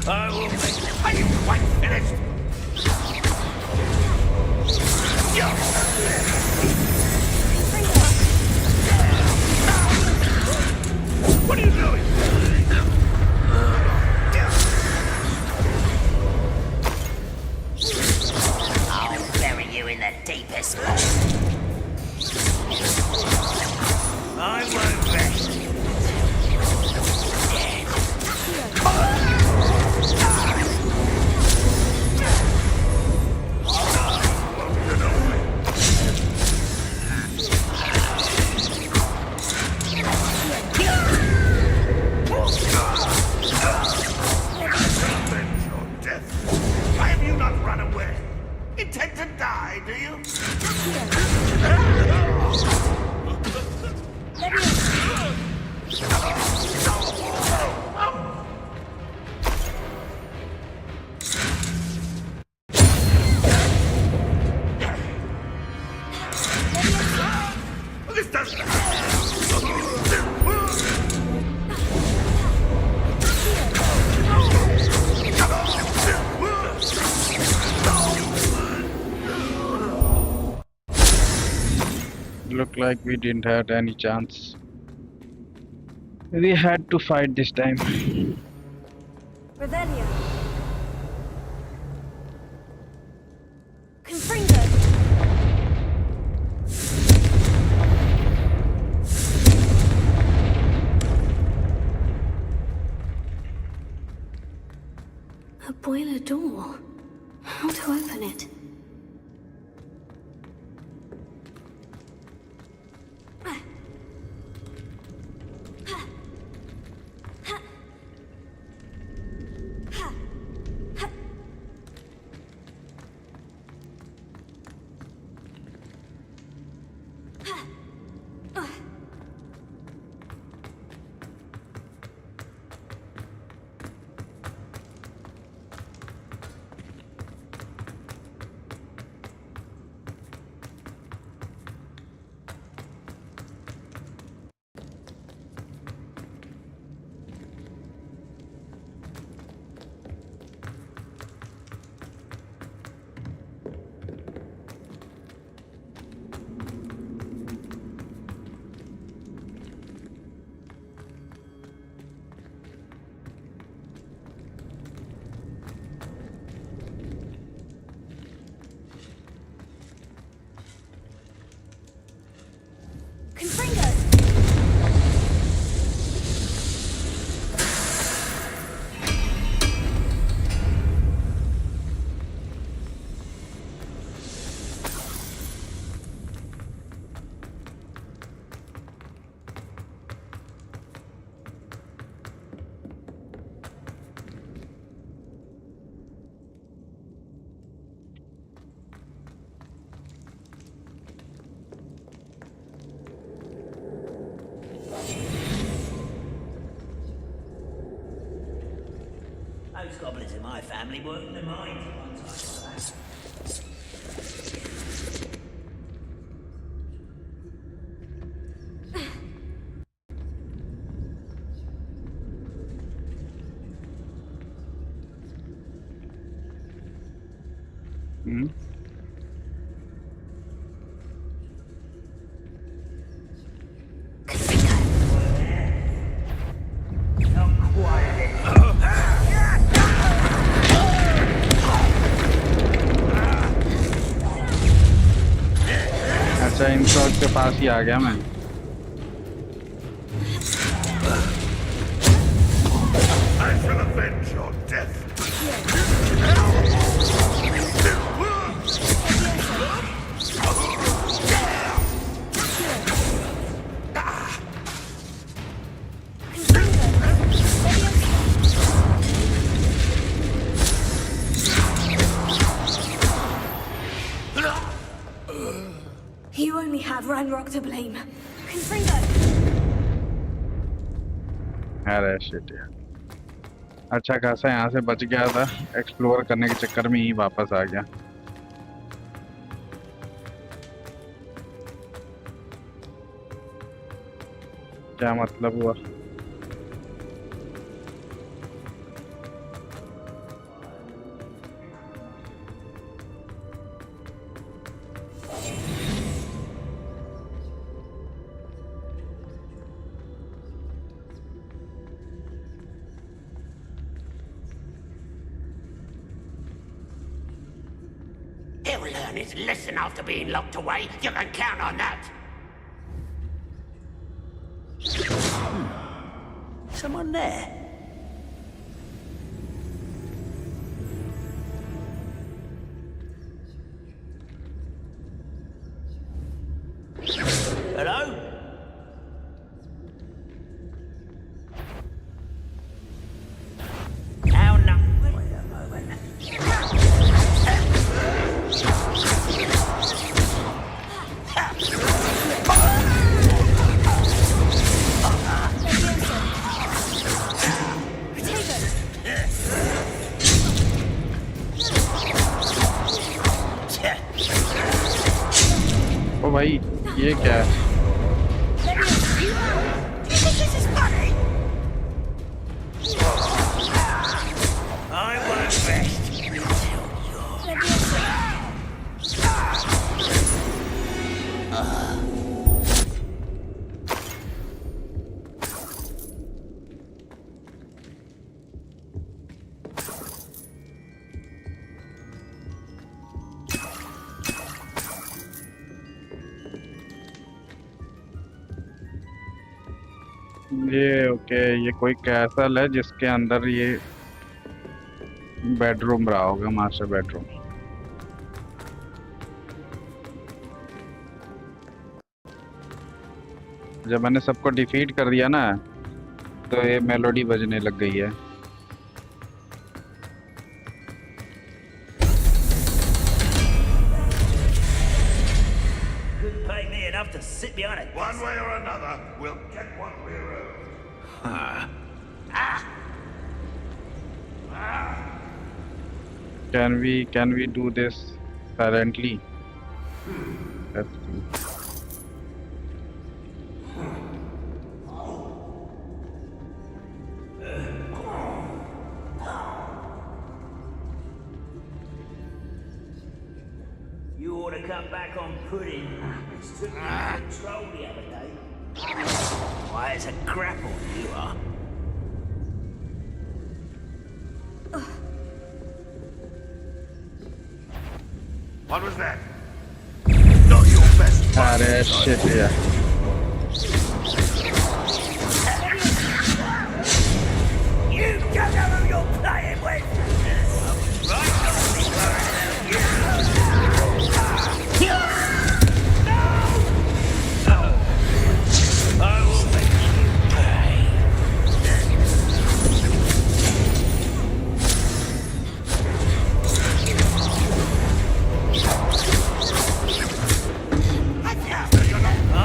I will make... Are you quite finished? What are you doing? I'll bury you in the deepest hole. I won't rest. Why have you not run away? Intend to die, do you? This doesn't... Looked like we didn't have any chance. We had to fight this time. Revelio. Confringo. A boiler door. How to open it? Most goblins in my family work in the mines at one time like that. अच्छा in short के पास ही आ गया मैं I shall avenge your death. You only have Ranrock to blame. Confringo! अरे shit यार अच्छा खासा यहाँ से बच गया था एक्सप्लोर करने के चक्कर में ही वापस आ गया क्या मतलब हुआ He'll learn his lesson after being locked away. You can count on that. Someone there? Hello? How no? Wait a moment. ओ भाई ये क्या है I won't rest ये ओके ये कोई कैसल है जिसके अंदर ये बेडरूम रहा होगा मास्टर बेडरूम जब मैंने सबको डिफीट कर दिया ना तो ये मेलोडी बजने लग गई है Couldn't pay me enough to sit behind it. One way or another, we'll get what we're owed. Can we do this silently? Let's see. You ought to cut back on pudding. It's took me control the other day. Why, it's a grapple you are. What was that? Not your best. अरे shit यार You don't know who you're playing with. I was right not to be worried about you. No! I will make you pay. I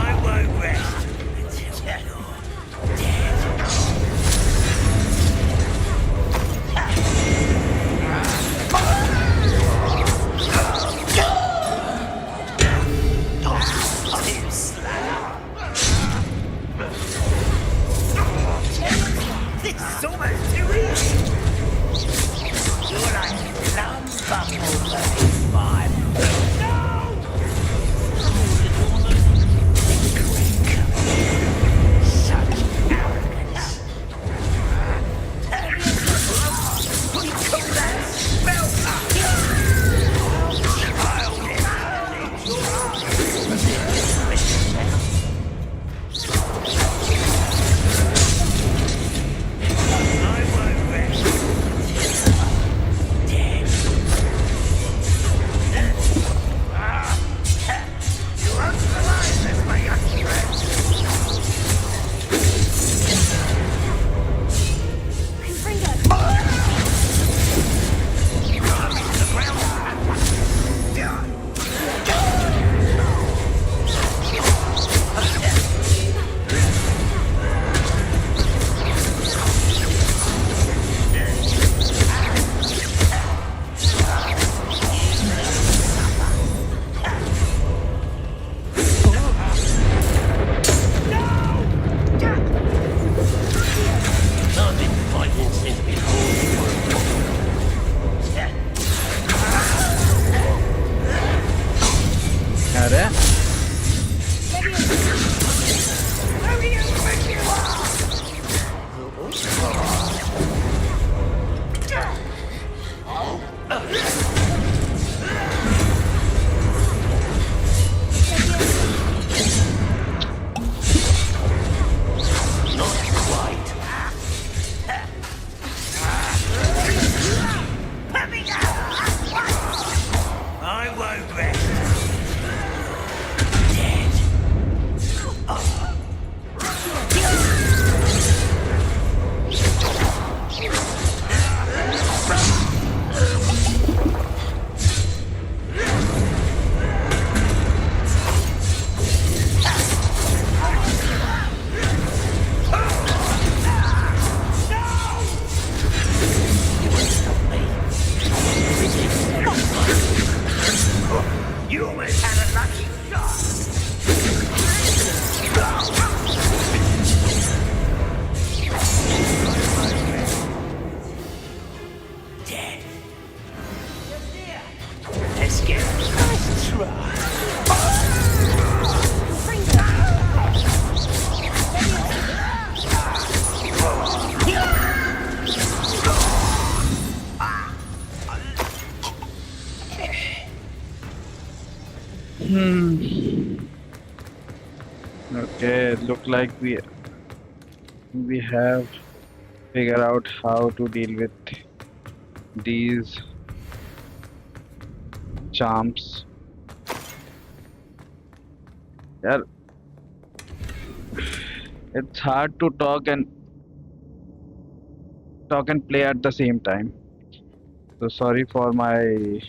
It's almost too easy. You're like plum bumble, my no! Such arrogance. We call that spell Okay, look like we have figured out how to deal with these charms. Yeah, it's hard to talk and play at the same time. So sorry for my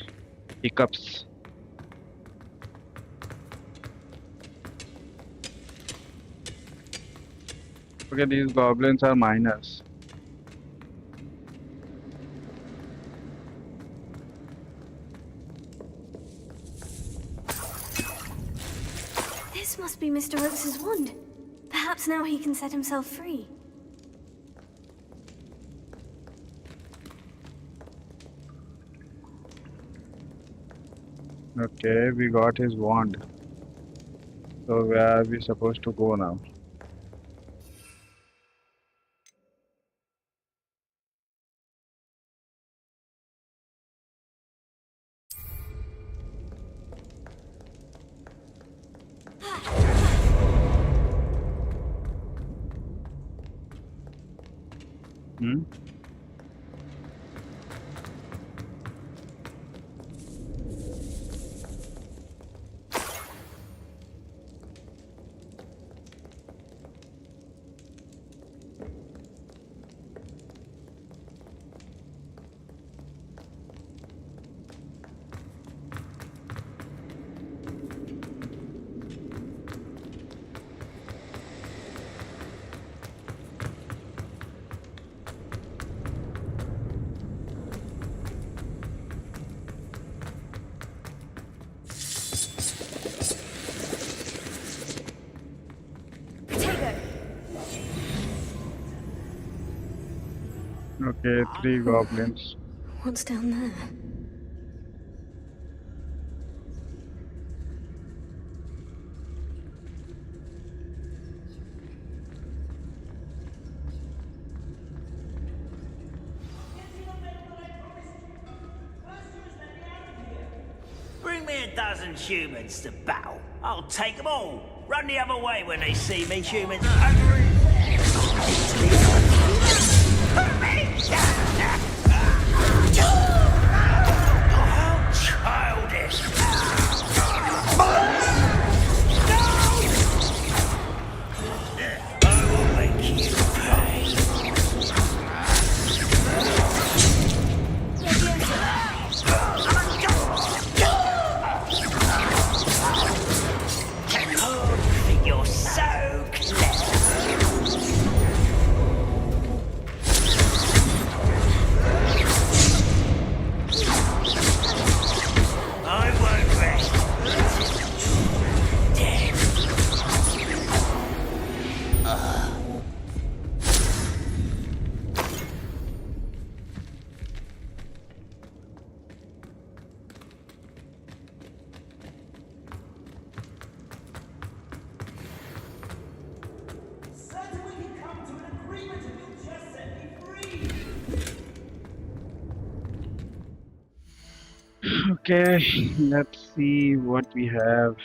hiccups. Okay, these goblins are minors. This must be Mr. Oakes's wand. Perhaps now he can set himself free. Okay, we got his wand. So where are we supposed to go now? Hmm? Okay, 3 goblins. What's down there? Bring me a dozen humans to battle. I'll take them all. Run the other way when they see me, humans. How childish! I will make you pay. You're so I won't rest. Dead. Okay, let's see what we have.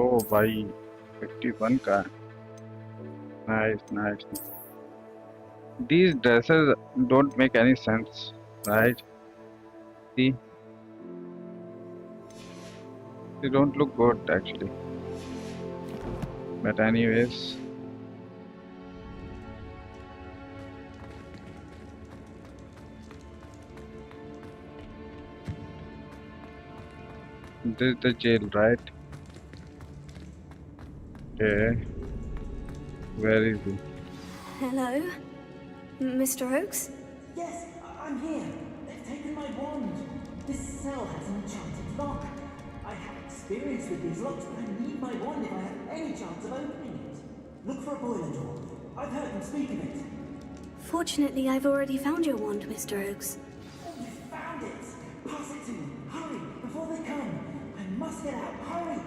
Oh, भाई 51 का nice. These dresses don't make any sense, right? See, they don't look good actually. But anyways, this is the jail, right? Okay, where is he? Hello? Mr. Oakes? Yes, I'm here. They've taken my wand. This cell has an enchanted lock. I have experience with these locks, but I need my wand if I have any chance of opening it. Look for a boiler door. I've heard them speak of it. Fortunately, I've already found your wand, Mr. Oakes. Oh, you found it! Pass it to me. Hurry, before they come. I must get out. Hurry!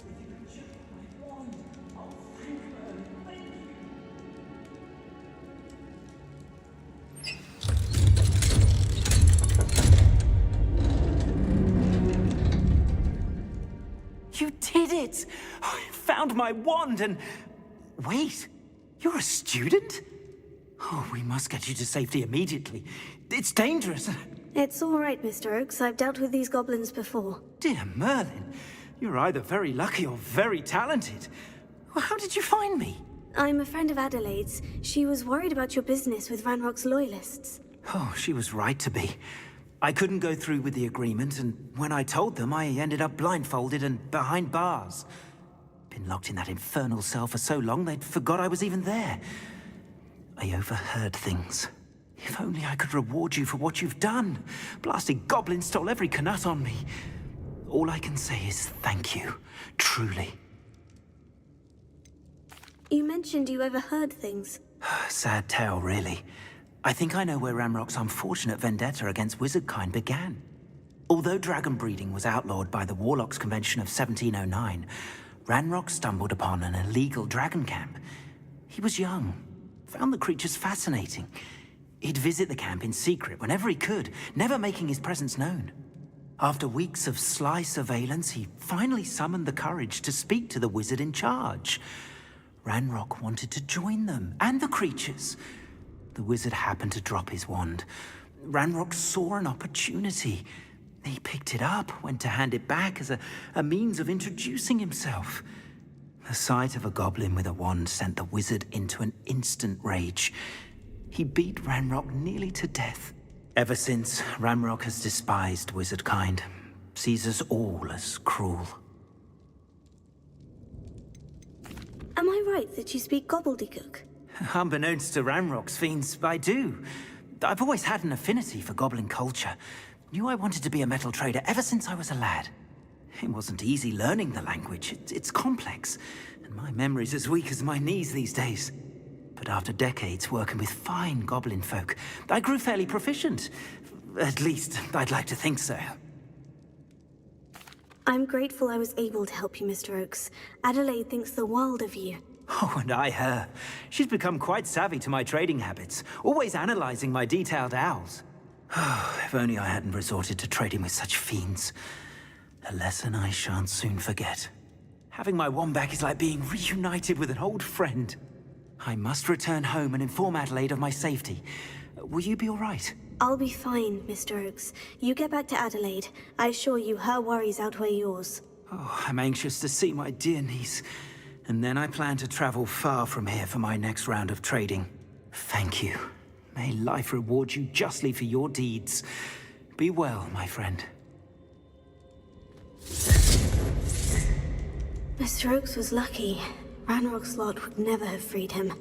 If you could check my wand, I'll thank Merlin. Thank you. You did it! I found my wand and... Wait, you're a student? Oh, we must get you to safety immediately. It's dangerous. It's all right, Mr. Oakes. I've dealt with these goblins before. Dear Merlin, you're either very lucky or very talented. Well, how did you find me? I'm a friend of Adelaide's. She was worried about your business with Ranrock's loyalists. Oh, she was right to be. I couldn't go through with the agreement, and when I told them, I ended up blindfolded and behind bars. Been locked in that infernal cell for so long, they'd forgot I was even there. I overheard things. If only I could reward you for what you've done. Blasted goblin stole every canut on me. All I can say is thank you, truly. You mentioned you overheard things. Sad tale, really. I think I know where Ranrock's unfortunate vendetta against wizardkind began. Although dragon breeding was outlawed by the Warlocks Convention of 1709, Ranrock stumbled upon an illegal dragon camp. He was young, found the creatures fascinating. He'd visit the camp in secret whenever he could, never making his presence known. After weeks of sly surveillance, he finally summoned the courage to speak to the wizard in charge. Ranrock wanted to join them, and the creatures. The wizard happened to drop his wand. Ranrock saw an opportunity. He picked it up, went to hand it back as a means of introducing himself. The sight of a goblin with a wand sent the wizard into an instant rage. He beat Ranrock nearly to death. Ever since, Ranrock has despised wizard kind, sees us all as cruel. Am I right that you speak gobbledygook? Unbeknownst to Ranrock's fiends, I do. I've always had an affinity for goblin culture. Knew I wanted to be a metal trader ever since I was a lad. It wasn't easy learning the language. It's complex, and my memory's as weak as my knees these days. But after decades working with fine goblin folk, I grew fairly proficient. At least, I'd like to think so. I'm grateful I was able to help you, Mr. Oakes. Adelaide thinks the world of you. Oh, and I her. She's become quite savvy to my trading habits, always analyzing my detailed owls. If only I hadn't resorted to trading with such fiends. A lesson I shan't soon forget. Having my wand back is like being reunited with an old friend. I must return home and inform Adelaide of my safety. Will you be all right? I'll be fine, Mr. Oakes. You get back to Adelaide. I assure you her worries outweigh yours. Oh, I'm anxious to see my dear niece. And then I plan to travel far from here for my next round of trading. Thank you. May life reward you justly for your deeds. Be well, my friend. Mr. Oakes was lucky. Ranrock's lot would never have freed him.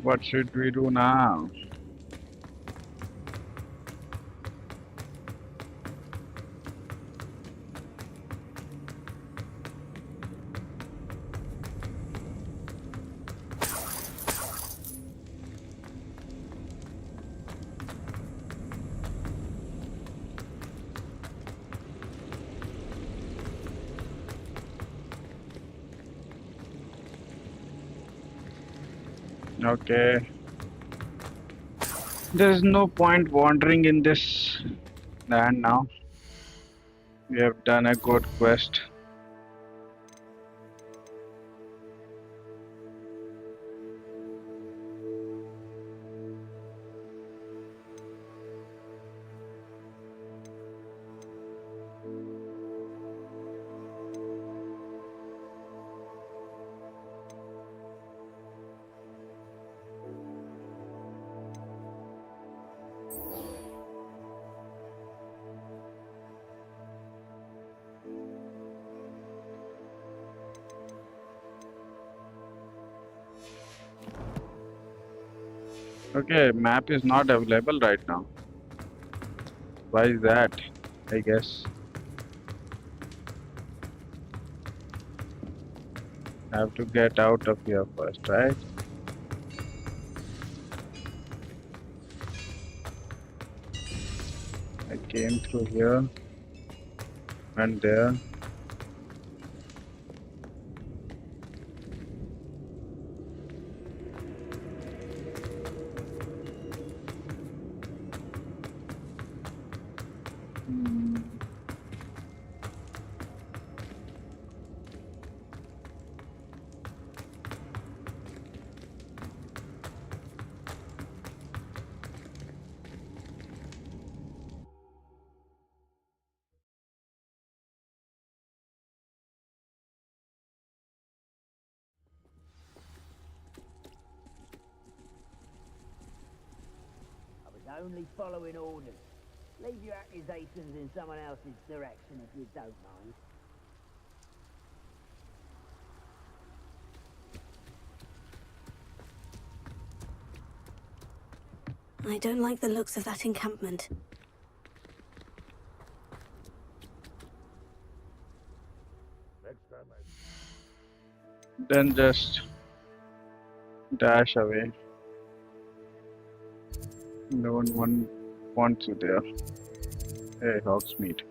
What should we do now? Okay. There's no point wandering in this land now. We have done a good quest. Okay, map is not available right now. Why is that? I guess. I have to get out of here first, right? I came through here and there. I was only following orders. Leave your accusations in someone else's direction if you don't mind. I don't like the looks of that encampment. Then just dash away. No one wants you there. Hey, Hogsmeade.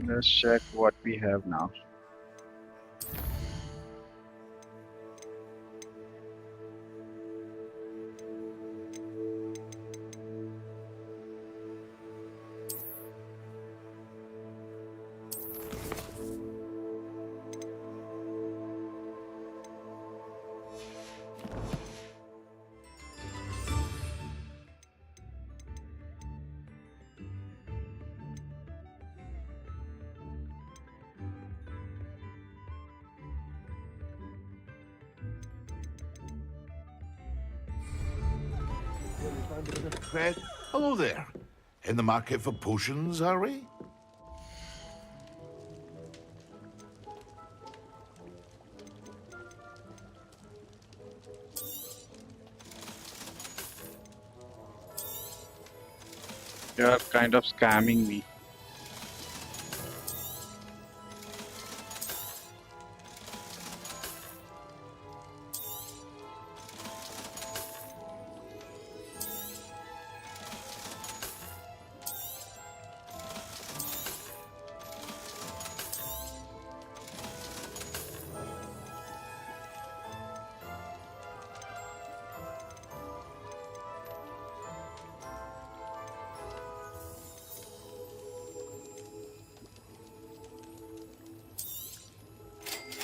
Let's check what we have now. Fred, hello there. In the market for potions, are we? You are kind of scamming me.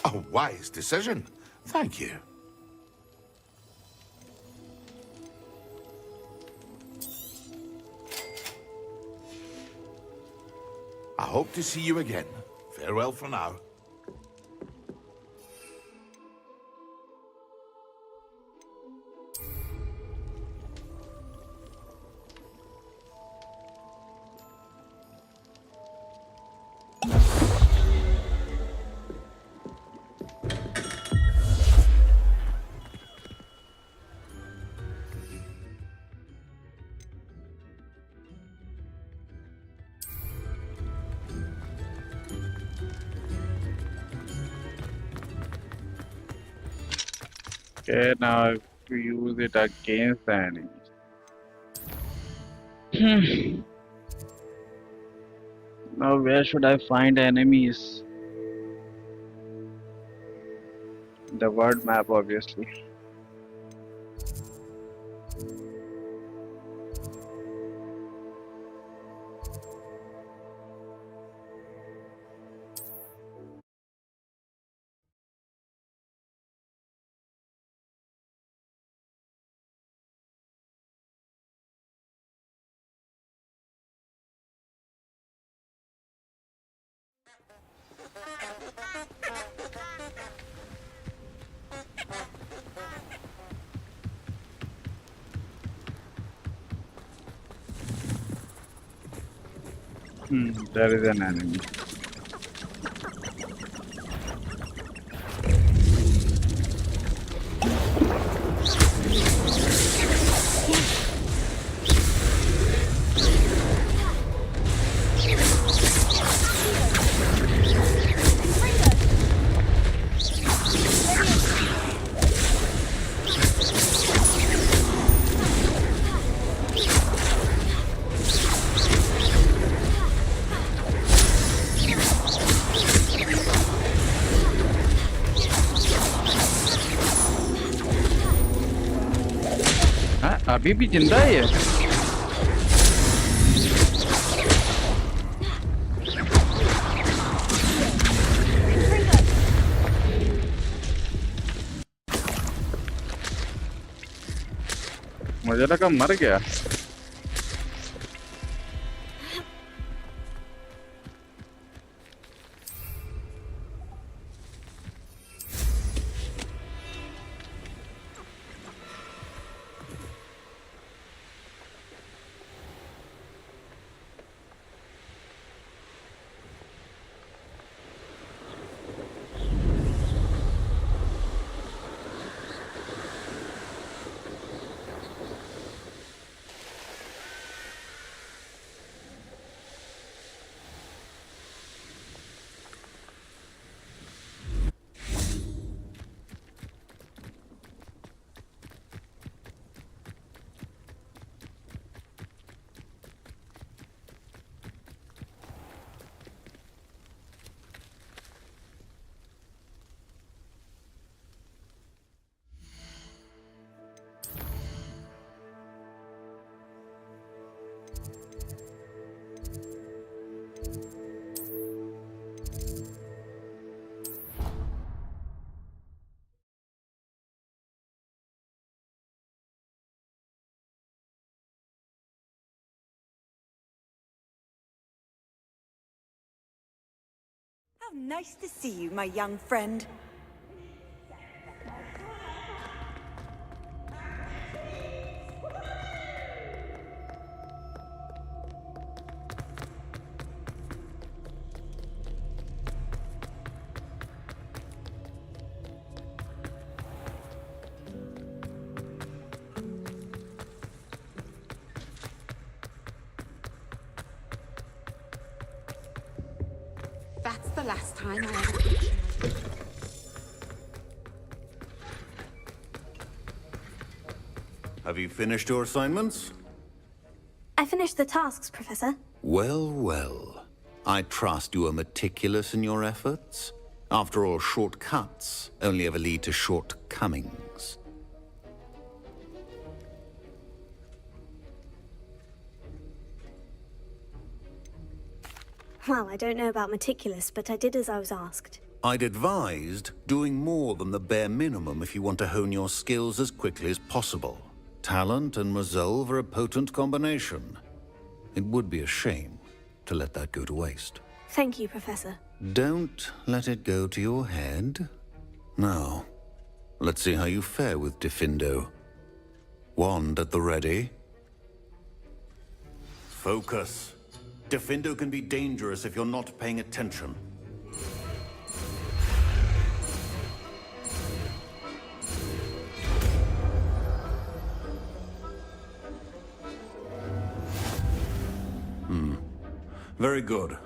A wise decision. Thank you. I hope to see you again. Farewell for now. Okay, now I have to use it against the enemy. Now where should I find enemies? The world map, obviously. There is an enemy. अभी भी जिंदा है ये? मुझे लगा मर गया। How nice to see you, my young friend. That's the last time I ever pictured. Have you finished your assignments? I finished the tasks, Professor. Well, well. I trust you are meticulous in your efforts. After all, shortcuts only ever lead to shortcomings. Well, I don't know about meticulous, but I did as I was asked. I'd advised doing more than the bare minimum if you want to hone your skills as quickly as possible. Talent and resolve are a potent combination. It would be a shame to let that go to waste. Thank you, Professor. Don't let it go to your head. Now, let's see how you fare with Diffindo. Wand at the ready. Focus. Diffindo can be dangerous if you're not paying attention. Very good.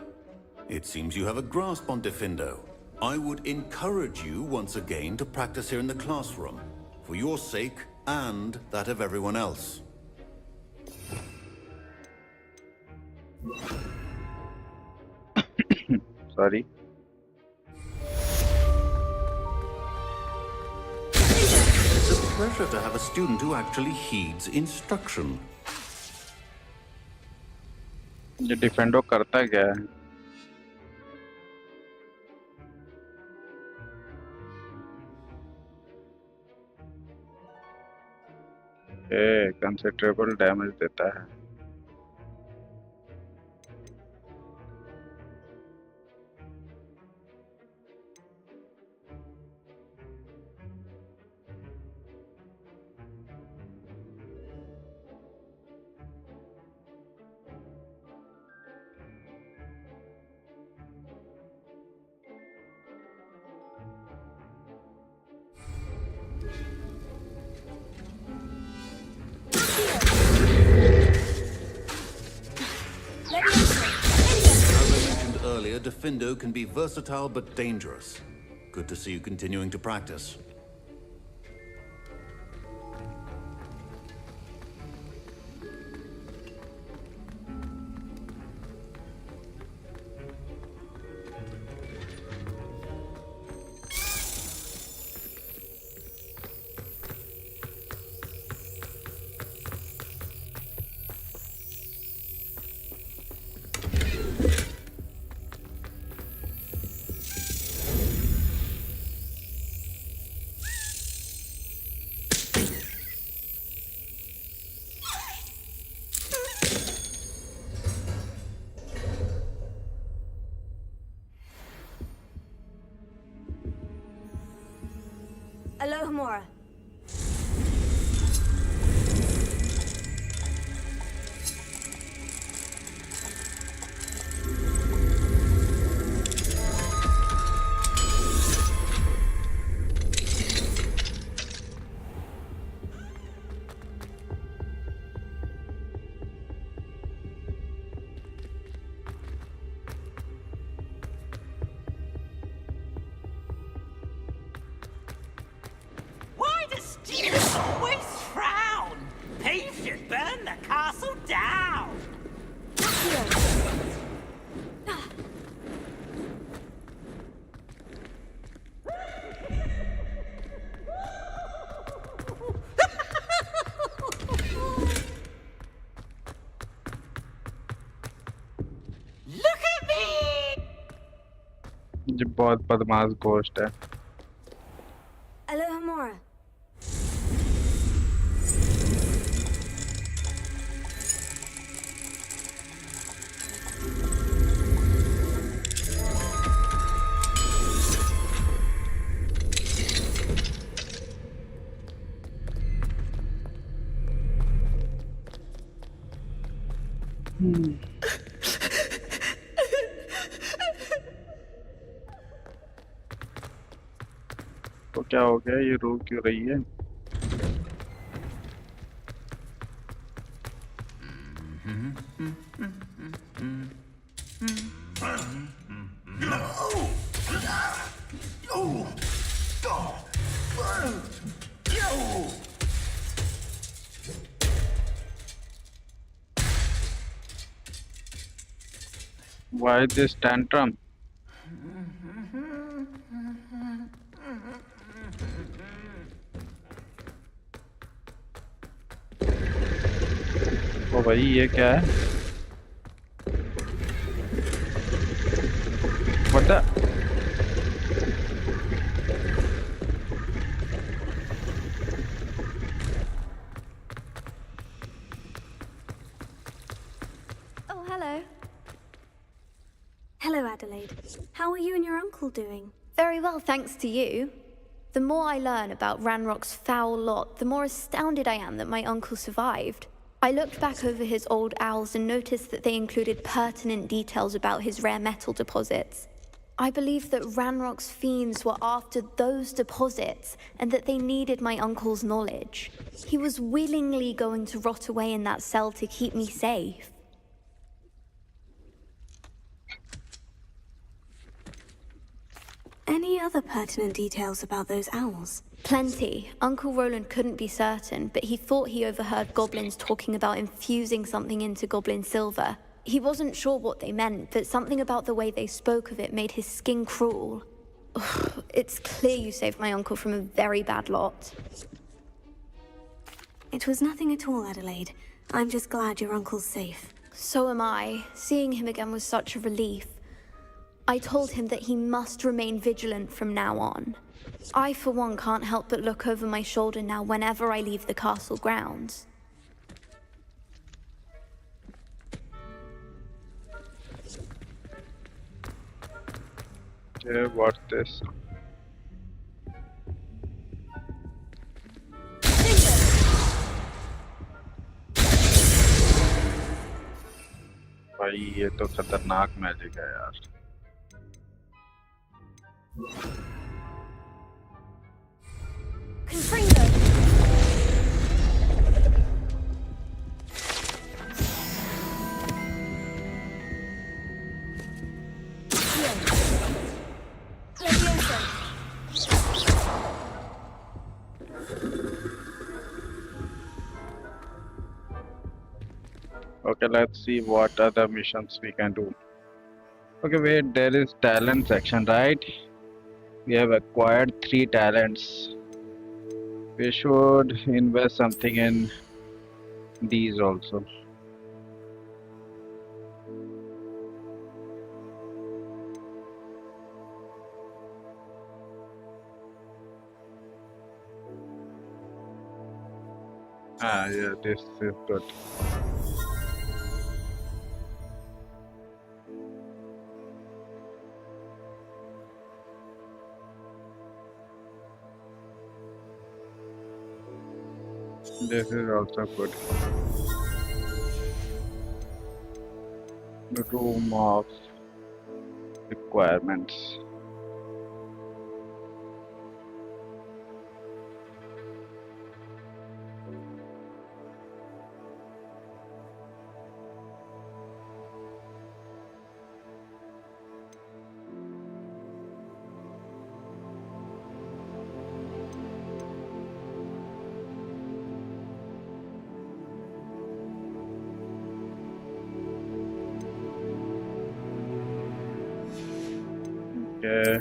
It seems you have a grasp on Diffindo. I would encourage you once again to practice here in the classroom, for your sake and that of everyone else. Sorry. It's a pleasure to have a student who actually heeds instruction. ये डिफेंडो करता क्या है? Considerable damage देता है. Diffindo can be versatile but dangerous. Good to see you continuing to practice. Alohomora. Students always frown. He should burn the castle down. Look at me! ये बहुत बदमाश गोश्त है. Alohomora. तो क्या हो गया, ये रो क्यों रही है? Why this tantrum? ओ भाई ये क्या है? What the? Oh, hello. Hello, Adelaide. How are you and your uncle doing? Very well, thanks to you. The more I learn about Ranrock's foul lot, the more astounded I am that my uncle survived. I looked back over his old owls and noticed that they included pertinent details about his rare metal deposits. I believe that Ranrock's fiends were after those deposits and that they needed my uncle's knowledge. He was willingly going to rot away in that cell to keep me safe. Any other pertinent details about those owls? Plenty. Uncle Roland couldn't be certain, but he thought he overheard goblins talking about infusing something into goblin silver. He wasn't sure what they meant, but something about the way they spoke of it made his skin crawl. Ugh, it's clear you saved my uncle from a very bad lot. It was nothing at all, Adelaide. I'm just glad your uncle's safe. So am I. Seeing him again was such a relief. I told him that he must remain vigilant from now on. I, for one, can't help but look over my shoulder now whenever I leave the castle grounds. Okay, what's this? भाई ये तो खतरनाक magic है यार. Okay, let's see what other missions we can do. Okay, wait, there is talent section, right? We have acquired 3 talents. We should invest something in these also. Ah, yeah, this is good. This is also good. The room of requirements. Okay.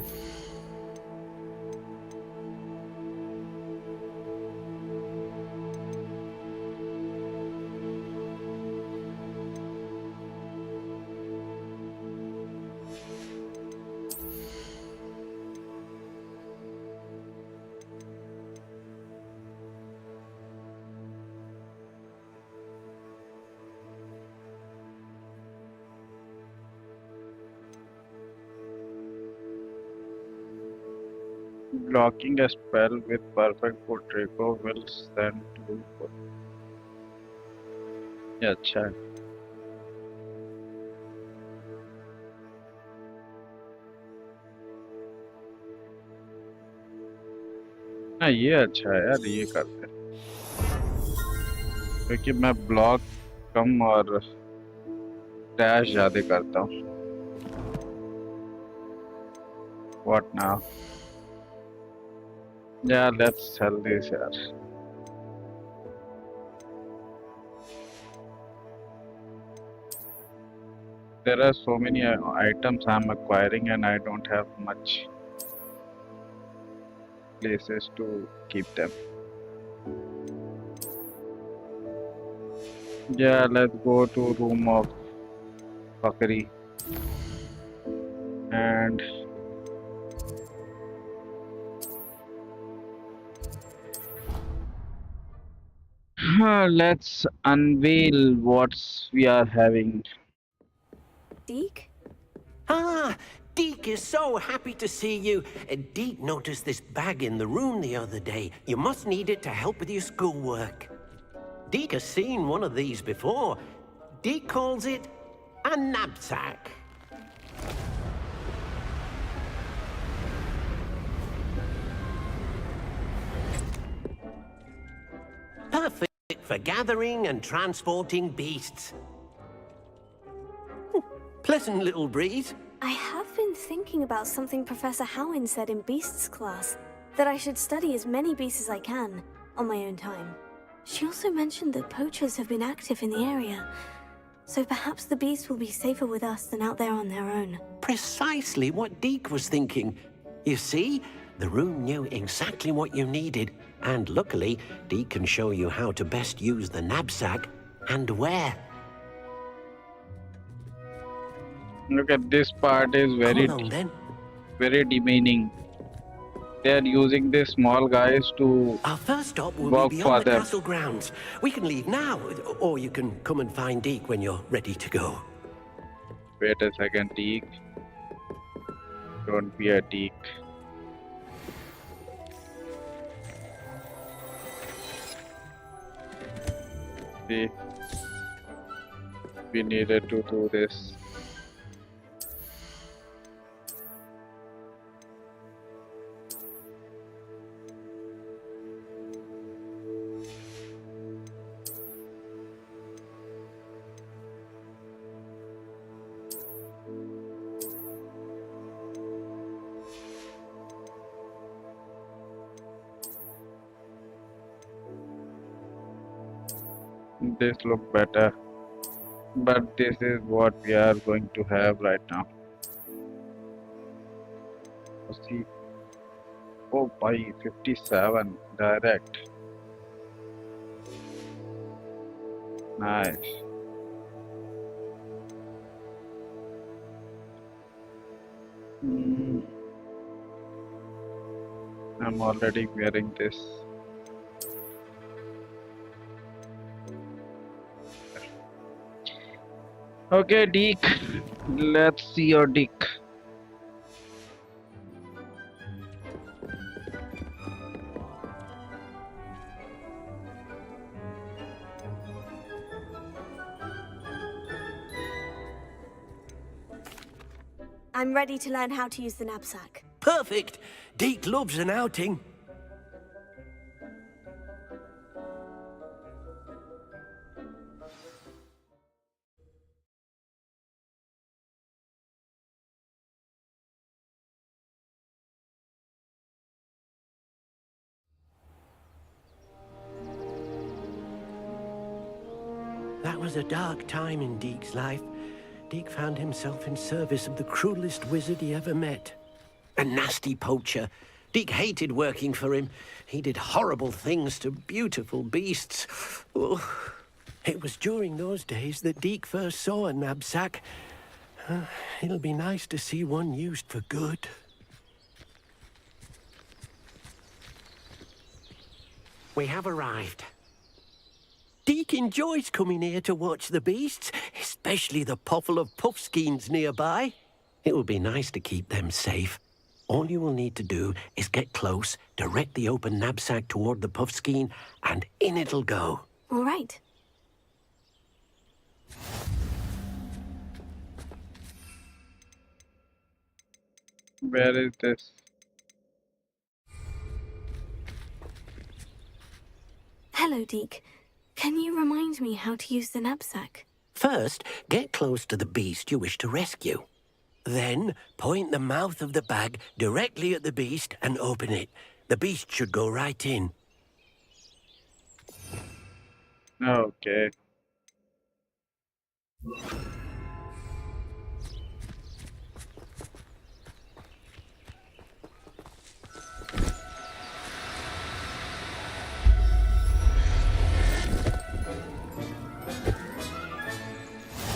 Blocking a spell with perfect Potrico will send to. Yeah, अच्छा है. हाँ ये अच्छा है यार, ये करते हैं क्योंकि मैं ब्लॉक कम और डैश ज्यादा करता हूँ. What now? Yeah, let's sell this यार. There are so many items I'm acquiring and I don't have much places to keep them. Yeah, let's go to room of fuckery and let's unveil what we are having. Deke? Ah, Deke is so happy to see you. Deke noticed this bag in the room the other day. You must need it to help with your schoolwork. Deke has seen one of these before. Deke calls it a knapsack. Perfect for gathering and transporting beasts. Pleasant little breeze. I have been thinking about something Professor Howin said in Beasts class, that I should study as many beasts as I can, on my own time. She also mentioned that poachers have been active in the area, so perhaps the beasts will be safer with us than out there on their own. Precisely what Deke was thinking. You see, the room knew exactly what you needed, and luckily, Deke can show you how to best use the knapsack and where. Look at this part is very very demeaning. They are using the small guys to Our first stop will work be for beyond the them. castle grounds. We can leave now, or you can come and find Deke when you're ready to go. Wait a second, Deke. Don't be a Deke. We needed to do this. This look better, but this is what we are going to have right now. Let's see. Oh, by 57 direct. Nice. I'm already wearing this. Okay, Deke. Let's see your dick. I'm ready to learn how to use the knapsack. Perfect! Deke loves an outing. That was a dark time in Deke's life. Deke found himself in service of the cruelest wizard he ever met. A nasty poacher. Deke hated working for him. He did horrible things to beautiful beasts. Oh, it was during those days that Deke first saw a knapsack. It'll be nice to see one used for good. We have arrived. Deke enjoys coming here to watch the beasts, especially the puffle of puffskeins nearby. It will be nice to keep them safe. All you will need to do is get close, direct the open knapsack toward the puffskein, and in it'll go. All right. Where is this? Hello, Deke. Can you remind me how to use the knapsack? First, get close to the beast you wish to rescue. Then, point the mouth of the bag directly at the beast and open it. The beast should go right in. Okay.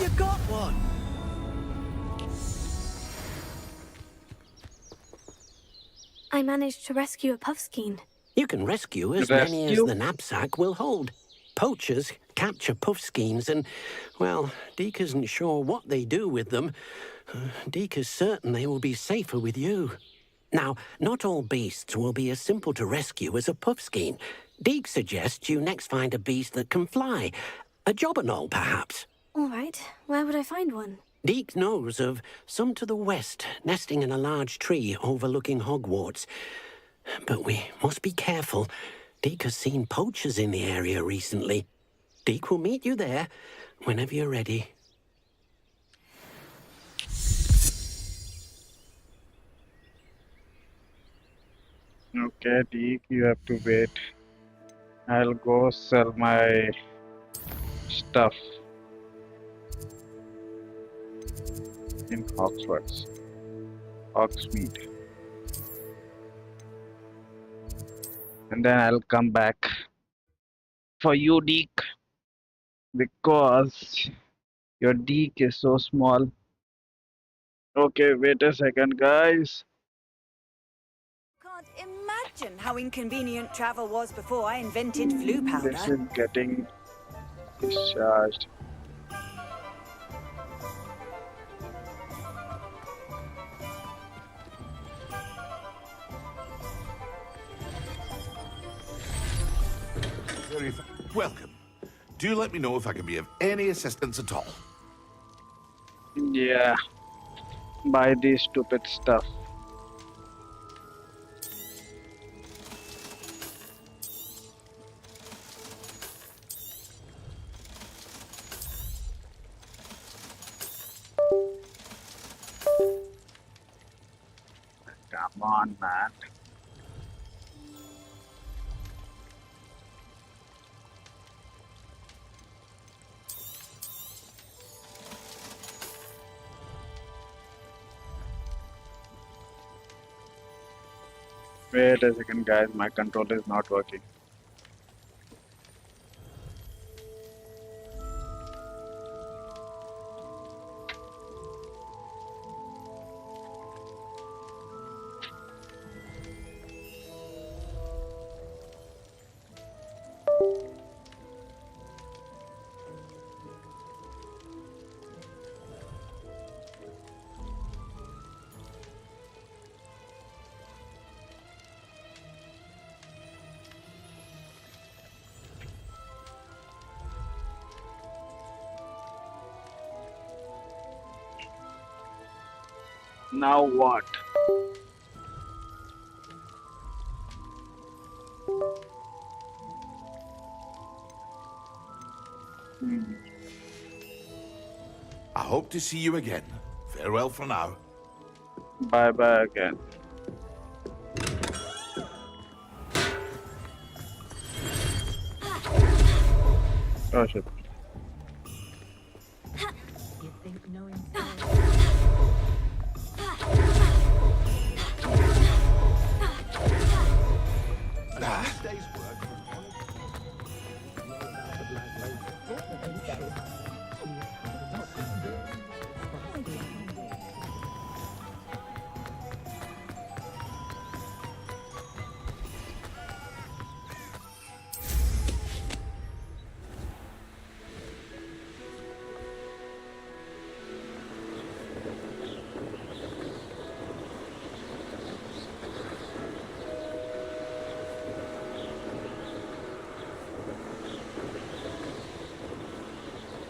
You got one! I managed to rescue a puffskein. You can rescue as many as Rescue? the knapsack will hold. Poachers capture puffskeins and, well, Deke isn't sure what they do with them. Deke is certain they will be safer with you. Now, not all beasts will be as simple to rescue as a puffskein. Deke suggests you next find a beast that can fly. A jobberknoll, perhaps. All right. Where would I find one? Deke knows of some to the west, nesting in a large tree overlooking Hogwarts. But we must be careful. Deke has seen poachers in the area recently. Deke will meet you there whenever you're ready. Okay, Deke, you have to wait. I'll go sell my stuff in Hogsmeade. And then I'll come back for you, Deke, because your Deke is so small. Okay, wait a second, guys. Can't imagine how inconvenient travel was before I invented flu powder. This is getting discharged. Welcome. Do let me know if I can be of any assistance at all. Yeah, buy this stupid stuff. Come on, man. Wait a second, guys. My controller is not working. Now what? I hope to see you again. Farewell for now. Bye bye again. Oh shit. You think knowing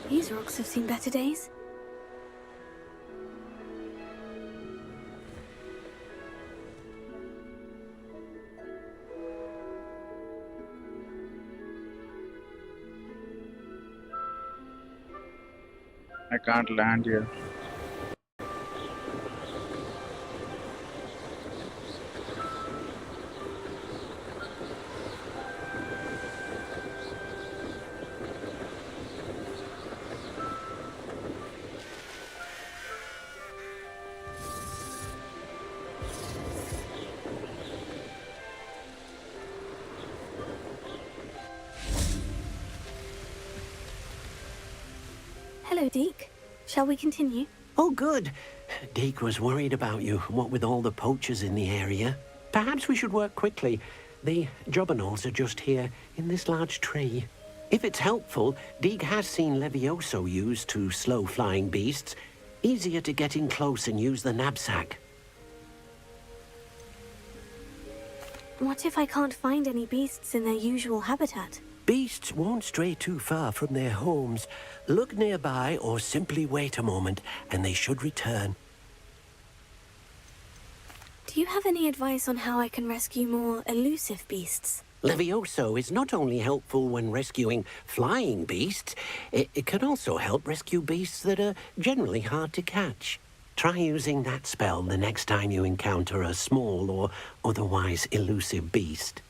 These rocks have seen better days. I can't land here. Hello, Deke. Shall we continue? Oh, good. Deke was worried about you, what with all the poachers in the area. Perhaps we should work quickly. The jobberknolls are just here, in this large tree. If it's helpful, Deke has seen Levioso used to slow flying beasts. Easier to get in close and use the knapsack. What if I can't find any beasts in their usual habitat? Beasts won't stray too far from their homes. Look nearby or simply wait a moment, and they should return. Do you have any advice on how I can rescue more elusive beasts? Levioso is not only helpful when rescuing flying beasts, it can also help rescue beasts that are generally hard to catch. Try using that spell the next time you encounter a small or otherwise elusive beast.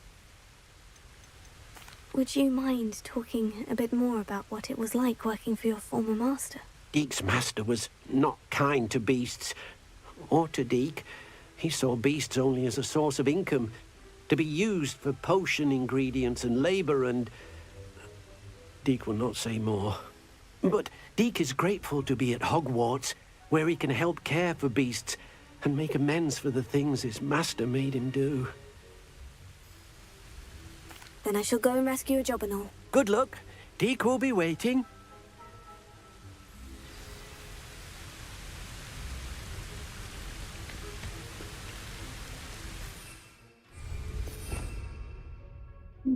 Would you mind talking a bit more about what it was like working for your former master? Deke's master was not kind to beasts, or to Deke. He saw beasts only as a source of income, to be used for potion ingredients and labor, and Deke will not say more. But Deke is grateful to be at Hogwarts, where he can help care for beasts and make amends for the things his master made him do. Then I shall go and rescue a jobberknoll. Good luck. Deke will be waiting.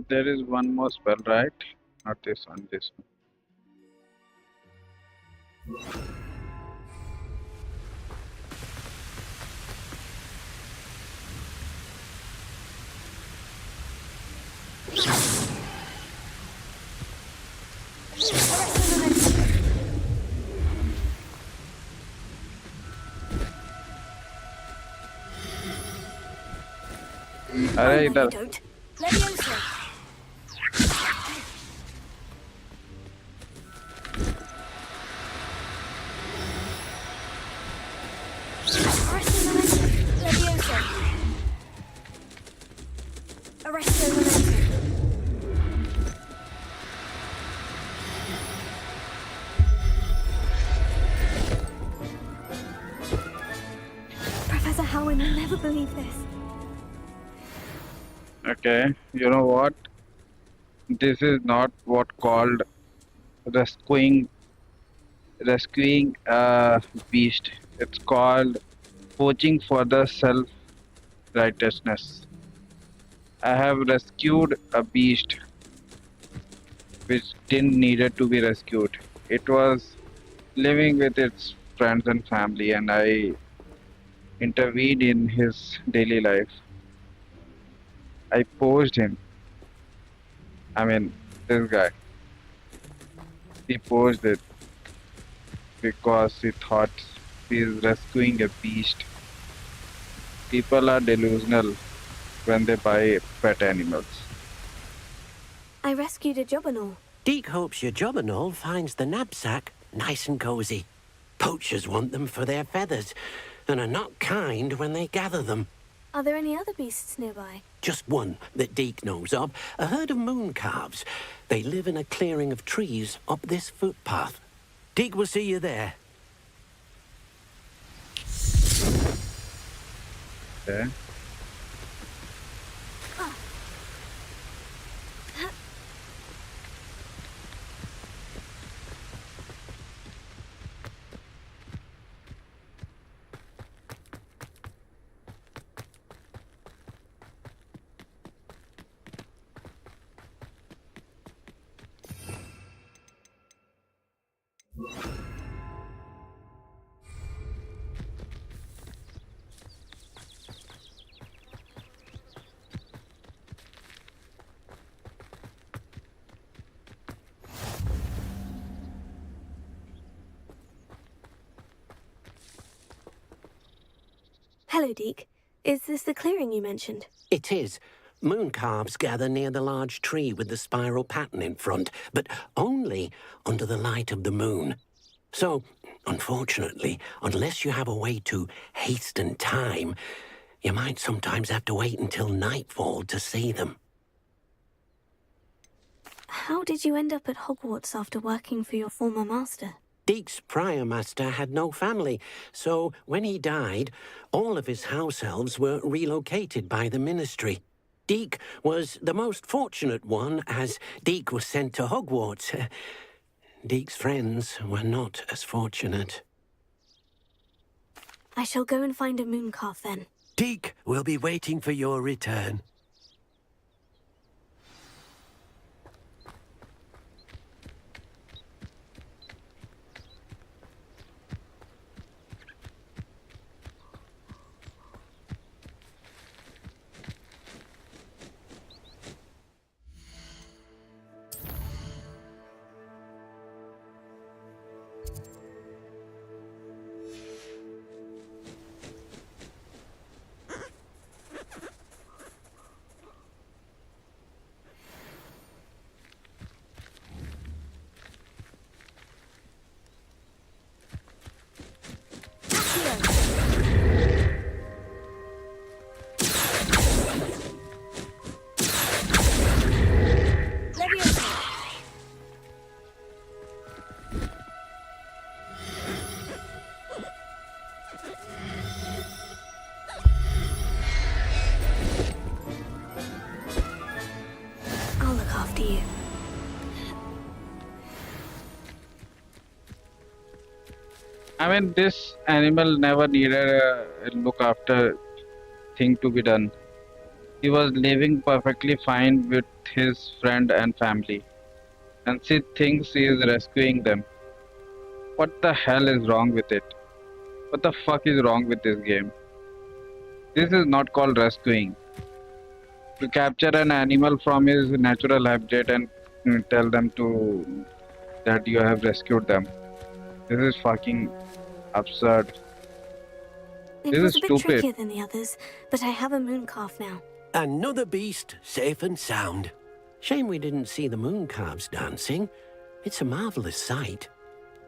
There is one more spell, right? Not this one, this one. अरे इधर Professor Howin will never believe this. Okay, you know what? This is not what called rescuing a beast. It's called poaching for the self righteousness. I have rescued a beast which didn't needed to be rescued. It was living with its friends and family, and I intervened in his daily life. I posed him. I mean, this guy. He posed it because he thought he is rescuing a beast. People are delusional when they buy pet animals. I rescued a jobberknoll. Deke hopes your jobberknoll finds the knapsack nice and cozy. Poachers want them for their feathers and are not kind when they gather them. Are there any other beasts nearby? Just one that Deke knows of, a herd of moon calves. They live in a clearing of trees up this footpath. Deke will see you there. Okay. Hello, Deke. Is this the clearing you mentioned? It is. Moon calves gather near the large tree with the spiral pattern in front, but only under the light of the moon. So, unfortunately, unless you have a way to hasten time, you might sometimes have to wait until nightfall to see them. How did you end up at Hogwarts after working for your former master? Deke's prior master had no family, so when he died, all of his house elves were relocated by the ministry. Deke was the most fortunate one, as Deke was sent to Hogwarts. Deke's friends were not as fortunate. I shall go and find a moon calf then. Deke will be waiting for your return. I'll look after you. I mean, this animal never needed a look after thing to be done. He was living perfectly fine with his friend and family, and she thinks he is rescuing them. What the hell is wrong with it? What the fuck is wrong with this game? This is not called rescuing. To capture an animal from his natural habitat and tell them to that you have rescued them. This is fucking absurd. It This was is a bit stupid. trickier than the others, but I have a moon calf now. Another beast, safe and sound. Shame we didn't see the moon calves dancing. It's a marvelous sight.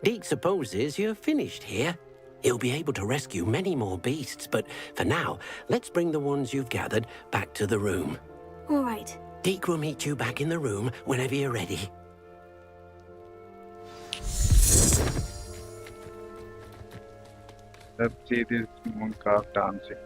Deke supposes you're finished here. He'll be able to rescue many more beasts, but for now, let's bring the ones you've gathered back to the room. All right. Deke will meet you back in the room whenever you're ready. Let's see this moon calf dancing.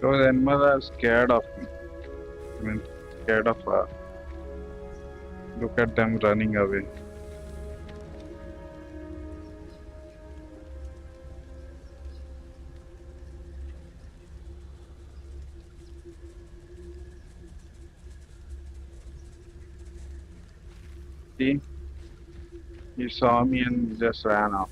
Those animals are scared of me. I mean, scared of her. Look at them running away. See? He saw me and just ran off.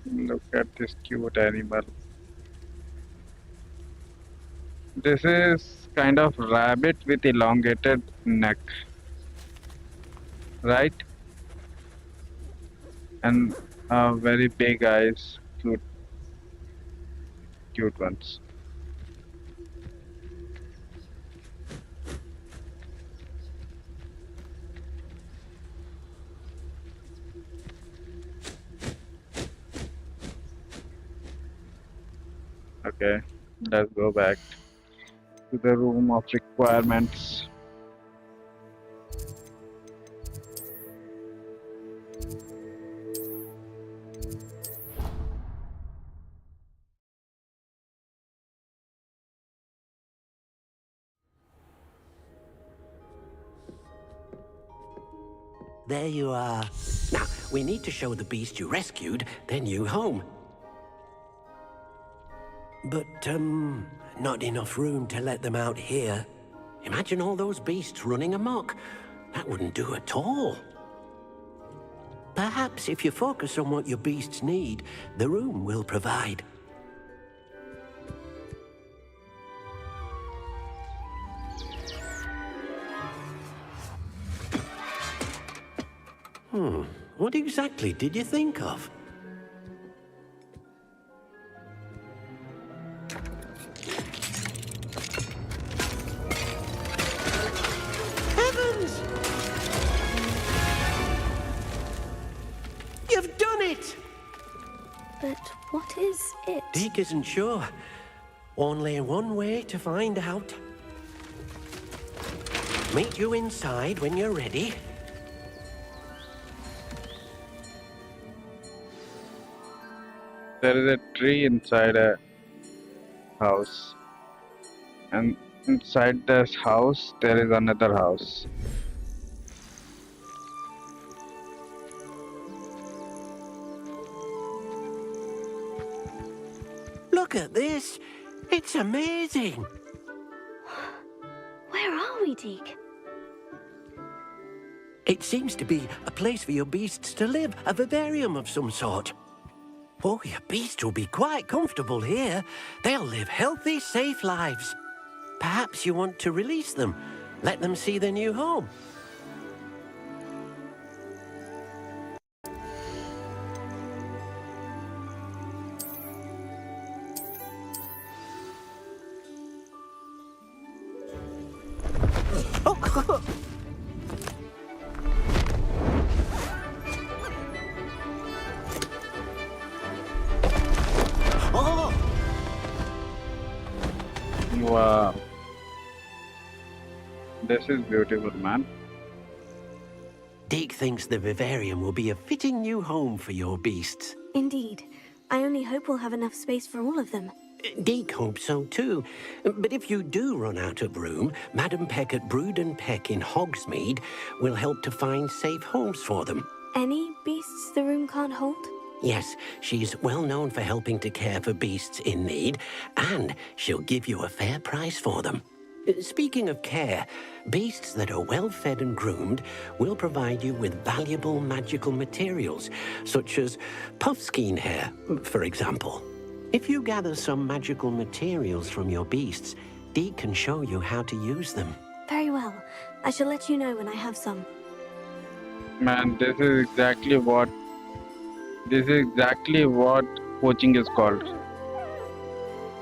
Look at this cute animal. This is kind of rabbit with elongated neck, right? And very big eyes, cute ones. Okay, let's go back to the room of requirements. There you are. Now, we need to show the beast you rescued their new home. but, not enough room to let them out here. Imagine all those beasts running amok. That wouldn't do at all. Perhaps if you focus on what your beasts need, the room will provide. What exactly did you think of? Heavens! You've done it! But what is it? Deek isn't sure. Only one way to find out. Meet you inside when you're ready. There is a tree inside a house, and inside this house there is another house. Look at this. It's amazing. Where are we, Deke? It seems to be a place for your beasts to live, a vivarium of some sort. Oh, your beasts will be quite comfortable here. They'll live healthy, safe lives. Perhaps you want to release them, let them see their new home. Wow, this is beautiful, man. Deke thinks the vivarium will be a fitting new home for your beasts. Indeed. I only hope we'll have enough space for all of them. Deke hopes so too. But if you do run out of room, Madam Peck at Brood and Peck in Hogsmeade will help to find safe homes for them. Any beasts the room can't hold? Yes, she's well known for helping to care for beasts in need, and she'll give you a fair price for them. Speaking of care, beasts that are well fed and groomed will provide you with valuable magical materials, such as puffskein hair, for example. If you gather some magical materials from your beasts, Deke can show you how to use them. Very well. I shall let you know when I have some. Man, this is exactly what coaching is called.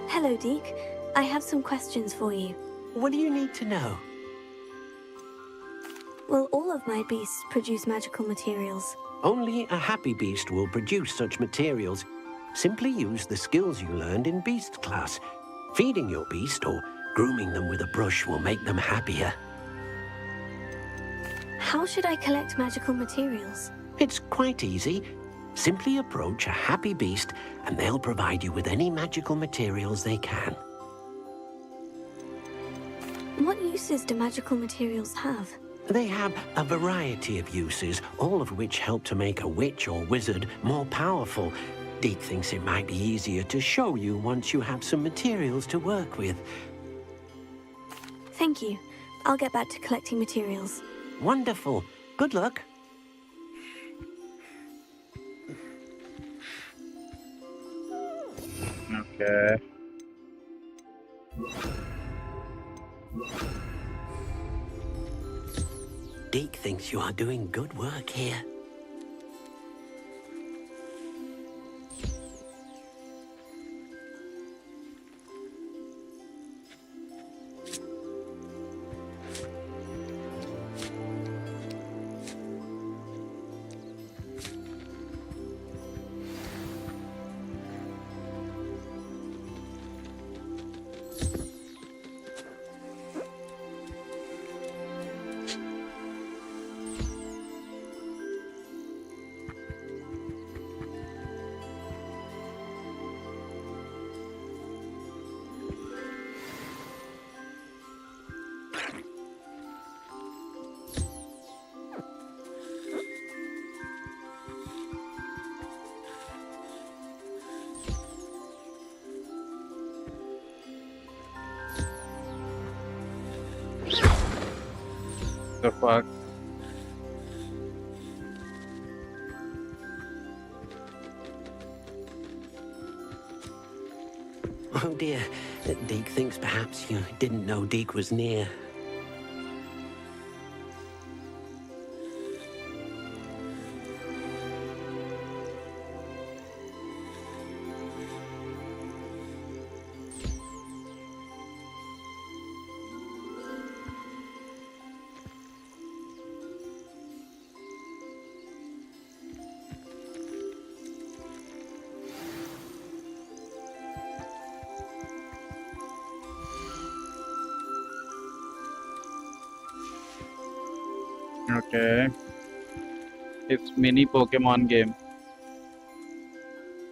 Hello, Deke. I have some questions for you. What do you need to know? Will all of my beasts produce magical materials? Only a happy beast will produce such materials. Simply use the skills you learned in Beast class. Feeding your beast or grooming them with a brush will make them happier. How should I collect magical materials? It's quite easy. Simply approach a happy beast and they'll provide you with any magical materials they can. What uses do magical materials have? They have a variety of uses, all of which help to make a witch or wizard more powerful. Deke thinks it might be easier to show you once you have some materials to work with. Thank you. I'll get back to collecting materials. Wonderful. Good luck. Okay. Deke thinks you are doing good work here. The fuck? Oh dear. Deke thinks perhaps you didn't know Deke was near. Okay. It's mini Pokemon game.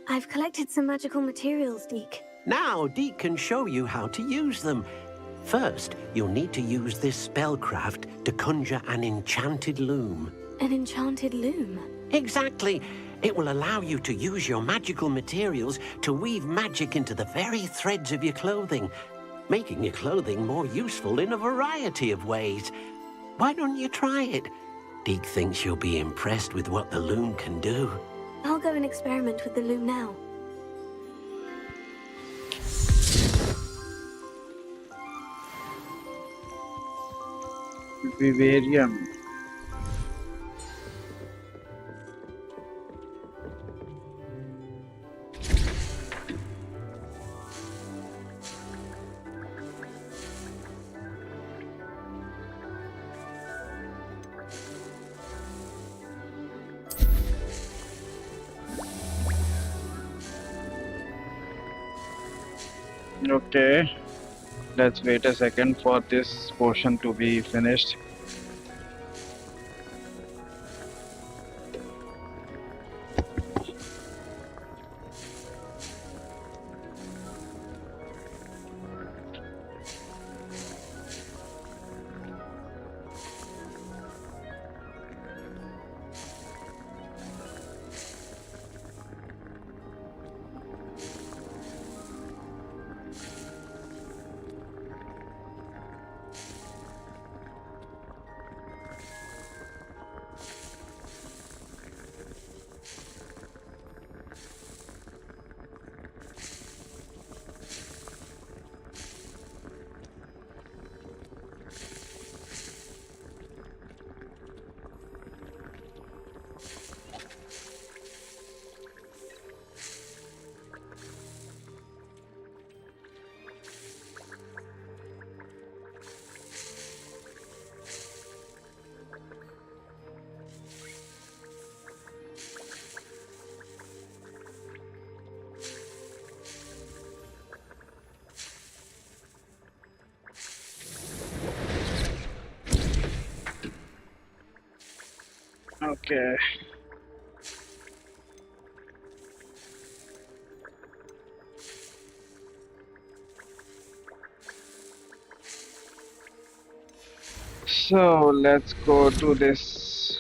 I've collected some magical materials, Deke. Now Deke can show you how to use them. First, you'll need to use this spellcraft to conjure an enchanted loom. An enchanted loom? Exactly. It will allow you to use your magical materials to weave magic into the very threads of your clothing, making your clothing more useful in a variety of ways. Why don't you try it? Deke thinks you'll be impressed with what the loom can do. I'll go and experiment with the loom now. Vivarium. Okay, let's wait a second for this portion to be finished. Okay. So let's go to this.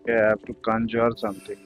Okay, I have to conjure something.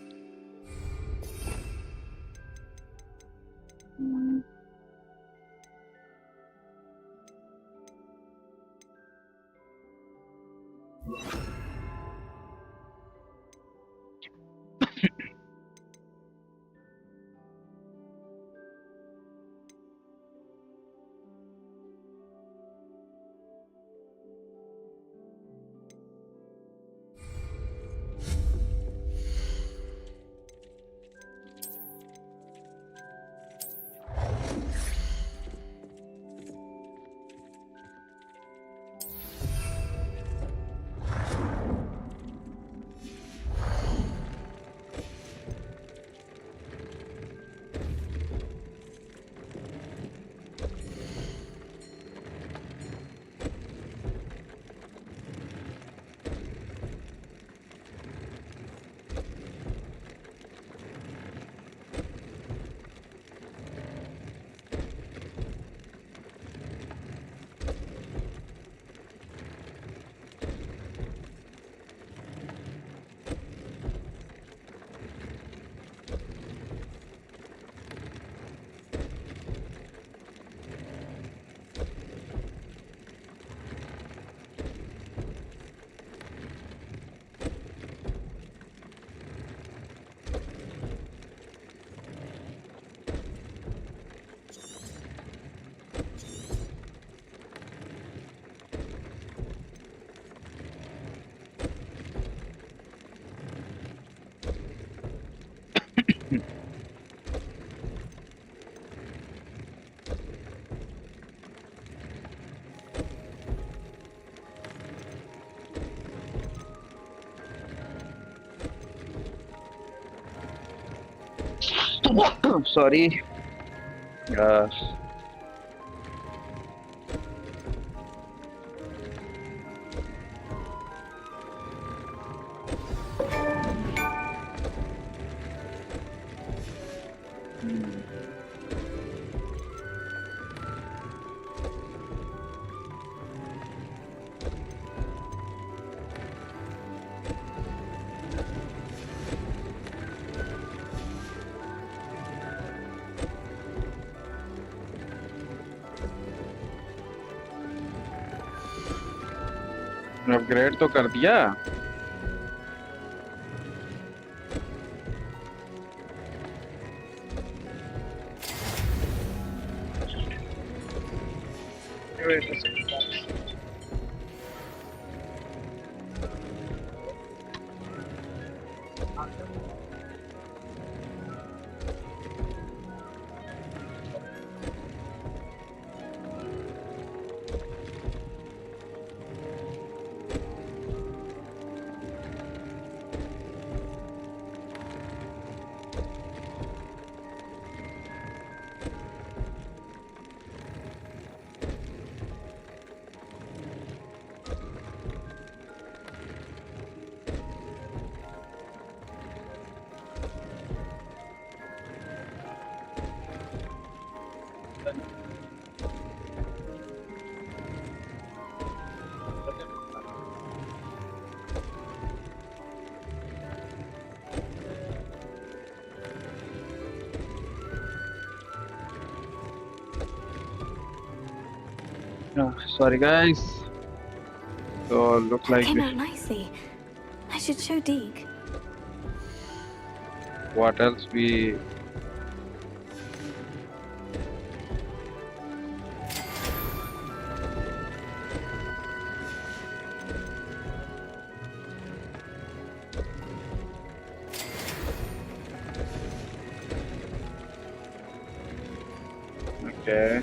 Sorry. Upgrade तो कर दिया। Sorry guys. So looks like Came out nicely. I should show Deke. what else we okay.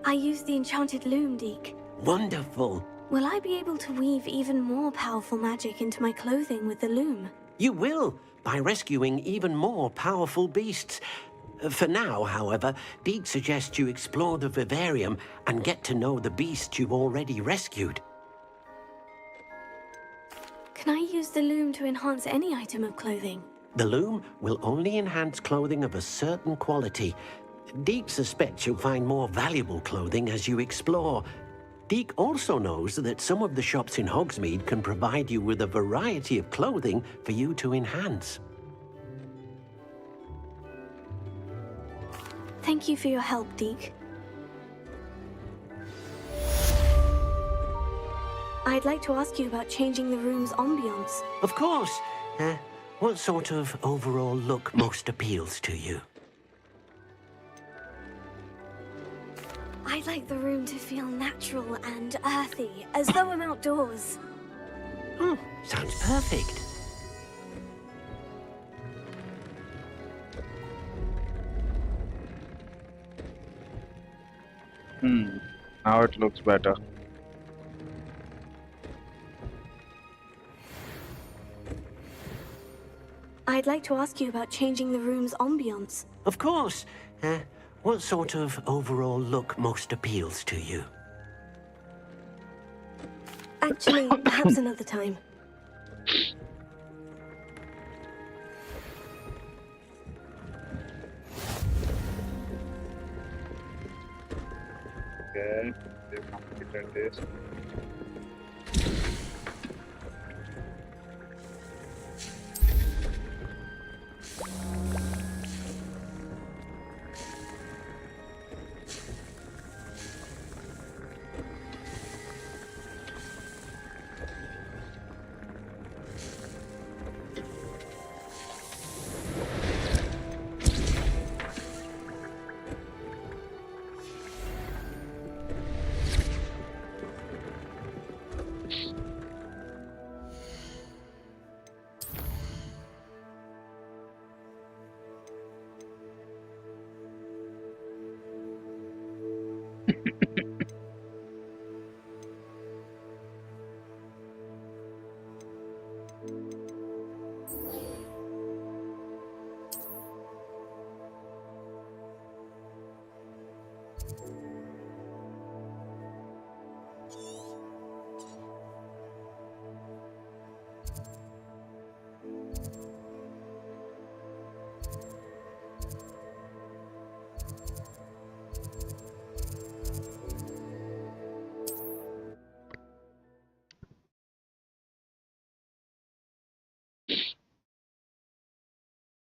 I used the enchanted loom, Deke. Wonderful. Will I be able to weave even more powerful magic into my clothing with the loom? You will, by rescuing even more powerful beasts. For now, however, Deke suggests you explore the vivarium and get to know the beasts you've already rescued. Can I use the loom to enhance any item of clothing? The loom will only enhance clothing of a certain quality. Deke suspects you'll find more valuable clothing as you explore. Deke also knows that some of the shops in Hogsmeade can provide you with a variety of clothing for you to enhance. Thank you for your help, Deke. I'd like to ask you about changing the room's ambiance. Of course. What sort of overall look most appeals to you? I'd like the room to feel natural and earthy, as though I'm outdoors. Sounds perfect. Now it looks better. I'd like to ask you about changing the room's ambiance. Of course. What sort of overall look most appeals to you? Actually, perhaps another time. Okay, they've completed this.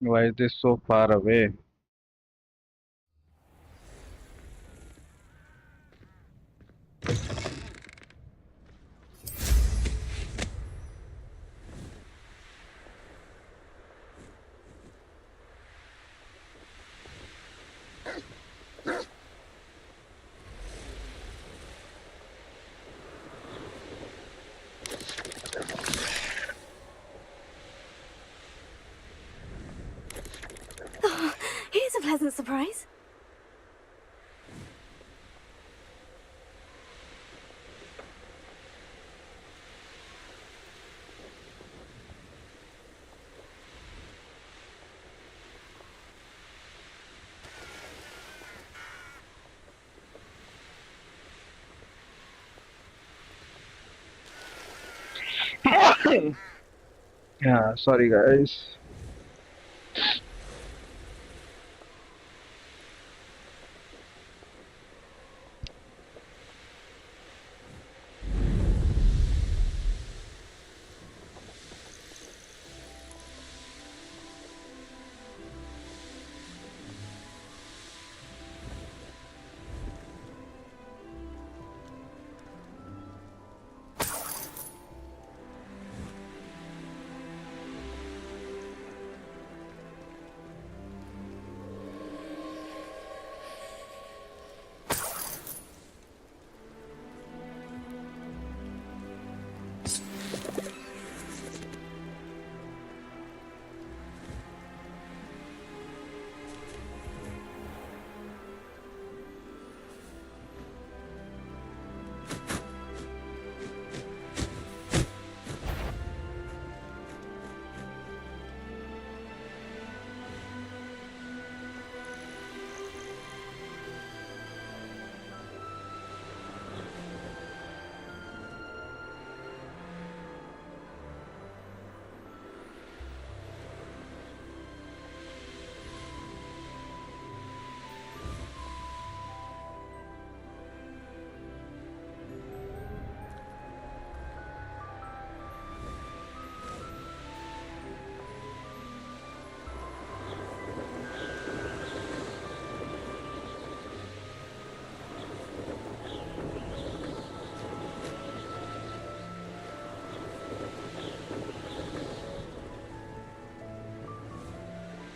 Why is this so far away? Oh, here's a pleasant surprise. Yeah, sorry guys.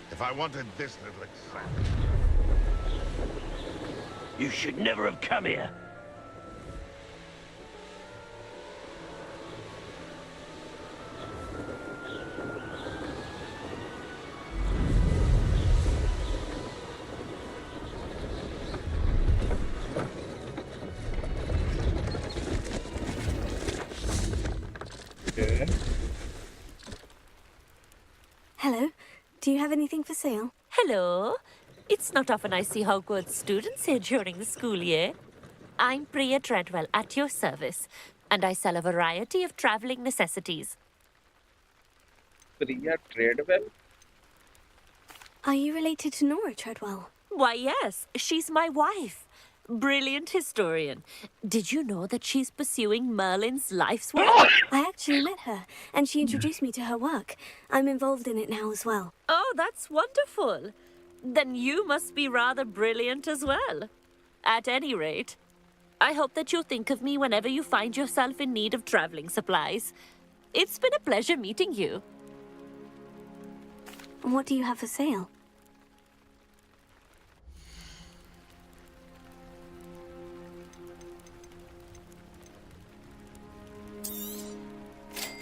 If I wanted this little excitement... You should never have come here. Okay. Hello. Do you have anything for sale? Hello. It's not often I see Hogwarts students here during the school year. I'm Priya Treadwell, at your service, and I sell a variety of traveling necessities. Priya Treadwell? Are you related to Nora Treadwell? Why, yes. She's my wife. Brilliant historian. Did you know that she's pursuing Merlin's life's work? I actually met her, and she introduced me to her work. I'm involved in it now as well. Oh, that's wonderful. Then you must be rather brilliant as well. At any rate, I hope that you'll think of me whenever you find yourself in need of traveling supplies. It's been a pleasure meeting you. What do you have for sale?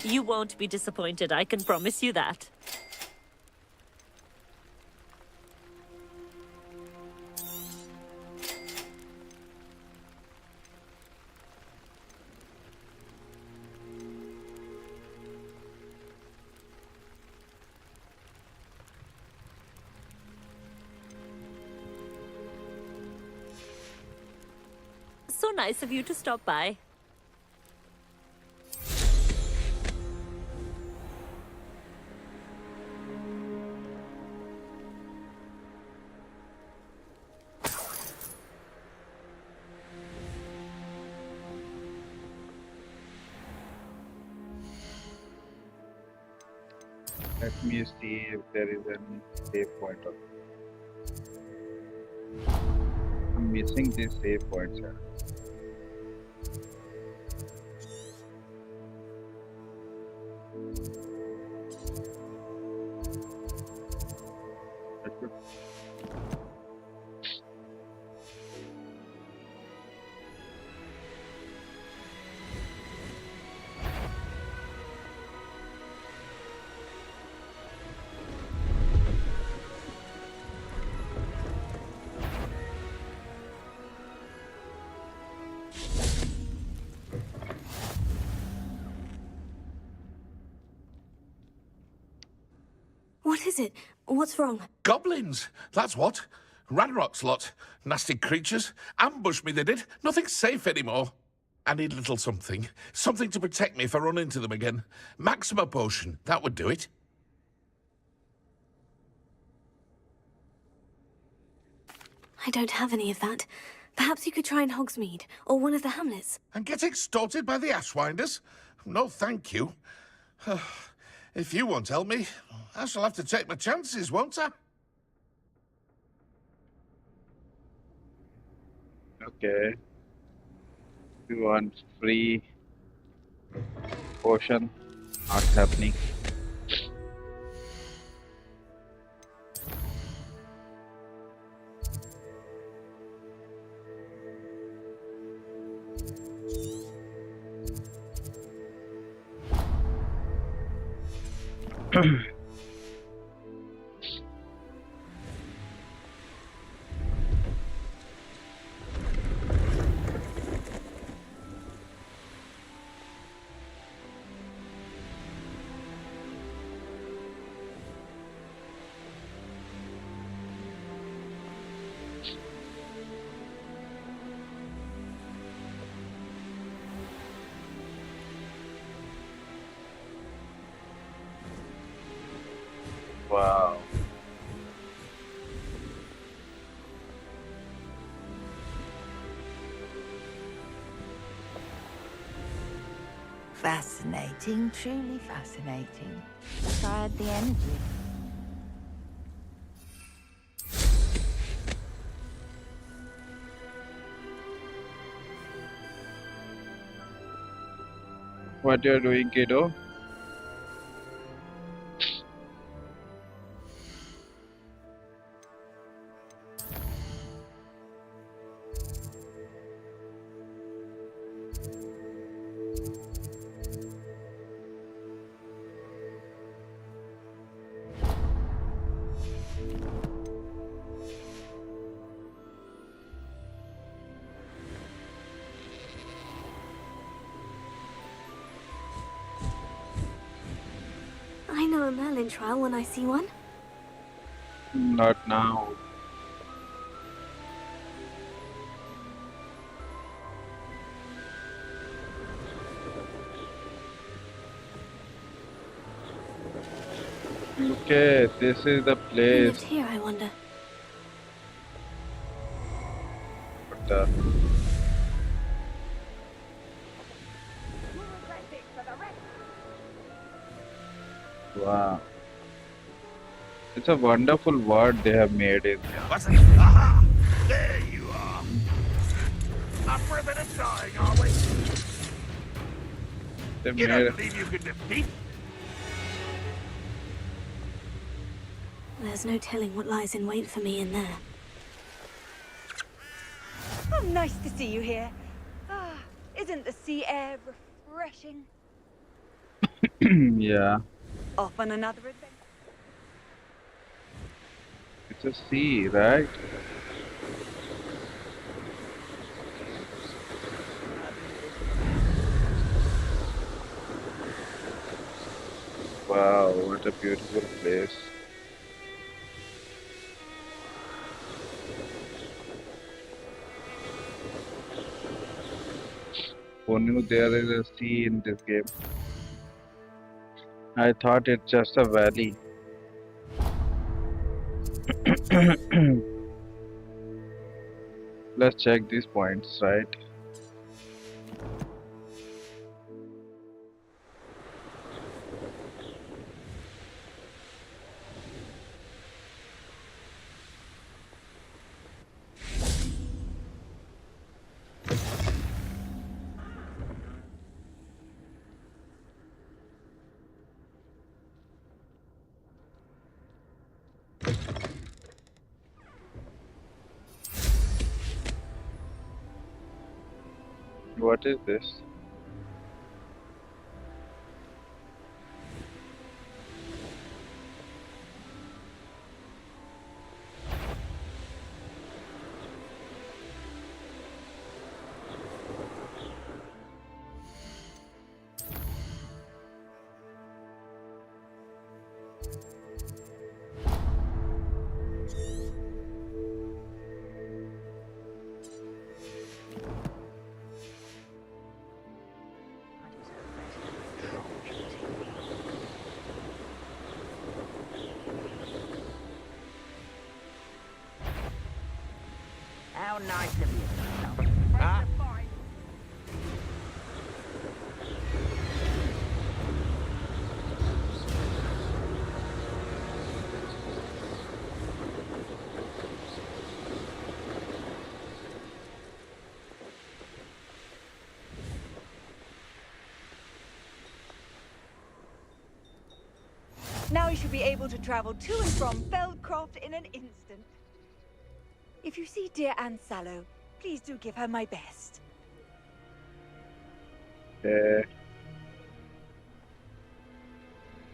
You won't be disappointed, I can promise you that. nice of you to stop by. Let me see if there is any save point. I'm missing these save points here. What is it? What's wrong? Goblins! That's what. Ranrock's lot. Nasty creatures. Ambushed me, they did. Nothing's safe anymore. I need a little something. Something to protect me if I run into them again. Maxima potion. That would do it. I don't have any of that. Perhaps you could try in Hogsmeade, or one of the hamlets. And get extorted by the Ashwinders? No, thank you. If you won't help me, I shall have to take my chances, won't I? Okay. You want free potion? Not happening. Wow. Fascinating, truly fascinating. Tried the energy. What you're doing, kiddo? I know a Merlin trial when I see one. Not now. Okay, this is the Who place. lived here, I wonder? What the? Wow. It's a wonderful world they have made it. What's it? Aha! There you are. Up for a bit of dying, are we? They You made don't believe you can defeat? There's no telling what lies in wait for me in there. Oh, nice to see you here. Ah, isn't the sea air refreshing? Yeah, Off on another adventure. it's a sea, right? Wow, what a beautiful place. Who knew there is a sea in this game? I thought it's just a valley. Let's check these points, right? What is this? How nice of you. Now you should be able to travel to and from Feldcroft in an instant. If you see dear Anne Sallow, please do give her my best. Okay.